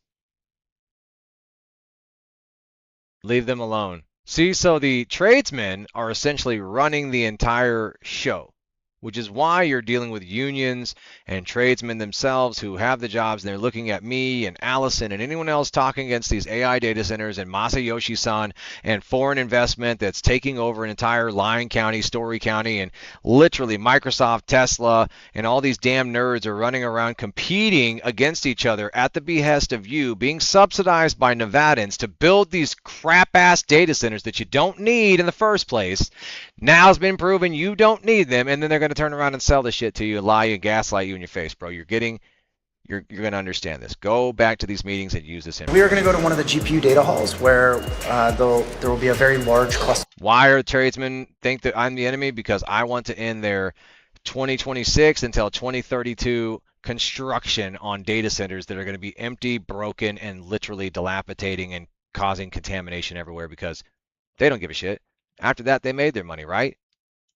Speaker 2: Leave them alone. See, so the tradesmen are essentially running the entire show, which is why you're dealing with unions and tradesmen themselves who have the jobs, and they're looking at me and Allison and anyone else talking against these AI data centers and Masayoshi-san and foreign investment that's taking over an entire Lyon County, Story County, and literally Microsoft, Tesla, and all these damn nerds are running around competing against each other at the behest of you, being subsidized by Nevadans to build these crap-ass data centers that you don't need in the first place. Now it's been proven you don't need them, and then they're going to turn around and sell the shit to you, lie you, gaslight you in your face, bro. You're going to understand this. Go back to these meetings and use this.
Speaker 11: We are going to go to one of the GPU data halls where there will be a very large cluster.
Speaker 2: Why are tradesmen think that I'm the enemy? Because I want to end their 2026 until 2032 construction on data centers that are going to be empty, broken, and literally dilapidating and causing contamination everywhere because they don't give a shit. After that, they made their money, right?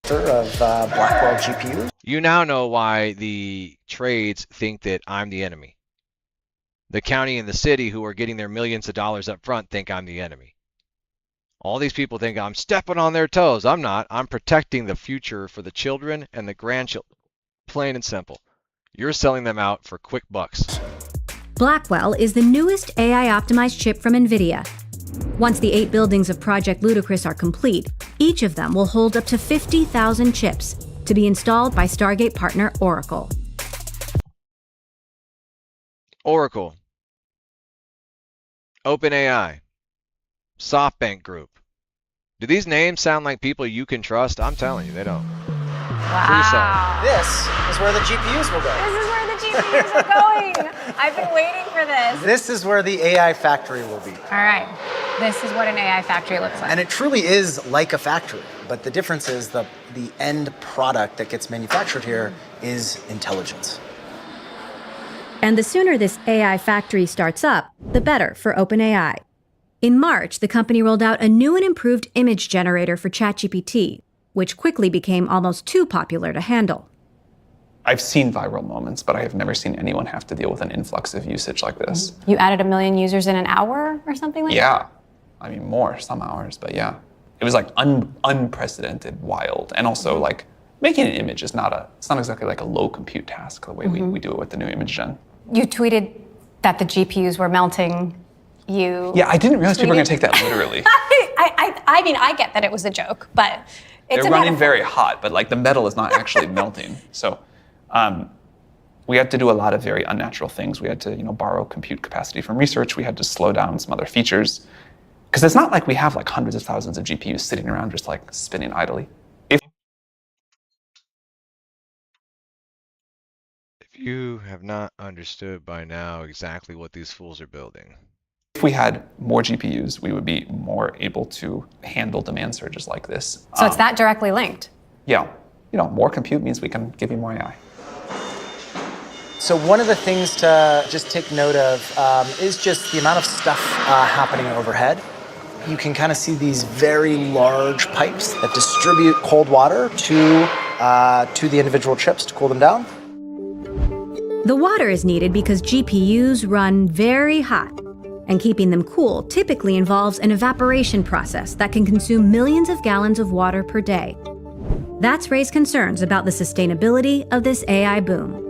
Speaker 11: Of Blackwell GPUs.
Speaker 2: You now know why the trades think that I'm the enemy. The county and the city who are getting their millions of dollars up front think I'm the enemy. All these people think I'm stepping on their toes. I'm not. I'm protecting the future for the children and the grandchildren. Plain and simple. You're selling them out for quick bucks.
Speaker 12: Blackwell is the newest AI-optimized chip from NVIDIA. Once the 8 buildings of Project Ludicrous are complete, each of them will hold up to 50,000 chips to be installed by Stargate partner Oracle.
Speaker 2: Oracle, OpenAI, SoftBank Group. Do these names sound like people you can trust? I'm telling you, they don't.
Speaker 8: Wow.
Speaker 11: This is where the GPUs will go.
Speaker 8: This is where the GPUs are going. I've been waiting for this.
Speaker 11: This is where the AI factory will be.
Speaker 8: All right. This is what an AI factory looks like.
Speaker 11: And it truly is like a factory, but the difference is the end product that gets manufactured here is intelligence.
Speaker 12: And the sooner this AI factory starts up, the better for OpenAI. In March, the company rolled out a new and improved image generator for ChatGPT, which quickly became almost too popular to handle.
Speaker 7: I've seen viral moments, but I have never seen anyone have to deal with an influx of usage like this.
Speaker 8: You added 1 million users in an hour or something like that?
Speaker 7: Yeah. I mean, more, some hours, but yeah. It was like unprecedented, wild. And also like making an image is not exactly like a low compute task the way we do it with the new image gen.
Speaker 8: You tweeted that the GPUs were melting you.
Speaker 7: Yeah, I didn't realize people were gonna take that literally.
Speaker 8: I mean, I get that it was a joke, but it's
Speaker 7: They're running very hot, but like the metal is not actually melting. So We had to do a lot of very unnatural things. We had to, borrow compute capacity from research. We had to slow down some other features. Because it's not like we have like hundreds of thousands of GPUs sitting around just like spinning idly.
Speaker 2: If you have not understood by now exactly what these fools are building.
Speaker 7: If we had more GPUs, we would be more able to handle demand surges like this.
Speaker 8: So it's that directly linked?
Speaker 7: Yeah. More compute means we can give you more AI.
Speaker 11: So one of the things to just take note of is just the amount of stuff happening overhead. You can kind of see these very large pipes that distribute cold water to the individual chips to cool them down.
Speaker 12: The water is needed because GPUs run very hot, and keeping them cool typically involves an evaporation process that can consume millions of gallons of water per day. That's raised concerns about the sustainability of this AI boom.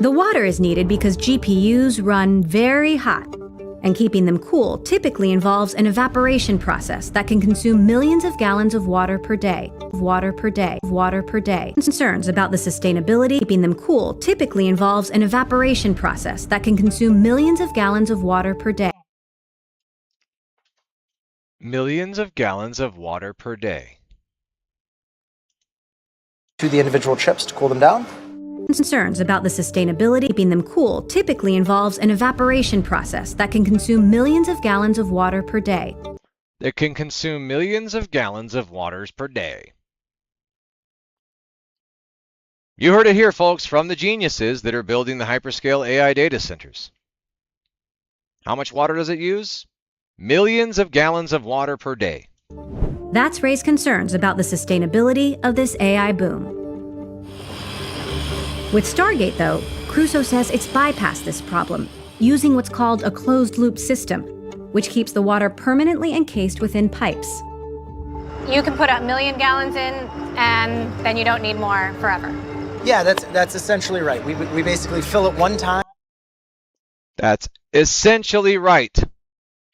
Speaker 12: The water is needed because GPUs run very hot, and keeping them cool typically involves an evaporation process that can consume millions of gallons of water per day. Concerns about the sustainability. Keeping them cool typically involves an evaporation process that can consume millions of gallons of water per day.
Speaker 2: Millions of gallons of water per day.
Speaker 11: To the individual chips to cool them down.
Speaker 12: Concerns about the sustainability. Keeping them cool typically involves an evaporation process that can consume millions of gallons of water per day.
Speaker 2: That can consume millions of gallons of waters per day. You heard it here, folks, from the geniuses that are building the hyperscale AI data centers. How much water does it use? Millions of gallons of water per day.
Speaker 12: That's raised concerns about the sustainability of this AI boom. With Stargate, though, Crusoe says it's bypassed this problem, using what's called a closed-loop system, which keeps the water permanently encased within pipes.
Speaker 8: You can put a million gallons in, and then you don't need more forever.
Speaker 11: Yeah, that's essentially right. We basically fill it one time.
Speaker 2: That's essentially right,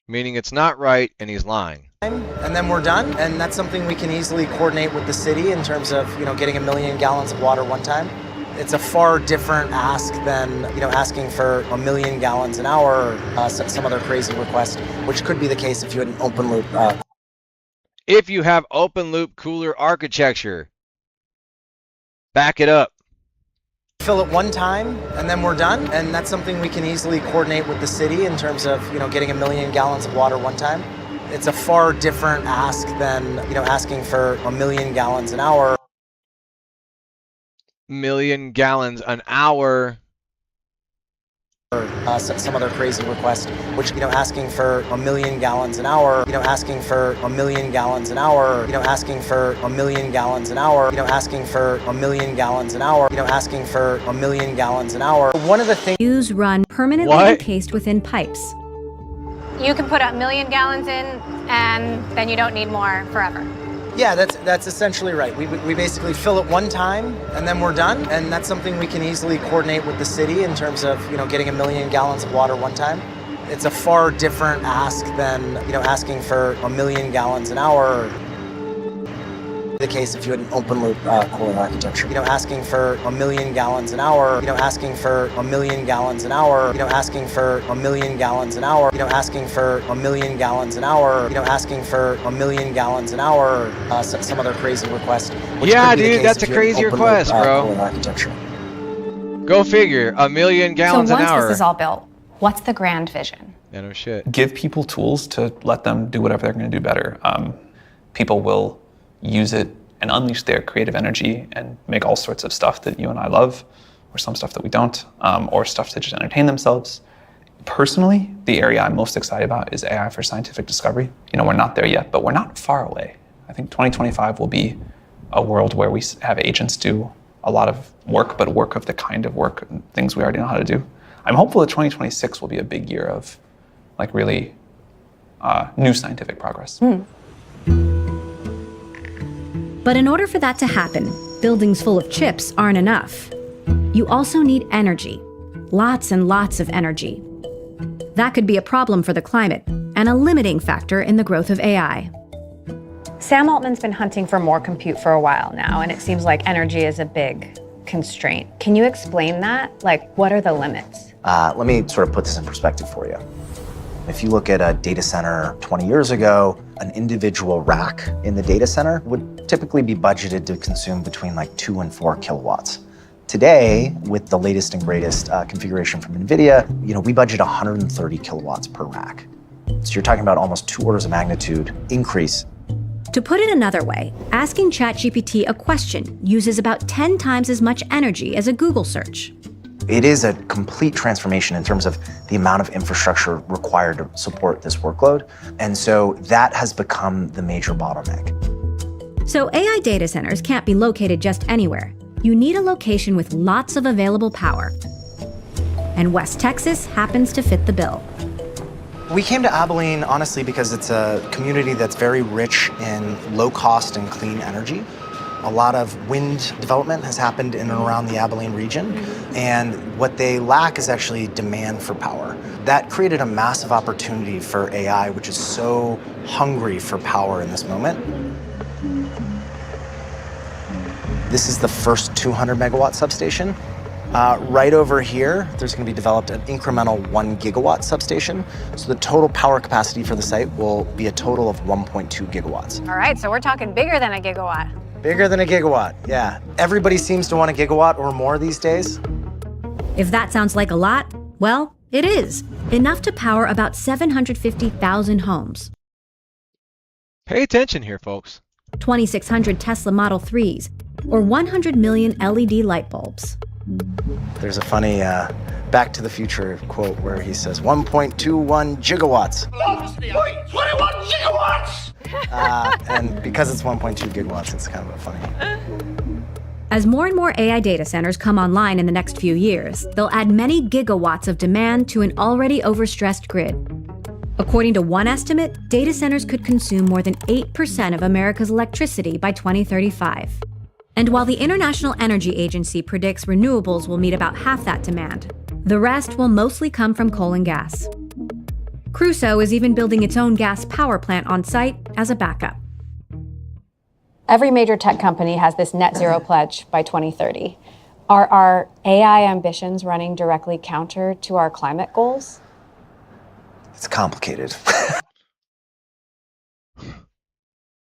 Speaker 2: meaning it's not right and he's lying.
Speaker 11: And then we're done, and that's something we can easily coordinate with the city in terms of, getting 1 million gallons of water one time. It's a far different ask than, asking for 1 million gallons an hour or some other crazy request, which could be the case if you had an open loop.
Speaker 2: If you have open loop cooler architecture, back it up.
Speaker 11: Fill it one time, and then we're done, and that's something we can easily coordinate with the city in terms of, getting 1 million gallons of water one time. It's a far different ask than, asking for 1 million gallons an hour.
Speaker 2: Million gallons an hour.
Speaker 11: Or some other crazy request, which, asking for 1 million gallons an hour, asking for 1 million gallons an hour, asking for 1 million gallons an hour, asking for 1 million gallons an hour, asking for 1 million gallons an hour. One of the things
Speaker 12: run permanently encased within pipes.
Speaker 8: You can put 1 million gallons in, and then you don't need more forever.
Speaker 11: Yeah, that's essentially right. We basically fill it one time, and then we're done, and that's something we can easily coordinate with the city in terms of, getting 1 million gallons of water one time. It's a far different ask than, asking for 1 million gallons an hour. The case if you had an open loop cooling architecture. Asking for 1 million gallons an hour, asking for 1 million gallons an hour, asking for 1 million gallons an hour, asking for 1 million gallons an hour, asking for 1 million gallons an hour, some other crazy request.
Speaker 2: Yeah, dude, that's a crazy request, bro. Go figure, 1 million gallons an hour.
Speaker 8: So once this is all built, what's the grand vision?
Speaker 2: Yeah, no shit.
Speaker 7: Give people tools to let them do whatever they're going to do better. People will use it and unleash their creative energy and make all sorts of stuff that you and I love, or some stuff that we don't, or stuff to just entertain themselves. Personally, the area I'm most excited about is AI for scientific discovery. We're not there yet, but we're not far away. I think 2025 will be a world where we have agents do a lot of work, but work of the kind of work, things we already know how to do. I'm hopeful that 2026 will be a big year of really new scientific progress.
Speaker 12: But in order for that to happen, buildings full of chips aren't enough. You also need energy. Lots and lots of energy. That could be a problem for the climate and a limiting factor in the growth of AI.
Speaker 8: Sam Altman's been hunting for more compute for a while now, and it seems like energy is a big constraint. Can you explain that? Like, what are the limits?
Speaker 9: Let me sort of put this in perspective for you. If you look at a data center 20 years ago, an individual rack in the data center would typically be budgeted to consume between like 2 and 4 kilowatts. Today, with the latest and greatest configuration from NVIDIA, we budget 130 kilowatts per rack. So you're talking about almost 2 orders of magnitude increase.
Speaker 12: To put it another way, asking ChatGPT a question uses about 10 times as much energy as a Google search.
Speaker 9: It is a complete transformation in terms of the amount of infrastructure required to support this workload. And so that has become the major bottleneck.
Speaker 12: So AI data centers can't be located just anywhere. You need a location with lots of available power. And West Texas happens to fit the bill.
Speaker 9: We came to Abilene, honestly, because it's a community that's very rich in low cost and clean energy. A lot of wind development has happened in and around the Abilene region, and what they lack is actually demand for power. That created a massive opportunity for AI, which is so hungry for power in this moment. This is the first 200 megawatt substation. Right over here, there's going to be developed an incremental 1 gigawatt substation. So the total power capacity for the site will be a total of 1.2 gigawatts.
Speaker 8: All right, so we're talking bigger than a gigawatt.
Speaker 9: Bigger than a gigawatt, yeah. Everybody seems to want a gigawatt or more these days.
Speaker 12: If that sounds like a lot, well, it is. Enough to power about 750,000 homes.
Speaker 2: Pay attention here, folks.
Speaker 12: 2,600 Tesla Model 3s, or 100 million LED light bulbs.
Speaker 9: There's a funny Back to the Future quote where he says 1.21 gigawatts.
Speaker 1: 1.21 gigawatts!
Speaker 9: And because it's 1.2 gigawatts, it's kind of funny.
Speaker 12: As more and more AI data centers come online in the next few years, they'll add many gigawatts of demand to an already overstressed grid. According to one estimate, data centers could consume more than 8% of America's electricity by 2035. And while the International Energy Agency predicts renewables will meet about half that demand, the rest will mostly come from coal and gas. Crusoe is even building its own gas power plant on site as a backup.
Speaker 8: Every major tech company has this net zero pledge by 2030. Are our AI ambitions running directly counter to our climate goals?
Speaker 9: It's complicated.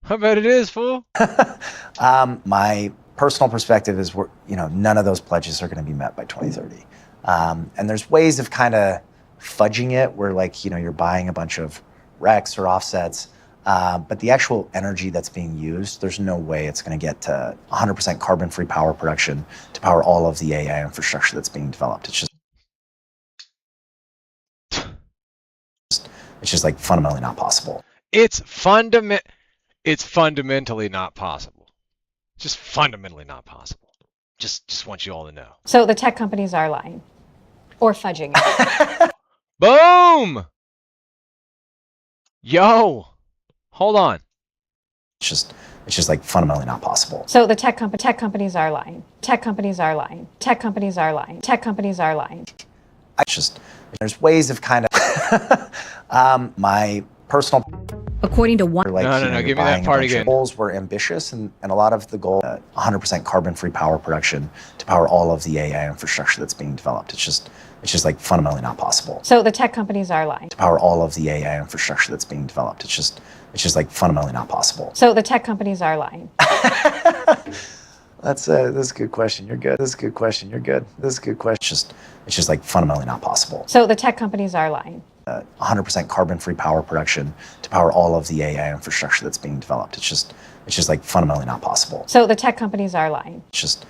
Speaker 2: I bet it is, fool.
Speaker 9: My personal perspective is none of those pledges are going to be met by 2030. And there's ways of kind of fudging it where you're buying a bunch of RECs or offsets, but the actual energy that's being used, there's no way it's going to get to 100% carbon-free power production to power all of the AI infrastructure that's being developed. It's just like fundamentally not possible.
Speaker 2: It's fundamentally not possible. Just fundamentally not possible. Just want you all to know.
Speaker 8: So the tech companies are lying or fudging it.
Speaker 2: Boom! Yo, hold on.
Speaker 9: It's just like fundamentally not possible.
Speaker 8: So the tech companies are lying. Tech companies are lying. Tech companies are lying. Tech companies are lying.
Speaker 9: There's ways of kind of my personal.
Speaker 12: According to one.
Speaker 2: No, give me that part again.
Speaker 9: Goals were ambitious, and a lot of the goal, 100% carbon-free power production to power all of the AI infrastructure that's being developed. It's just like fundamentally not possible.
Speaker 8: So the tech companies are lying.
Speaker 9: To power all of the AI infrastructure that's being developed. It's just like fundamentally not possible.
Speaker 8: So the tech companies are lying.
Speaker 9: This is a good question. You're good. This is a good question. You're good. This is a good question. It's just like fundamentally not possible.
Speaker 8: So the tech companies are lying.
Speaker 9: 100% carbon-free power production to power all of the AI infrastructure that's being developed. It's just like fundamentally not possible.
Speaker 8: So the tech companies are lying.
Speaker 9: It's just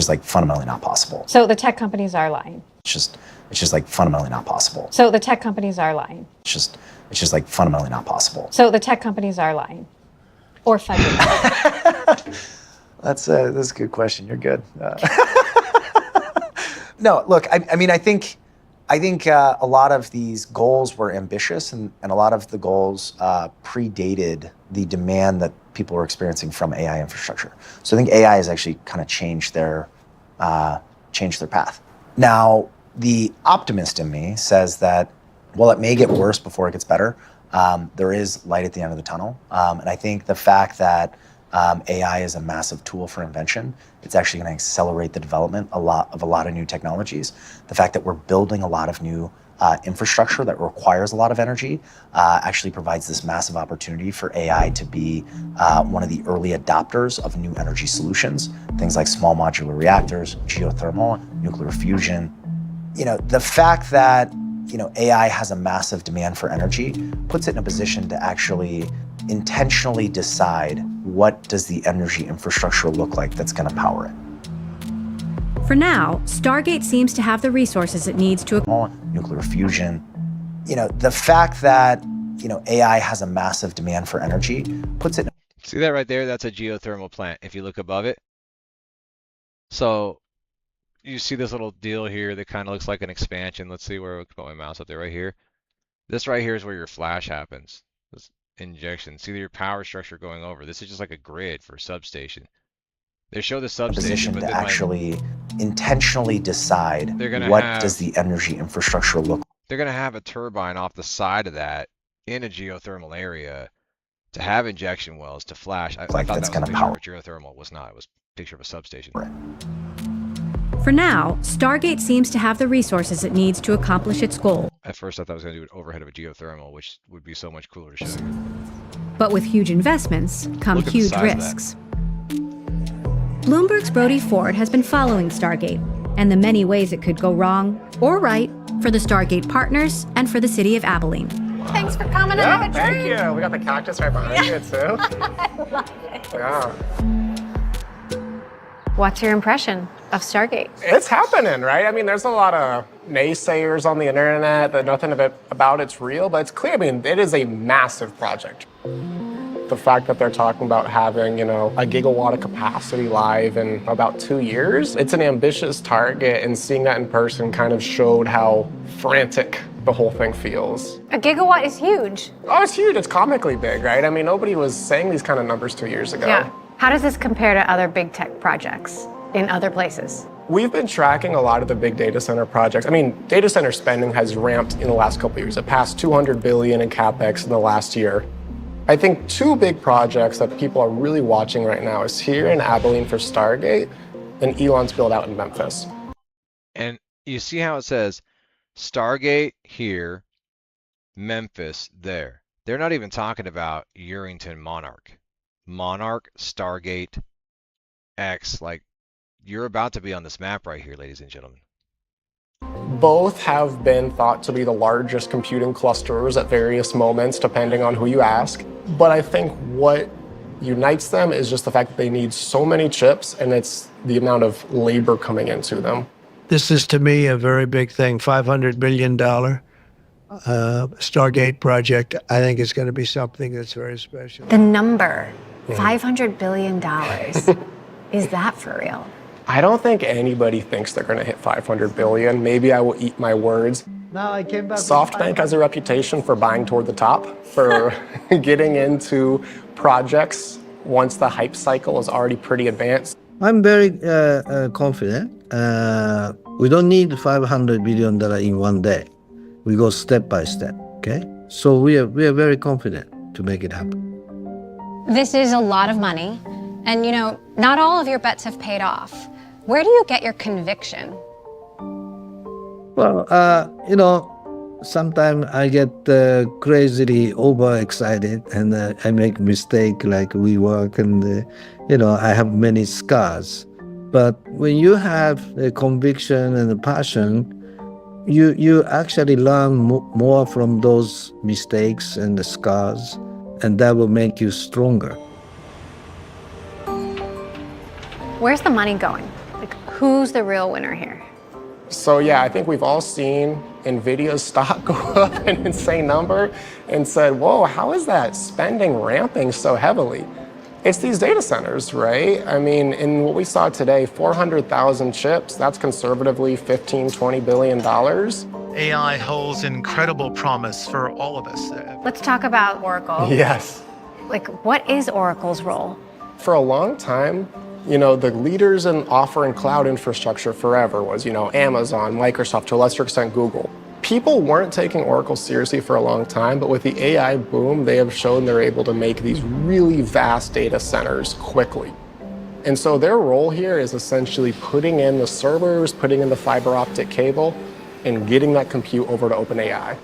Speaker 9: like fundamentally not possible.
Speaker 8: So the tech companies are lying.
Speaker 9: It's just like fundamentally not possible.
Speaker 8: So the tech companies are lying.
Speaker 9: It's just like fundamentally not possible.
Speaker 8: So the tech companies are lying or fudging.
Speaker 9: This is a good question. You're good. No, look, I mean, I think a lot of these goals were ambitious, and a lot of the goals predated the demand that people were experiencing from AI infrastructure. So I think AI has actually kind of changed their path. Now, the optimist in me says that, well, it may get worse before it gets better. There is light at the end of the tunnel. And I think the fact that AI is a massive tool for invention. It's actually going to accelerate the development of a lot of new technologies. The fact that we're building a lot of new infrastructure that requires a lot of energy actually provides this massive opportunity for AI to be one of the early adopters of new energy solutions, things like small modular reactors, geothermal, nuclear fusion. The fact that AI has a massive demand for energy puts it in a position to actually intentionally decide what does the energy infrastructure look like that's going to power it.
Speaker 12: For now, Stargate seems to have the resources it needs to...
Speaker 9: Nuclear fusion. The fact that, AI has a massive demand for energy puts it...
Speaker 2: See that right there? That's a geothermal plant if you look above it. So you see this little deal here that kind of looks like an expansion. Let's see where I put my mouse up there right here. This right here is where your flash happens. This injection. See your power structure going over. This is just like a grid for a substation. They show the substation, but
Speaker 9: to actually intentionally decide what does the energy infrastructure look like.
Speaker 2: They're going to have a turbine off the side of that in a geothermal area to have injection wells to flash. I thought that was a picture of a geothermal. It was not. It was a picture of a substation.
Speaker 12: For now, Stargate seems to have the resources it needs to accomplish its goal.
Speaker 2: At first, I thought I was going to do an overhead of a geothermal, which would be so much cooler to show you.
Speaker 12: But with huge investments come huge risks. Bloomberg's Brody Ford has been following Stargate and the many ways it could go wrong or right for the Stargate partners and for the city of Abilene.
Speaker 8: Thanks for coming and have a drink.
Speaker 17: Thank you. We got the cactus right behind you, too.
Speaker 8: I love it.
Speaker 17: Yeah.
Speaker 8: What's your impression of Stargate?
Speaker 17: It's happening, right? I mean, there's a lot of naysayers on the internet that nothing about it's real, but it's clear. I mean, it is a massive project. The fact that they're talking about having, a gigawatt of capacity live in about 2 years, it's an ambitious target, and seeing that in person kind of showed how frantic the whole thing feels.
Speaker 8: A gigawatt is huge.
Speaker 17: Oh, it's huge. It's comically big, right? I mean, nobody was saying these kind of numbers 2 years ago.
Speaker 8: Yeah. How does this compare to other big tech projects in other places?
Speaker 17: We've been tracking a lot of the big data center projects. I mean, data center spending has ramped in the last couple of years. It passed $200 billion in CapEx in the last year. I think two big projects that people are really watching right now is here in Abilene for Stargate and Elon's build out in Memphis.
Speaker 2: And you see how it says Stargate here, Memphis there. They're not even talking about Urington Monarch. Monarch, Stargate, X, like you're about to be on this map right here, ladies and gentlemen.
Speaker 17: Both have been thought to be the largest computing clusters at various moments, depending on who you ask. But I think what unites them is just the fact that they need so many chips, and it's the amount of labor coming into them.
Speaker 3: This is, to me, a very big thing. $500 billion Stargate project. I think it's going to be something that's very special.
Speaker 8: The number, $500 billion. Is that for real?
Speaker 17: I don't think anybody thinks they're going to hit 500 billion. Maybe I will eat my words.
Speaker 3: Now I came back.
Speaker 17: SoftBank has a reputation for buying toward the top, for getting into projects once the hype cycle is already pretty advanced.
Speaker 10: I'm very confident. We don't need $500 billion in one day. We go step by step, okay? So we are very confident to make it happen.
Speaker 8: This is a lot of money. And, not all of your bets have paid off. Where do you get your conviction?
Speaker 10: Well, sometimes I get crazily overexcited and I make mistake like we work and, I have many scars. But when you have the conviction and the passion, you actually learn more from those mistakes and the scars, and that will make you stronger.
Speaker 8: Where's the money going? Like, who's the real winner here?
Speaker 17: So yeah, I think we've all seen NVIDIA's stock go up an insane number and said, whoa, how is that spending ramping so heavily? It's these data centers, right? I mean, in what we saw today, 400,000 chips, that's conservatively $15, $20 billion.
Speaker 4: AI holds incredible promise for all of us.
Speaker 8: Let's talk about Oracle.
Speaker 17: Yes.
Speaker 8: Like, what is Oracle's role?
Speaker 17: For a long time, the leaders in offering cloud infrastructure forever was, Amazon, Microsoft, to a lesser extent Google. People weren't taking Oracle seriously for a long time, but with the AI boom, they have shown they're able to make these really vast data centers quickly. And so their role here is essentially putting in the servers, putting in the fiber optic cable, and getting that compute over to OpenAI.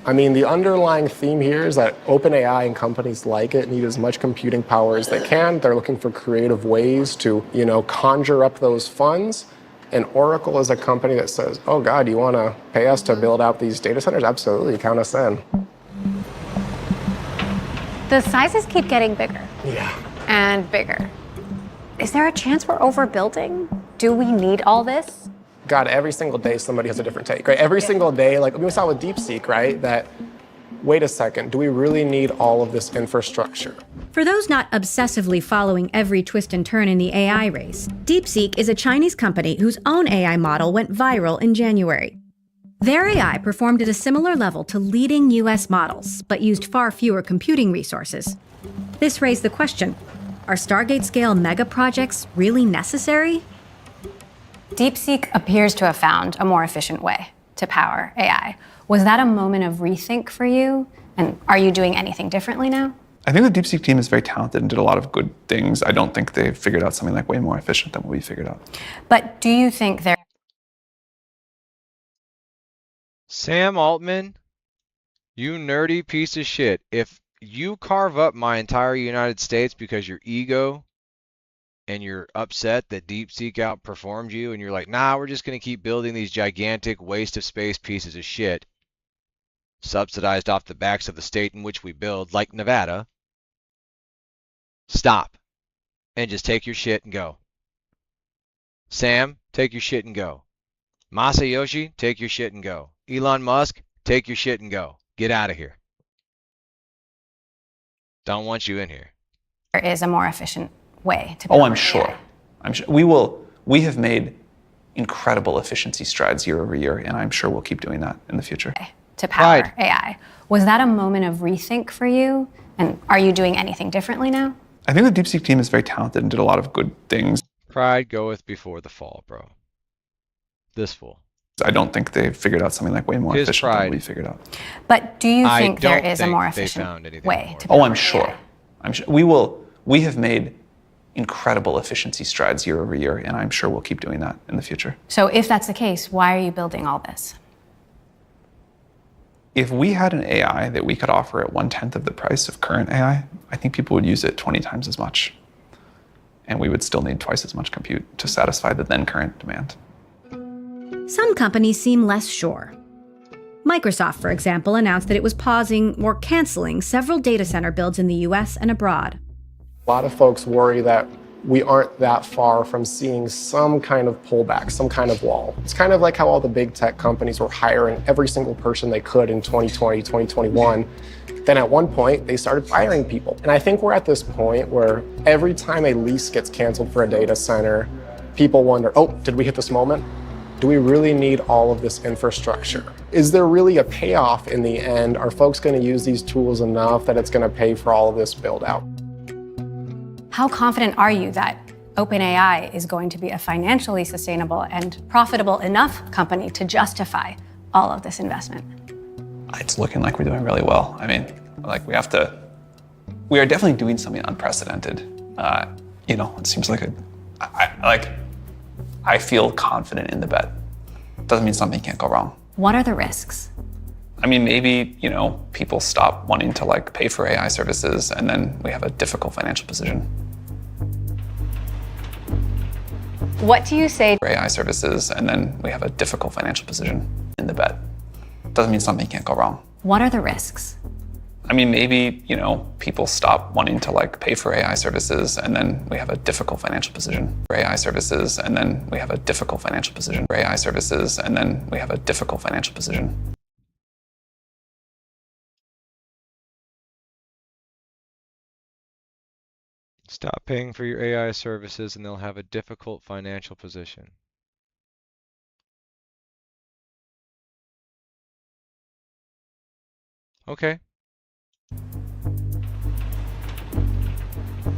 Speaker 17: I mean, the underlying theme here is that OpenAI and companies like it need as much computing power as they can. They're looking for creative ways to, conjure up those funds. And Oracle is a company that says, oh God, you want to pay us to build out these data centers? Absolutely, count us in.
Speaker 8: The sizes keep getting bigger.
Speaker 17: Yeah.
Speaker 8: And bigger. Is there a chance we're overbuilding? Do we need all this?
Speaker 17: God, every single day somebody has a different take, right? Every single day, like we saw with DeepSeek, right? That, wait a second, do we really need all of this infrastructure?
Speaker 12: For those not obsessively following every twist and turn in the AI race, DeepSeek is a Chinese company whose own AI model went viral in January. Their AI performed at a similar level to leading US models, but used far fewer computing resources. This raised the question, are Stargate-scale mega projects really necessary?
Speaker 8: DeepSeek appears to have found a more efficient way to power AI. Was that a moment of rethink for you? And are you doing anything differently now?
Speaker 7: I think the DeepSeek team is very talented and did a lot of good things. I don't think they've figured out something like way more efficient than what we figured out.
Speaker 8: But do you think there...
Speaker 2: Sam Altman, you nerdy piece of shit. If you carve up my entire United States because your ego and you're upset that DeepSeek outperformed you and you're like, nah, we're just going to keep building these gigantic waste of space pieces of shit subsidized off the backs of the state in which we build, like Nevada, stop and just take your shit and go. Sam, take your shit and go. Masayoshi, take your shit and go. Elon Musk, take your shit and go. Get out of here. Don't want you in here.
Speaker 8: There is a more efficient way to...
Speaker 7: Oh, I'm sure. I'm sure. We have made incredible efficiency strides year over year, and I'm sure we'll keep doing that in the future.
Speaker 8: To power AI. Was that a moment of rethink for you? And are you doing anything differently now?
Speaker 7: I think the DeepSeek team is very talented and did a lot of good things.
Speaker 2: Pride goeth before the fall, bro. This fool.
Speaker 7: I don't think they've figured out something like way more
Speaker 2: His
Speaker 7: efficient
Speaker 2: pride.
Speaker 7: than we figured out.
Speaker 8: But do you think there is a more efficient way to power
Speaker 7: Oh, I'm sure. I'm sure. We have made incredible efficiency strides year over year, and I'm sure we'll keep doing that in the future.
Speaker 8: So if that's the case, why are you building all this?
Speaker 7: If we had an AI that we could offer at 1/10 of the price of current AI, I think people would use it 20 times as much. And we would still need twice as much compute to satisfy the then current demand.
Speaker 12: Some companies seem less sure. Microsoft, for example, announced that it was pausing or canceling several data center builds in the US and abroad.
Speaker 17: A lot of folks worry that we aren't that far from seeing some kind of pullback, some kind of wall. It's kind of like how all the big tech companies were hiring every single person they could in 2020, 2021. Then at one point, they started firing people. And I think we're at this point where every time a lease gets canceled for a data center, people wonder, oh, did we hit this moment? Do we really need all of this infrastructure? Is there really a payoff in the end? Are folks going to use these tools enough that it's going to pay for all of this build out?
Speaker 8: How confident are you that OpenAI is going to be a financially sustainable and profitable enough company to justify all of this investment?
Speaker 7: It's looking like we're doing really well. I mean, like we are definitely doing something unprecedented. It seems like I feel confident in the bet. Doesn't mean something can't go wrong.
Speaker 8: What are the risks?
Speaker 7: I mean, maybe, people stop wanting to pay for AI services and then we have a difficult financial position.
Speaker 8: What do you say?
Speaker 7: For AI services and then we have a difficult financial position in the bet. Doesn't mean something can't go wrong.
Speaker 8: What are the risks?
Speaker 7: I mean, maybe, people stop wanting to pay for AI services and then we have a difficult financial position. For AI services and then we have a difficult financial position. For AI services and then we have a difficult financial position.
Speaker 2: Stop paying for your AI services and they'll have a difficult financial position. Okay.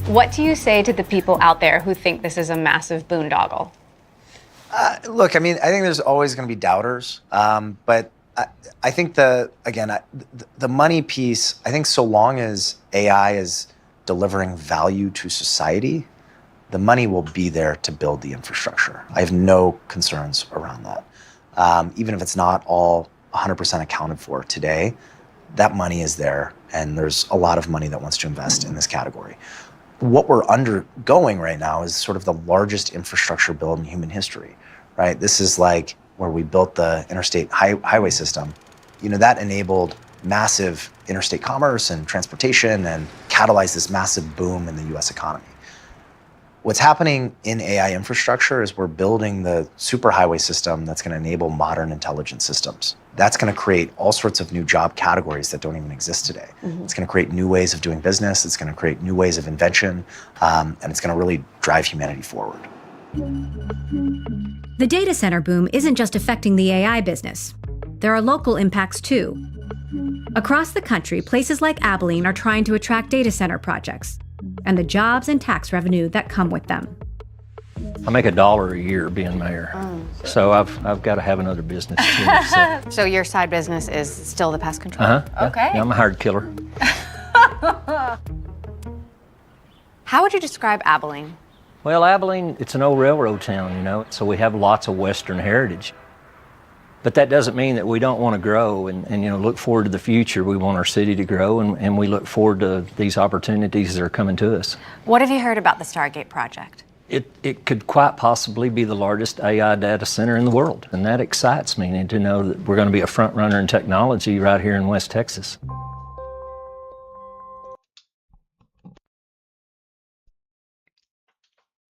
Speaker 8: What do you say to the people out there who think this is a massive boondoggle?
Speaker 11: Look, I think there's always going to be doubters, but I think the money piece, I think so long as AI is delivering value to society, the money will be there to build the infrastructure. I have no concerns around that. Even if it's not all 100% accounted for today, that money is there, and there's a lot of money that wants to invest in this category. What we're undergoing right now is sort of the largest infrastructure build in human history, right? This is like where we built the interstate highway system. You know, that enabled massive interstate commerce and transportation and catalyzed this massive boom in the US economy. What's happening in AI infrastructure is we're building the superhighway system that's going to enable modern intelligent systems. That's going to create all sorts of new job categories that don't even exist today. It's going to create new ways of doing business. It's going to create new ways of invention, and it's going to really drive humanity forward.
Speaker 12: The data center boom isn't just affecting the AI business. There are local impacts too. Across the country, places like Abilene are trying to attract data center projects and the jobs and tax revenue that come with them.
Speaker 6: I make $1 a year being mayor, so I've got to have another business too.
Speaker 8: So your side business is still the pest control? Okay.
Speaker 6: Yeah, I'm a hired killer.
Speaker 8: How would you describe Abilene?
Speaker 6: Well, Abilene, it's an old railroad town, you know, so we have lots of Western heritage. But that doesn't mean that we don't want to grow and you know, look forward to the future. We want our city to grow, and we look forward to these opportunities that are coming to us.
Speaker 8: What have you heard about the Stargate project?
Speaker 6: It could quite possibly be the largest AI data center in the world, and that excites me, and to know that we're going to be a front runner in technology right here in West Texas.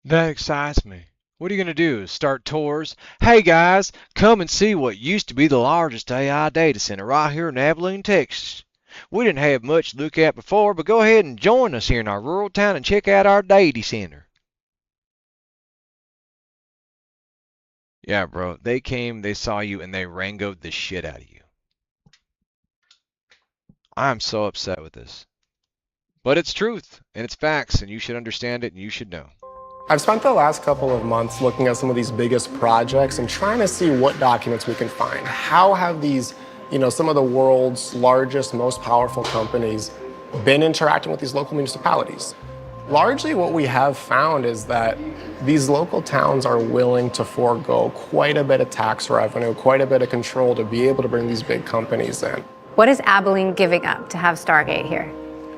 Speaker 2: That excites me. What are you going to do? Start tours? Hey guys, come and see what used to be the largest AI data center right here in Abilene, Texas. We didn't have much to look at before, but go ahead and join us here in our rural town and check out our data center. Yeah, bro, they came, they saw you, and they rangoed the shit out of you. I'm so upset with this. But it's truth, and it's facts, and you should understand it, and you should know.
Speaker 17: I've spent the last couple of months looking at some of these biggest projects and trying to see what documents we can find. How have these, some of the world's largest, most powerful companies been interacting with these local municipalities? Largely what we have found is that these local towns are willing to forego quite a bit of tax revenue, quite a bit of control to be able to bring these big companies in.
Speaker 8: What is Abilene giving up to have Stargate here?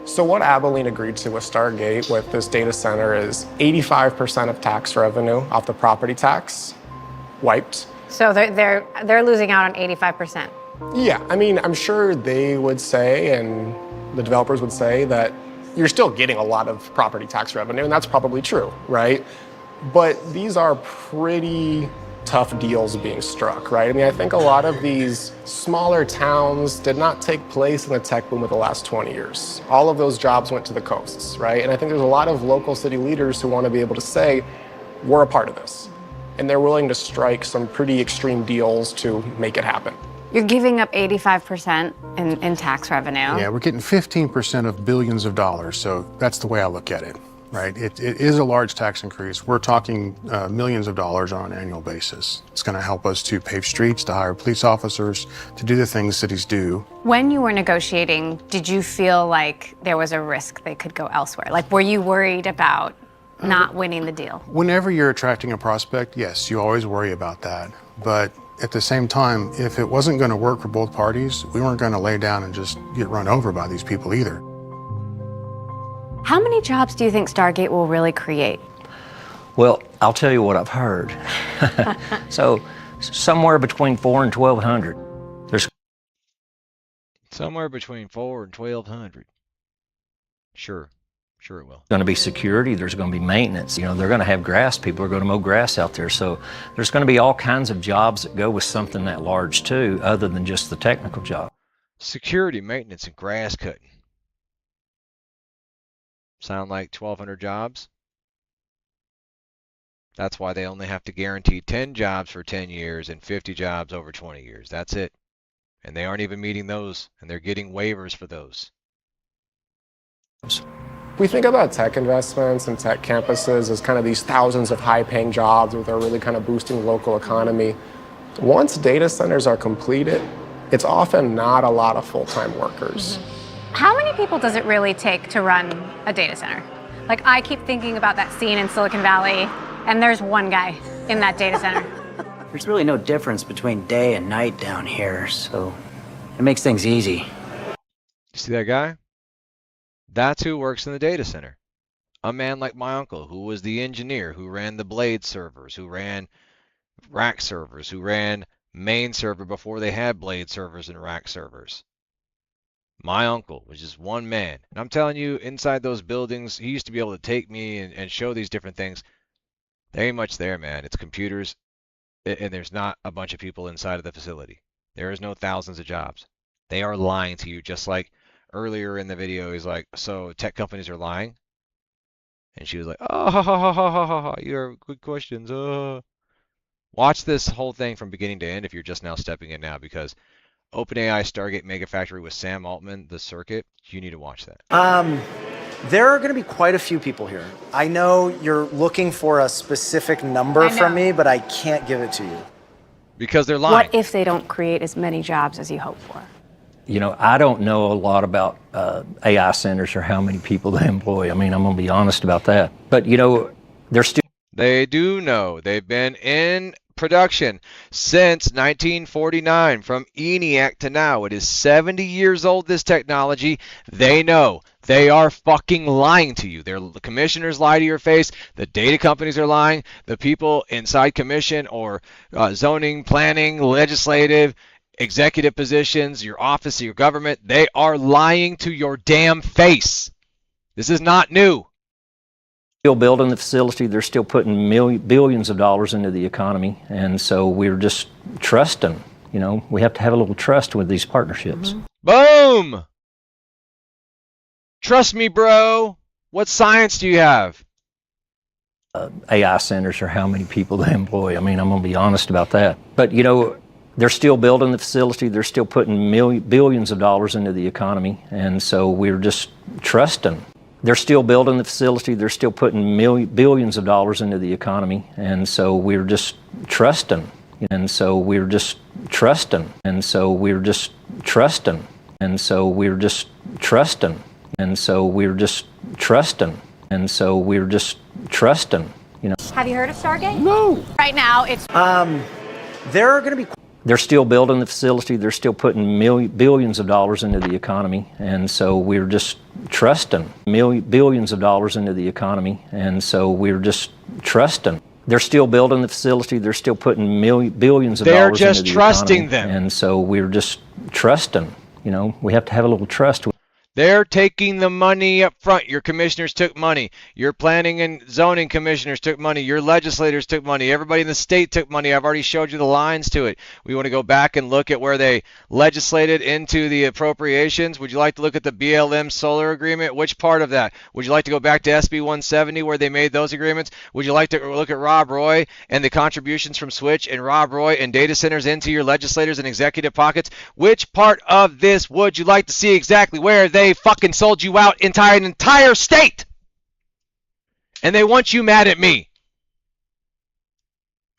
Speaker 17: So what Abilene agreed to with Stargate with this data center is 85% of tax revenue off the property tax wiped.
Speaker 8: So they're losing out on 85%.
Speaker 17: Yeah, I mean, I'm sure they would say, and the developers would say, that you're still getting a lot of property tax revenue, and that's probably true, right? But these are pretty tough deals being struck, right? I mean, I think a lot of these smaller towns did not take place in the tech boom of the last 20 years. All of those jobs went to the coasts, right? And I think there's a lot of local city leaders who want to be able to say, we're a part of this. And they're willing to strike some pretty extreme deals to make it happen.
Speaker 8: You're giving up 85% in tax revenue.
Speaker 5: Yeah, we're getting 15% of billions of dollars, so that's the way I look at it. Right, it is a large tax increase. We're talking millions of dollars on an annual basis. It's going to help us to pave streets, to hire police officers, to do the things cities do.
Speaker 8: When you were negotiating, did you feel like there was a risk they could go elsewhere? Like, were you worried about not winning the deal?
Speaker 5: Whenever you're attracting a prospect, yes, you always worry about that. But at the same time, if it wasn't going to work for both parties, we weren't going to lay down and just get run over by these people either.
Speaker 8: How many jobs do you think Stargate will really create?
Speaker 6: Well, I'll tell you what I've heard. So, somewhere between 400 and 1,200. There's
Speaker 2: somewhere between 400 and 1,200. Sure it will.
Speaker 6: going to be security, there's going to be maintenance. They're going to have grass. People are going to mow grass out there. So there's going to be all kinds of jobs that go with something that large too, other than just the technical job.
Speaker 2: Security, maintenance, and grass cutting. Sound like 1,200 jobs? That's why they only have to guarantee 10 jobs for 10 years and 50 jobs over 20 years. That's it. And they aren't even meeting those, and they're getting waivers for those.
Speaker 17: We think about tech investments and tech campuses as kind of these thousands of high-paying jobs that are really kind of boosting the local economy. Once data centers are completed, it's often not a lot of full-time workers.
Speaker 8: How many people does it really take to run a data center? Like, I keep thinking about that scene in Silicon Valley, and there's one guy in that data center.
Speaker 11: There's really no difference between day and night down here, so it makes things easy.
Speaker 2: You see that guy? That's who works in the data center. A man like my uncle, who was the engineer, who ran the blade servers, who ran rack servers, who ran main server before they had blade servers and rack servers. My uncle was just one man. And I'm telling you, inside those buildings, he used to be able to take me and show these different things. There ain't much there, man. It's computers, and there's not a bunch of people inside of the facility. There is no thousands of jobs. They are lying to you, just like earlier in the video, he's like, so tech companies are lying? And she was like, oh, ha, ha, ha, ha, ha, ha. You have good questions. Watch this whole thing from beginning to end if you're just now stepping in now, because OpenAI Stargate Mega Factory with Sam Altman, the circuit, you need to watch that.
Speaker 11: There are going to be quite a few people here. I know you're looking for a specific number from me, but I can't give it to you.
Speaker 2: Because they're lying.
Speaker 8: What if they don't create as many jobs as you hope for?
Speaker 6: You know, I don't know a lot about AI centers or how many people they employ. I mean, I'm going to be honest about that. But, you know, they're still...
Speaker 2: They do know. They've been in production since 1949, from ENIAC to now. It is 70 years old, this technology. They know. They are fucking lying to you. The commissioners lie to your face. The data companies are lying. The people inside commission or zoning, planning, legislative, executive positions, your office, your government, they are lying to your damn face. This is not new.
Speaker 6: Still building the facility. They're still putting billions of dollars into the economy. And so we're just trusting. You know, we have to have a little trust with these partnerships.
Speaker 2: Boom! Trust me, bro. What science do you have?
Speaker 6: AI centers or how many people they employ. I mean, I'm going to be honest about that. But, you know, they're still building the facility. They're still putting billions of dollars into the economy. And so we're just trusting. They're still building the facility. They're still putting billions of dollars into the economy. And so we're just trusting. And so we're just trusting. And so we're just trusting. And so we're just trusting. And so we're just trusting. And so we're just trusting. You know.
Speaker 8: Have you heard of Stargate?
Speaker 11: No.
Speaker 8: Right now, it's...
Speaker 11: There are going to be...
Speaker 6: They're still building the facility. They're still putting billions of dollars into the economy. And so we're just trusting. Billions of dollars into the economy. And so we're just trusting. They're still building the facility. They're still putting billions of dollars into the economy.
Speaker 2: They're just trusting them.
Speaker 6: And so we're just trusting. You know, we have to have a little trust.
Speaker 2: They're taking the money up front. Your commissioners took money. Your planning and zoning commissioners took money. Your legislators took money. Everybody in the state took money. I've already showed you the lines to it. We want to go back and look at where they legislated into the appropriations. Would you like to look at the BLM solar agreement? Which part of that? Would you like to go back to SB 170 where they made those agreements? Would you like to look at Rob Roy and the contributions from Switch and Rob Roy and data centers into your legislators and executive pockets? Which part of this would you like to see exactly where they fucking sold you out an entire state? And they want you mad at me.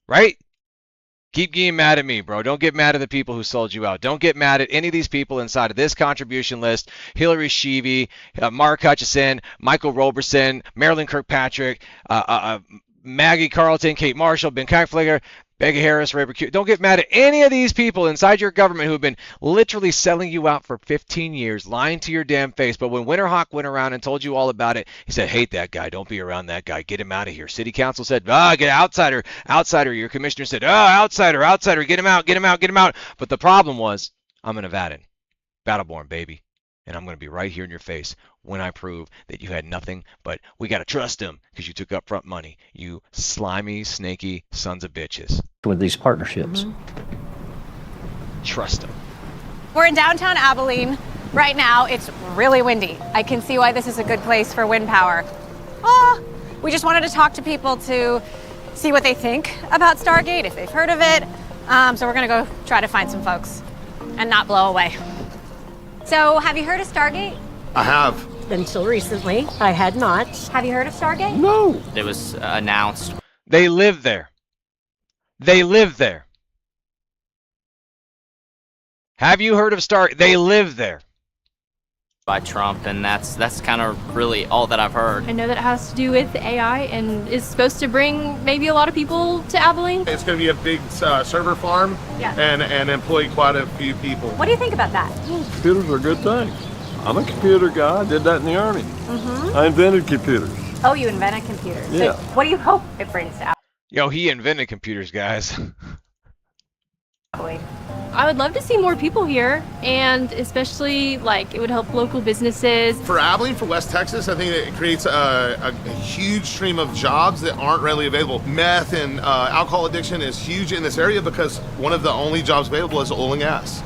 Speaker 2: Right? Keep getting mad at me, bro. Don't get mad at the people who sold you out. Don't get mad at any of these people inside of this contribution list. Hillary Sheevy, Mark Hutchison, Michael Roberson, Marilyn Kirkpatrick, Maggie Carlton, Kate Marshall, Ben Kankfliger, Becca Harris, Ray Burkett. Don't get mad at any of these people inside your government who have been literally selling you out for 15 years, lying to your damn face. But when Winterhawk went around and told you all about it, he said, hate that guy. Don't be around that guy. Get him out of here. City Council said, get outsider. Your commissioner said, outsider. Get him out. But the problem was, I'm a Nevadan. Battleborn, baby. And I'm going to be right here in your face when I prove that you had nothing but we got to trust him because you took upfront money. You slimy, snaky sons of bitches.
Speaker 6: With these partnerships.
Speaker 2: Trust them.
Speaker 8: We're in downtown Abilene. Right now, it's really windy. I can see why this is a good place for wind power. We just wanted to talk to people to see what they think about Stargate, if they've heard of it. So we're going to go try to find some folks and not blow away. So, have you heard of Stargate?
Speaker 18: I have.
Speaker 19: Until recently, I had not.
Speaker 8: Have you heard of Stargate?
Speaker 18: No.
Speaker 16: It was announced.
Speaker 2: They live there. They live there. Have you heard of Stargate? They live there.
Speaker 18: By Trump, and that's kind of really all that I've heard.
Speaker 20: I know that it has to do with AI and is supposed to bring maybe a lot of people to Abilene.
Speaker 21: It's going to be a big server farm and employ quite a few people.
Speaker 8: What do you think about that?
Speaker 22: Computers are a good thing. I'm a computer guy. I did that in the Army. I invented computers.
Speaker 8: Oh, you invented computers.
Speaker 22: Yeah.
Speaker 8: So what do you hope it brings to
Speaker 2: Yo, he invented computers, guys.
Speaker 8: Abilene?
Speaker 20: I would love to see more people here, and especially like it would help local businesses.
Speaker 21: For Abilene, for West Texas, I think it creates a huge stream of jobs that aren't readily available. Meth and alcohol addiction is huge in this area because one of the only jobs available is oil and gas.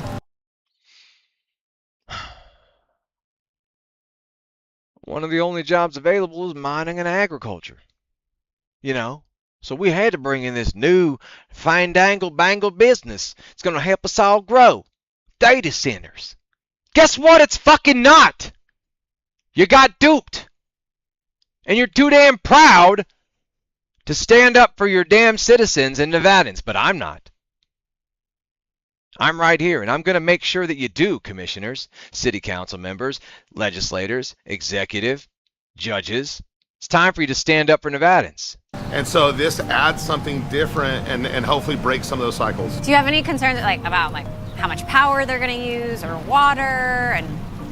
Speaker 2: One of the only jobs available is mining and agriculture. You know? So we had to bring in this new fine-dangle-bangle business. It's going to help us all grow. Data centers. Guess what? It's fucking not. You got duped. And you're too damn proud to stand up for your damn citizens and Nevadans. But I'm not. I'm right here, and I'm going to make sure that you do, commissioners, city council members, legislators, executive, judges. It's time for you to stand up for Nevadans.
Speaker 21: And so this adds something different and hopefully breaks some of those cycles.
Speaker 8: Do you have any concerns about how much power they're going to use or water? And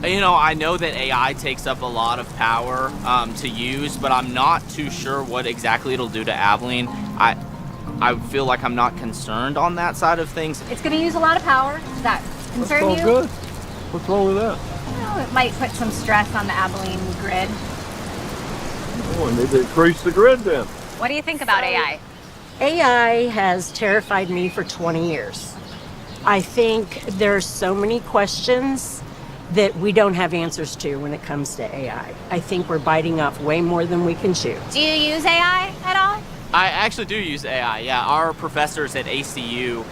Speaker 18: You know, I know that AI takes up a lot of power to use, but I'm not too sure what exactly it'll do to Abilene. I feel like I'm not concerned on that side of things.
Speaker 8: it's going to use a lot of power. Does that concern
Speaker 22: That's
Speaker 8: you?
Speaker 22: all good. What's wrong with that?
Speaker 8: Well, it might put some stress on the Abilene grid.
Speaker 22: Oh, I need to increase the grid then.
Speaker 8: What do you think about AI?
Speaker 19: AI has terrified me for 20 years. I think there's so many questions that we don't have answers to when it comes to AI. I think we're biting off way more than we can chew.
Speaker 8: Do you use AI at all?
Speaker 18: I actually do use AI, yeah. Our professors at ACU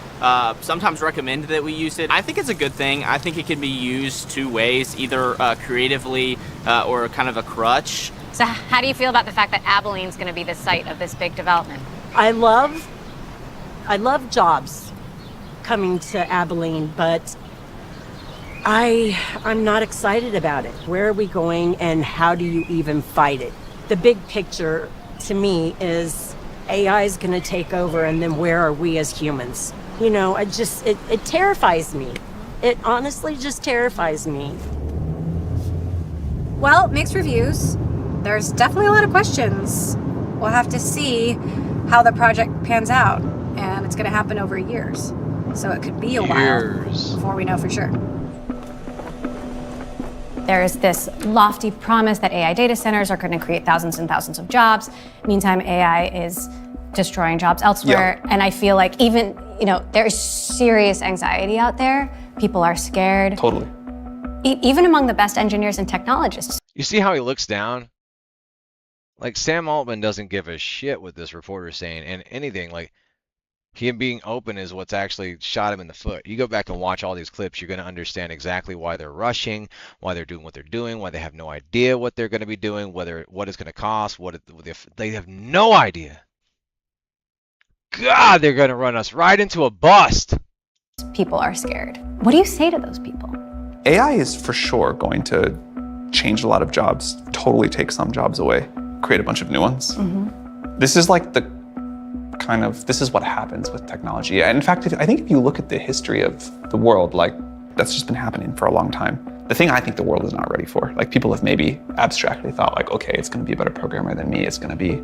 Speaker 18: sometimes recommend that we use it. I think it's a good thing. I think it can be used two ways, either creatively or kind of a crutch.
Speaker 8: So how do you feel about the fact that Abilene's going to be the site of this big development?
Speaker 19: I love jobs coming to Abilene, but I'm not excited about it. Where are we going and how do you even fight it? The big picture to me is AI is going to take over, and then where are we as humans? You know, it terrifies me. It honestly just terrifies me.
Speaker 8: Well, mixed reviews. There's definitely a lot of questions. We'll have to see how the project pans out, and it's going to happen over years. So it could be a while before we know for sure. There's this lofty promise that AI data centers are going to create thousands and thousands of jobs. Meantime, AI is destroying jobs elsewhere. Yeah. And I feel like even, there is serious anxiety out there. People are scared.
Speaker 7: Totally.
Speaker 8: Even among the best engineers and technologists.
Speaker 2: You see how he looks down? Like, Sam Altman doesn't give a shit what this reporter's saying, and anything, like, him being open is what's actually shot him in the foot. You go back and watch all these clips, you're going to understand exactly why they're rushing, why they're doing what they're doing, why they have no idea what they're going to be doing, what it's going to cost, they have no idea. God, they're going to run us right into a bust.
Speaker 8: People are scared. What do you say to those people?
Speaker 7: AI is for sure going to change a lot of jobs, totally take some jobs away, create a bunch of new ones. Mm-hmm. This is like this is what happens with technology. And in fact, I think if you look at the history of the world, like, that's just been happening for a long time. The thing I think the world is not ready for, like, people have maybe abstractly thought, like, okay, it's going to be a better programmer than me, it's going to be,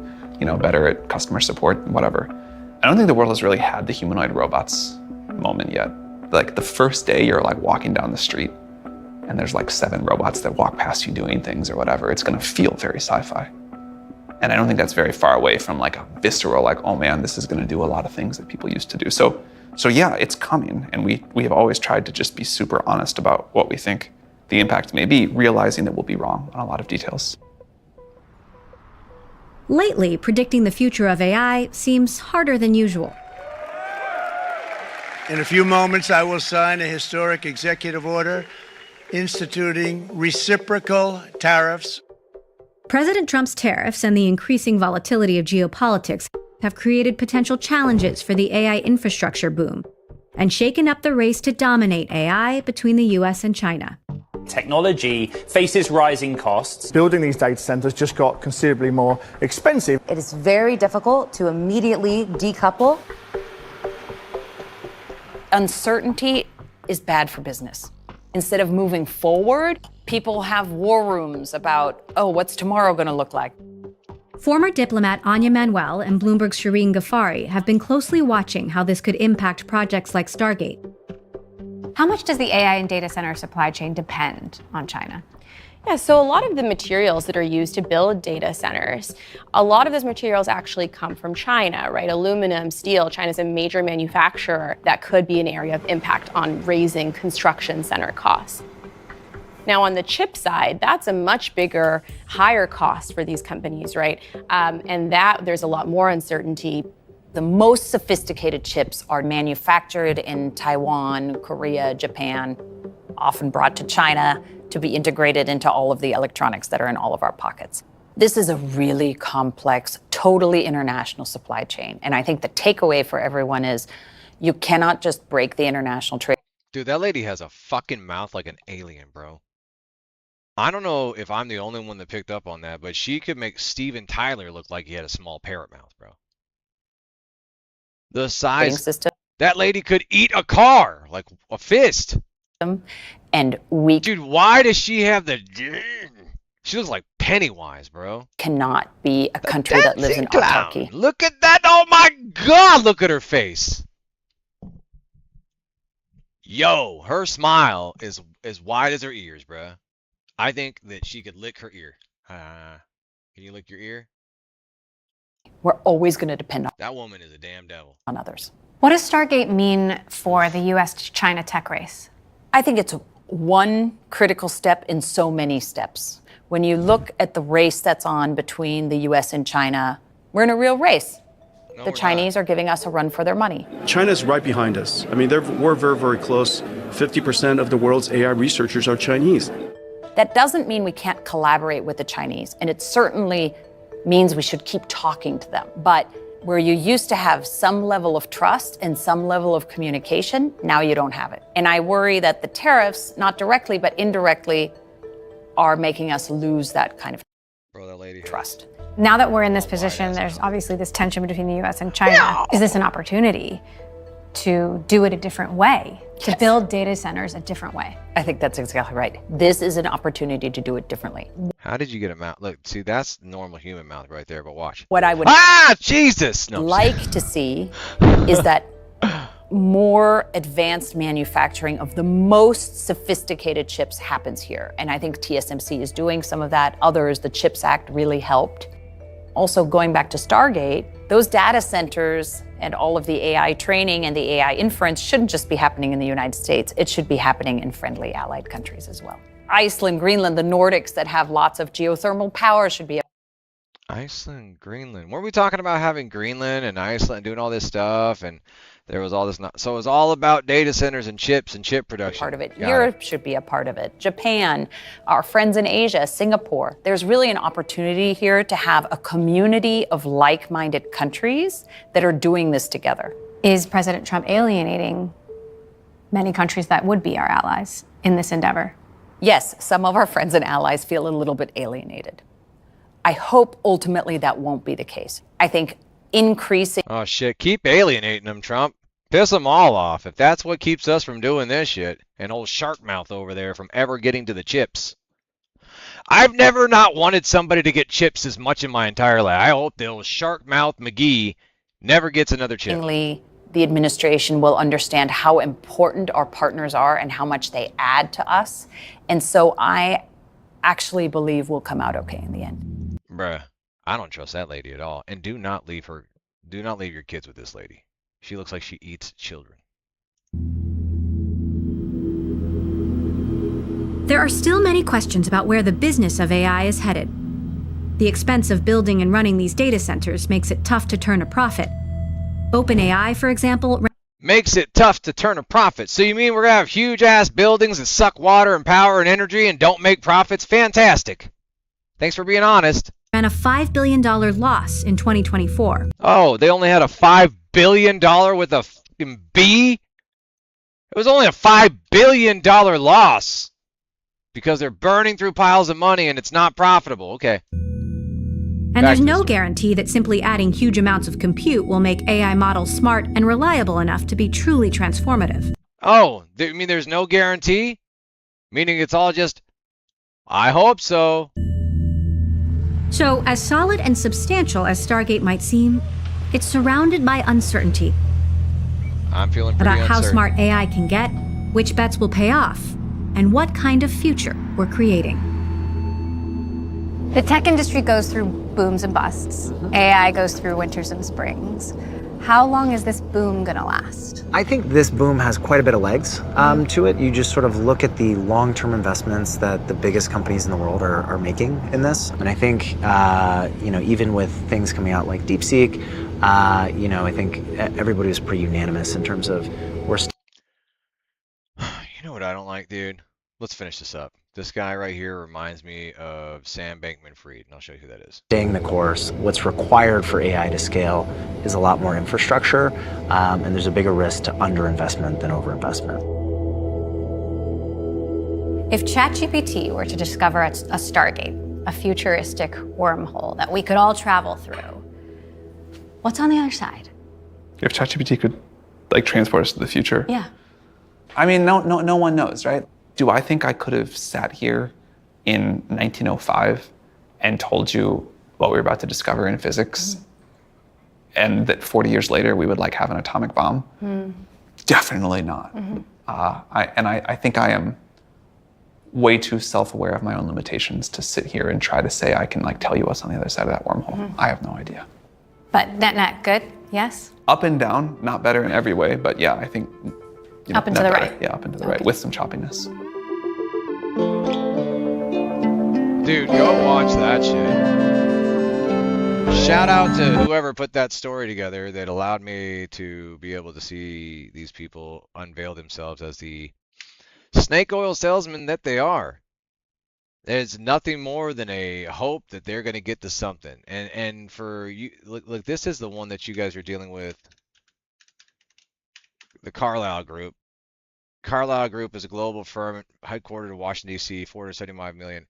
Speaker 7: better at customer support, whatever. I don't think the world has really had the humanoid robots moment yet. Like, the first day you're, like, walking down the street and there's, like, 7 robots that walk past you doing things or whatever, it's going to feel very sci-fi. And I don't think that's very far away from, like, a visceral, like, oh man, this is going to do a lot of things that people used to do. So yeah, it's coming. And we have always tried to just be super honest about what we think the impact may be, realizing that we'll be wrong on a lot of details.
Speaker 12: Lately, predicting the future of AI seems harder than usual.
Speaker 3: In a few moments, I will sign a historic executive order instituting reciprocal tariffs.
Speaker 12: President Trump's tariffs and the increasing volatility of geopolitics have created potential challenges for the AI infrastructure boom. and shaken up the race to dominate AI between the US and China.
Speaker 13: Technology faces rising costs.
Speaker 14: Building these data centers just got considerably more expensive.
Speaker 23: It is very difficult to immediately decouple. Uncertainty is bad for business. Instead of moving forward, people have war rooms about, oh, what's tomorrow going to look like?
Speaker 12: Former diplomat Anya Manuel and Bloomberg's Shireen Ghaffari have been closely watching how this could impact projects like Stargate.
Speaker 8: How much does the AI and data center supply chain depend on China?
Speaker 24: Yeah, so a lot of the materials that are used to build data centers, a lot of those materials actually come from China, right? Aluminum, steel. China's a major manufacturer. That could be an area of impact on raising construction center costs. Now, on the chip side, that's a much bigger, higher cost for these companies, right? And that there's a lot more uncertainty.
Speaker 23: The most sophisticated chips are manufactured in Taiwan, Korea, Japan, often brought to China to be integrated into all of the electronics that are in all of our pockets. This is a really complex, totally international supply chain. And I think the takeaway for everyone is you cannot just break the international trade.
Speaker 2: Dude, that lady has a fucking mouth like an alien, bro. I don't know if I'm the only one that picked up on that, but she could make Steven Tyler look like he had a small parrot mouth, bro. The size. That lady could eat a car, like a fist.
Speaker 23: And we...
Speaker 2: Dude, why does she have the... She looks like Pennywise, bro.
Speaker 23: Cannot be a country that lives in autarky.
Speaker 2: Look at that. Oh my God, look at her face. Yo, her smile is as wide as her ears, bro. I think that she could lick her ear. Can you lick your ear?
Speaker 23: We're always going to depend on
Speaker 2: that woman is a damn devil.
Speaker 23: On others.
Speaker 8: What does Stargate mean for the US-China tech race?
Speaker 23: I think it's one critical step in so many steps. When you look at the race that's on between the US and China, we're in a real race.
Speaker 2: No,
Speaker 23: the Chinese are giving us a run for their money.
Speaker 25: China's right behind us. I mean, we're very, very close. 50% of the world's AI researchers are Chinese.
Speaker 23: That doesn't mean we can't collaborate with the Chinese, and it certainly means we should keep talking to them. But where you used to have some level of trust and some level of communication, now you don't have it. And I worry that the tariffs, not directly but indirectly, are making us lose that kind of trust.
Speaker 8: Now that we're in this position, there's obviously this tension between the US and China. Is this an opportunity to do it a different way, to build data centers a different way?
Speaker 23: I think that's exactly right. This is an opportunity to do it differently.
Speaker 2: How did you get a mouth? Look, see, that's normal human mouth right there, but watch.
Speaker 23: What I would
Speaker 2: Jesus!
Speaker 23: like to see is that more advanced manufacturing of the most sophisticated chips happens here. And I think TSMC is doing some of that. Others, the CHIPS Act really helped. Also, going back to Stargate, those data centers and all of the AI training and the AI inference shouldn't just be happening in the United States. It should be happening in friendly allied countries as well. Iceland, Greenland, the Nordics that have lots of geothermal power should be.
Speaker 2: Iceland, Greenland. Weren't we talking about having Greenland and Iceland doing all this stuff? And there was all this. So it was all about data centers and chips and chip production.
Speaker 23: Part of it. Europe should be a part of it. Japan, our friends in Asia, Singapore. There's really an opportunity here to have a community of like-minded countries that are doing this together.
Speaker 8: Is President Trump alienating many countries that would be our allies in this endeavor?
Speaker 23: Yes, some of our friends and allies feel a little bit alienated. I hope ultimately that won't be the case. I think increasing...
Speaker 2: Oh shit, keep alienating them, Trump. Piss them all off if that's what keeps us from doing this shit. And old shark mouth over there from ever getting to the chips. I've never not wanted somebody to get chips as much in my entire life. I hope the old shark mouth McGee never gets another chip.
Speaker 23: The administration will understand how important our partners are and how much they add to us. And so I actually believe we'll come out okay in the end.
Speaker 2: Bruh, I don't trust that lady at all. And do not leave your kids with this lady. She looks like she eats children.
Speaker 12: There are still many questions about where the business of AI is headed. The expense of building and running these data centers makes it tough to turn a profit. OpenAI, for example,
Speaker 2: makes it tough to turn a profit. So you mean we're gonna have huge ass buildings that suck water and power and energy and don't make profits? Fantastic. Thanks for being honest.
Speaker 12: Ran a $5 billion loss in 2024.
Speaker 2: Oh, they only had a $5 billion with a fucking B? It was only a $5 billion loss because they're burning through piles of money and it's not profitable. Okay.
Speaker 12: And there's no guarantee that simply adding huge amounts of compute will make AI models smart and reliable enough to be truly transformative.
Speaker 2: Oh, I mean, there's no guarantee? Meaning it's all just, I hope so.
Speaker 12: So, as solid and substantial as Stargate might seem, it's surrounded by uncertainty
Speaker 2: I'm feeling pretty
Speaker 12: about how
Speaker 2: uncertain.
Speaker 12: smart AI can get, which bets will pay off, and what kind of future we're creating.
Speaker 8: The tech industry goes through booms and busts. AI goes through winters and springs. How long is this boom gonna last?
Speaker 11: I think this boom has quite a bit of legs to it. You just sort of look at the long-term investments that the biggest companies in the world are making in this. And I think, even with things coming out like DeepSeek, I think everybody was pretty unanimous in terms of we're
Speaker 2: You know what I don't like, dude? Let's finish this up. This guy right here reminds me of Sam Bankman-Fried, and I'll show you who that is.
Speaker 11: staying the course. What's required for AI to scale is a lot more infrastructure, and there's a bigger risk to underinvestment than overinvestment.
Speaker 8: If ChatGPT were to discover a Stargate, a futuristic wormhole that we could all travel through, what's on the other side?
Speaker 7: If ChatGPT could transport us to the future.
Speaker 8: Yeah.
Speaker 7: I mean, no one knows, right? Do I think I could have sat here in 1905 and told you what we were about to discover in physics, and that 40 years later we would have an atomic bomb? Definitely not. I think I am way too self-aware of my own limitations to sit here and try to say I can tell you what's on the other side of that wormhole. I have no idea.
Speaker 8: But net good, yes?
Speaker 7: Up and down, not better in every way, but yeah, I think
Speaker 8: Up and to
Speaker 7: not
Speaker 8: the
Speaker 7: better.
Speaker 8: right.
Speaker 7: Yeah, up and to the right with some choppiness.
Speaker 2: Dude, go watch that shit. Shout out to whoever put that story together that allowed me to be able to see these people unveil themselves as the snake oil salesmen that they are. There's nothing more than a hope that they're going to get to something. And for you, look, this is the one that you guys are dealing with, the Carlyle Group. Carlyle Group is a global firm headquartered in Washington, D.C., 475 million.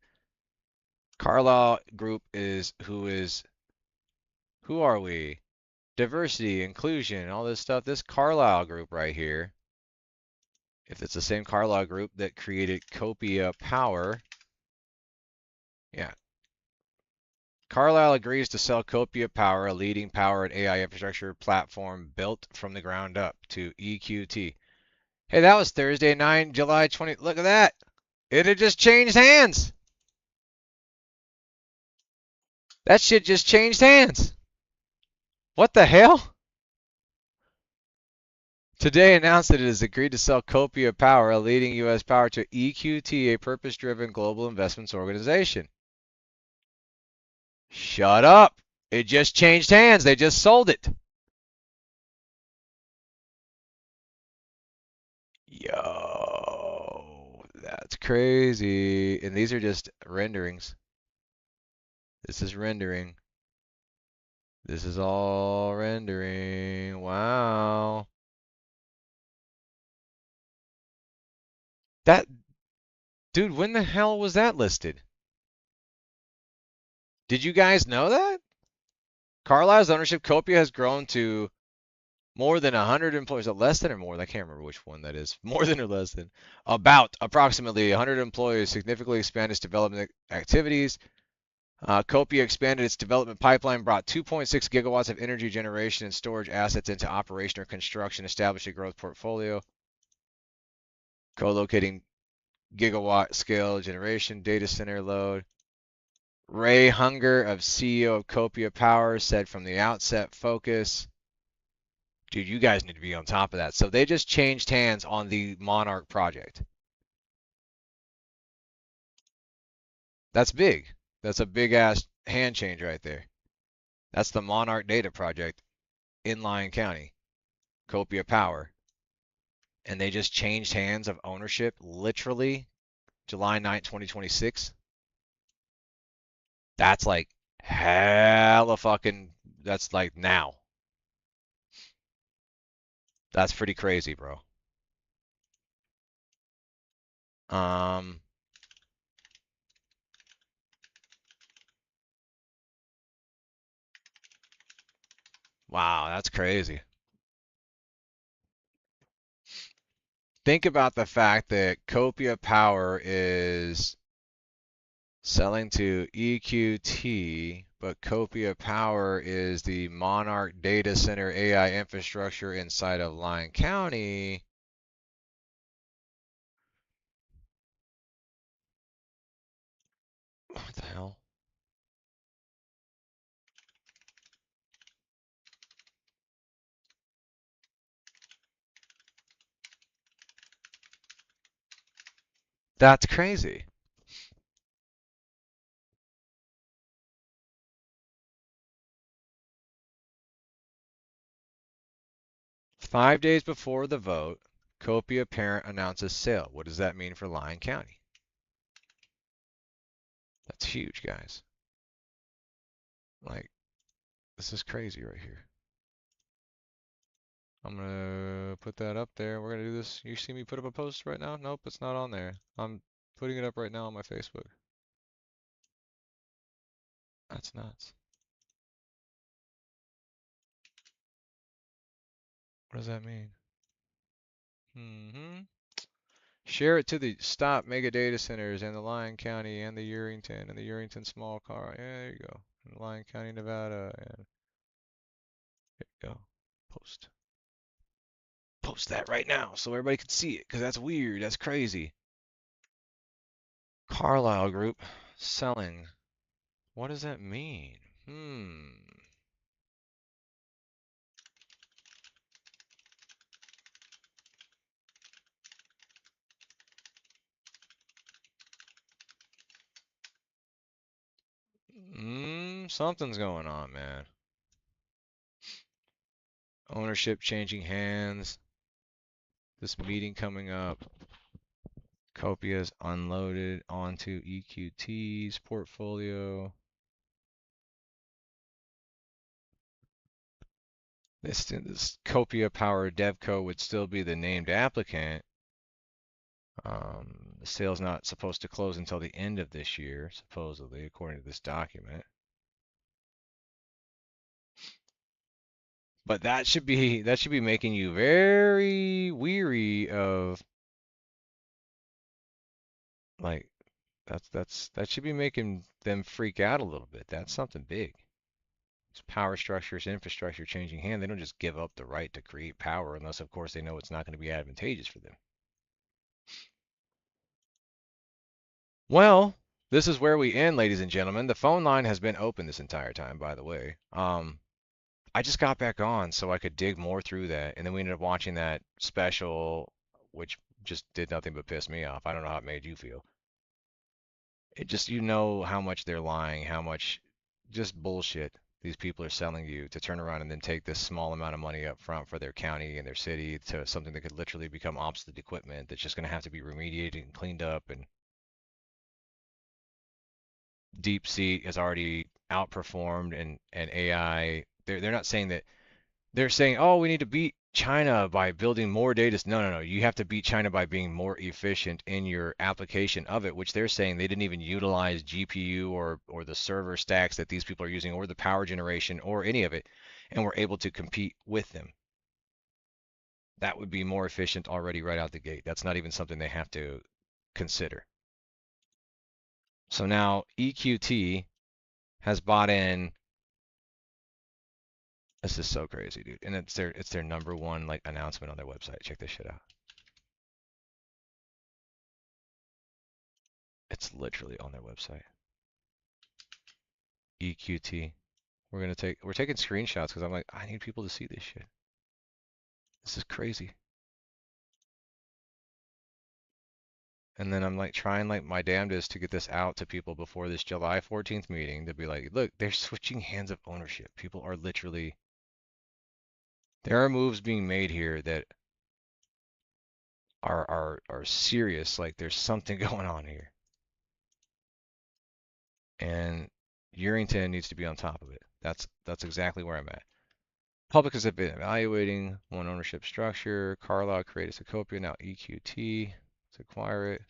Speaker 2: Carlyle Group is who are we? Diversity, inclusion, all this stuff. This Carlyle Group right here, if it's the same Carlyle Group that created Copia Power, yeah. Carlyle agrees to sell Copia Power, a leading power and AI infrastructure platform built from the ground up, to EQT. Hey, that was Thursday, July 20. Look at that. It had just changed hands. That shit just changed hands. What the hell? Today announced that it has agreed to sell Copia Power, a leading U.S. power, to EQT, a purpose-driven global investments organization. Shut up. It just changed hands. They just sold it. Yo, that's crazy. And these are just renderings. This is rendering. This is all rendering. Wow. That, dude, when the hell was that listed? Did you guys know that? Carlyle's ownership, Copia, has grown to more than 100 employees. Less than or more? I can't remember which one that is. More than or less than? About approximately 100 employees, significantly expanded its development activities. Copia expanded its development pipeline, brought 2.6 gigawatts of energy generation and storage assets into operation or construction, established a growth portfolio, co-locating gigawatt scale generation, data center load. Ray Hunger, CEO of Copia Power, said from the outset, focus. Dude, you guys need to be on top of that. So they just changed hands on the Monarch project. That's big. That's a big ass hand change right there. That's the Monarch Data Project in Lyon County, Copia Power. And they just changed hands of ownership literally July 9th, 2026. That's like hella fucking, that's like now. That's pretty crazy, bro. Um, wow, that's crazy. Think about the fact that Copia Power is selling to EQT, but Copia Power is the Monarch data center AI infrastructure inside of Lyon County. What the hell? That's crazy. Five days before the vote, Copia Parent announces sale. What does that mean for Lyon County? That's huge, guys. Like, this is crazy right here. I'm gonna put that up there. We're gonna do this. You see me put up a post right now? Nope, it's not on there. I'm putting it up right now on my Facebook. That's nuts. What does that mean? Share it to the stop mega data centers in the Lyon County and the Urington small car. Yeah, there you go. In Lyon County, Nevada, and there you go. Post. Post that right now so everybody can see it, because that's weird. That's crazy. Carlisle Group selling. What does that mean? Something's going on, man. Ownership changing hands. This meeting coming up. Copia's unloaded onto EQT's portfolio. This Copia Power Devco would still be the named applicant. The sale's not supposed to close until the end of this year, supposedly, according to this document. But that should be making you very weary of, like, that should be making them freak out a little bit. That's something big. It's power structures, infrastructure changing hand. They don't just give up the right to create power unless, of course, they know it's not going to be advantageous for them. Well, this is where we end, ladies and gentlemen. The phone line has been open this entire time, by the way. I just got back on so I could dig more through that, and then we ended up watching that special, which just did nothing but piss me off. I don't know how it made you feel. It just, you know how much they're lying, how much just bullshit these people are selling you to turn around and then take this small amount of money up front for their county and their city to something that could literally become obsolete equipment that's just going to have to be remediated and cleaned up. And DeepSeek has already outperformed, and AI. They're not saying that. They're saying, oh, we need to beat China by building more data. No. You have to beat China by being more efficient in your application of it, which they're saying they didn't even utilize GPU or the server stacks that these people are using, or the power generation, or any of it, and were able to compete with them. That would be more efficient already right out the gate. That's not even something they have to consider. So now EQT has bought in. This is so crazy, dude. And it's their number one like announcement on their website. Check this shit out. It's literally on their website. EQT. We're taking screenshots because I'm like, I need people to see this shit. This is crazy. And then I'm like trying like my damnedest to get this out to people before this July 14th meeting to be like, look, they're switching hands of ownership. People are literally, there are moves being made here that are serious. Like there's something going on here. And Urington needs to be on top of it. That's exactly where I'm at. Public has been evaluating one ownership structure. Carlisle created Copia, now EQT. Let's acquire it.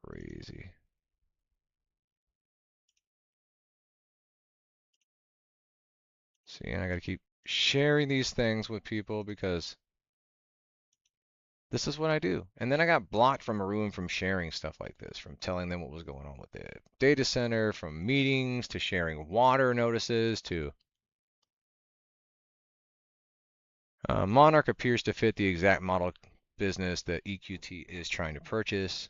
Speaker 2: Crazy. See, and I gotta keep sharing these things with people because this is what I do. And then I got blocked from a room from sharing stuff like this, from telling them what was going on with the data center, from meetings to sharing water notices to Monarch appears to fit the exact model business that EQT is trying to purchase.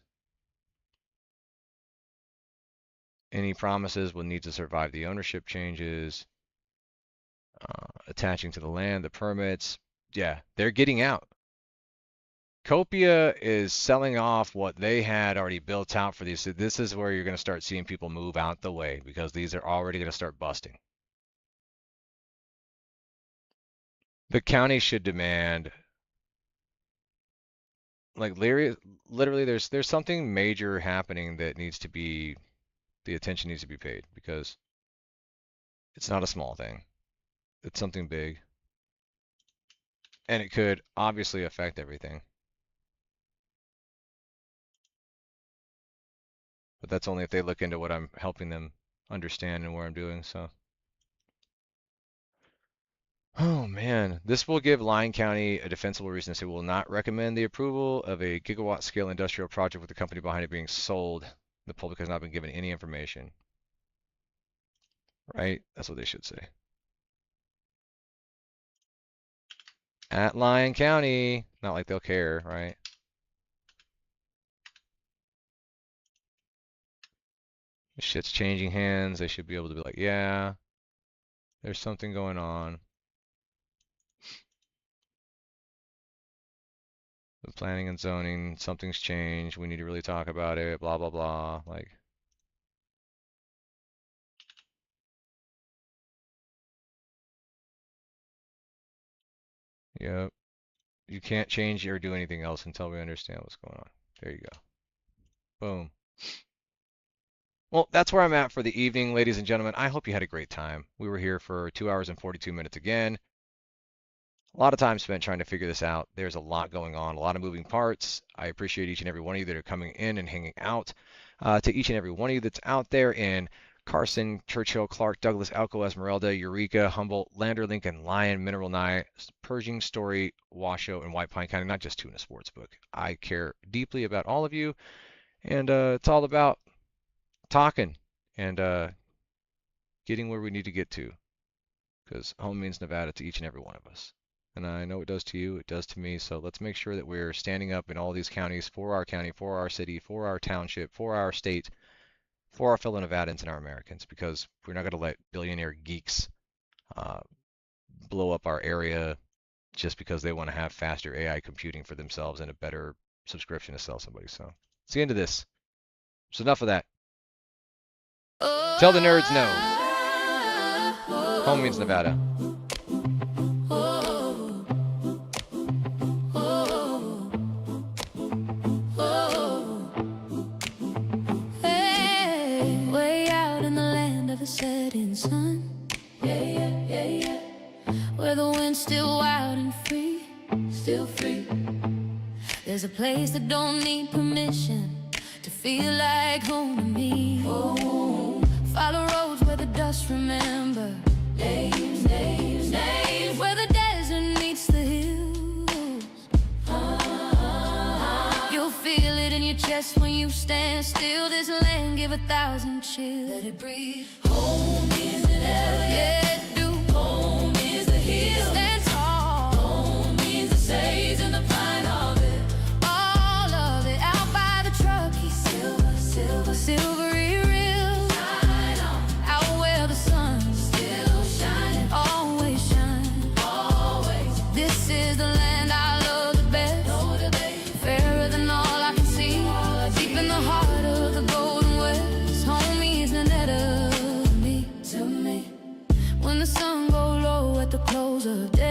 Speaker 2: Any promises will need to survive the ownership changes. Attaching to the land, the permits. Yeah, they're getting out. Copia is selling off what they had already built out for these. So this is where you're going to start seeing people move out the way because these are already going to start busting. The county should demand, like literally there's something major happening that needs to be, the attention needs to be paid because it's not a small thing. It's something big. And it could obviously affect everything. But that's only if they look into what I'm helping them understand and what I'm doing, so. Oh man, this will give Lyon County a defensible reason to say we will not recommend the approval of a gigawatt scale industrial project with the company behind it being sold. The public has not been given any information. Right? That's what they should say. At Lyon County, not like they'll care, right? This shit's changing hands. They should be able to be like, yeah, there's something going on. The planning and zoning, something's changed. We need to really talk about it, blah, blah, blah. Like, yep. You can't change or do anything else until we understand what's going on. There you go. Boom. Well, that's where I'm at for the evening, ladies and gentlemen. I hope you had a great time. We were here for 2 hours and 42 minutes again. A lot of time spent trying to figure this out. There's a lot going on, a lot of moving parts. I appreciate each and every one of you that are coming in and hanging out. To each and every one of you that's out there in Carson, Churchill, Clark, Douglas, Elko, Esmeralda, Eureka, Humboldt, Lander, Lincoln, Lyon, Mineral Nye, Pershing, Story, Washoe, and White Pine County, not just Tuna Sportsbook. I care deeply about all of you, and it's all about talking and getting where we need to get to, because home means Nevada to each and every one of us. And I know it does to you, it does to me, so let's make sure that we're standing up in all these counties for our county, for our city, for our township, for our state, for our fellow Nevadans and our Americans, because we're not going to let billionaire geeks blow up our area just because they want to have faster AI computing for themselves and a better subscription to sell somebody. So it's the end of this. So enough of that. Tell the nerds no. Home means Nevada.
Speaker 1: Setting sun, where the wind's still wild and free, still free. There's a place that don't need permission to feel like home to me. Oh, follow roads where the dust remember names, names, names, where the desert meets the hills. You'll feel it in your chest when you stand still. This land give 1,000 chills. Let it breathe. Home is an area. Yeah, do. Home is the hill. Stand tall. Home means the sage and the pine of it. All of it. Out by the Truckee. Silver, silver, silvery rills. Shine on. Out where the sun's still shining. Always shine. Always. This is the land I love the best. Fairer than all I can see. Deep in the heart of the Golden West. Home is Nevada. To me, when the sun goes low at the close of day.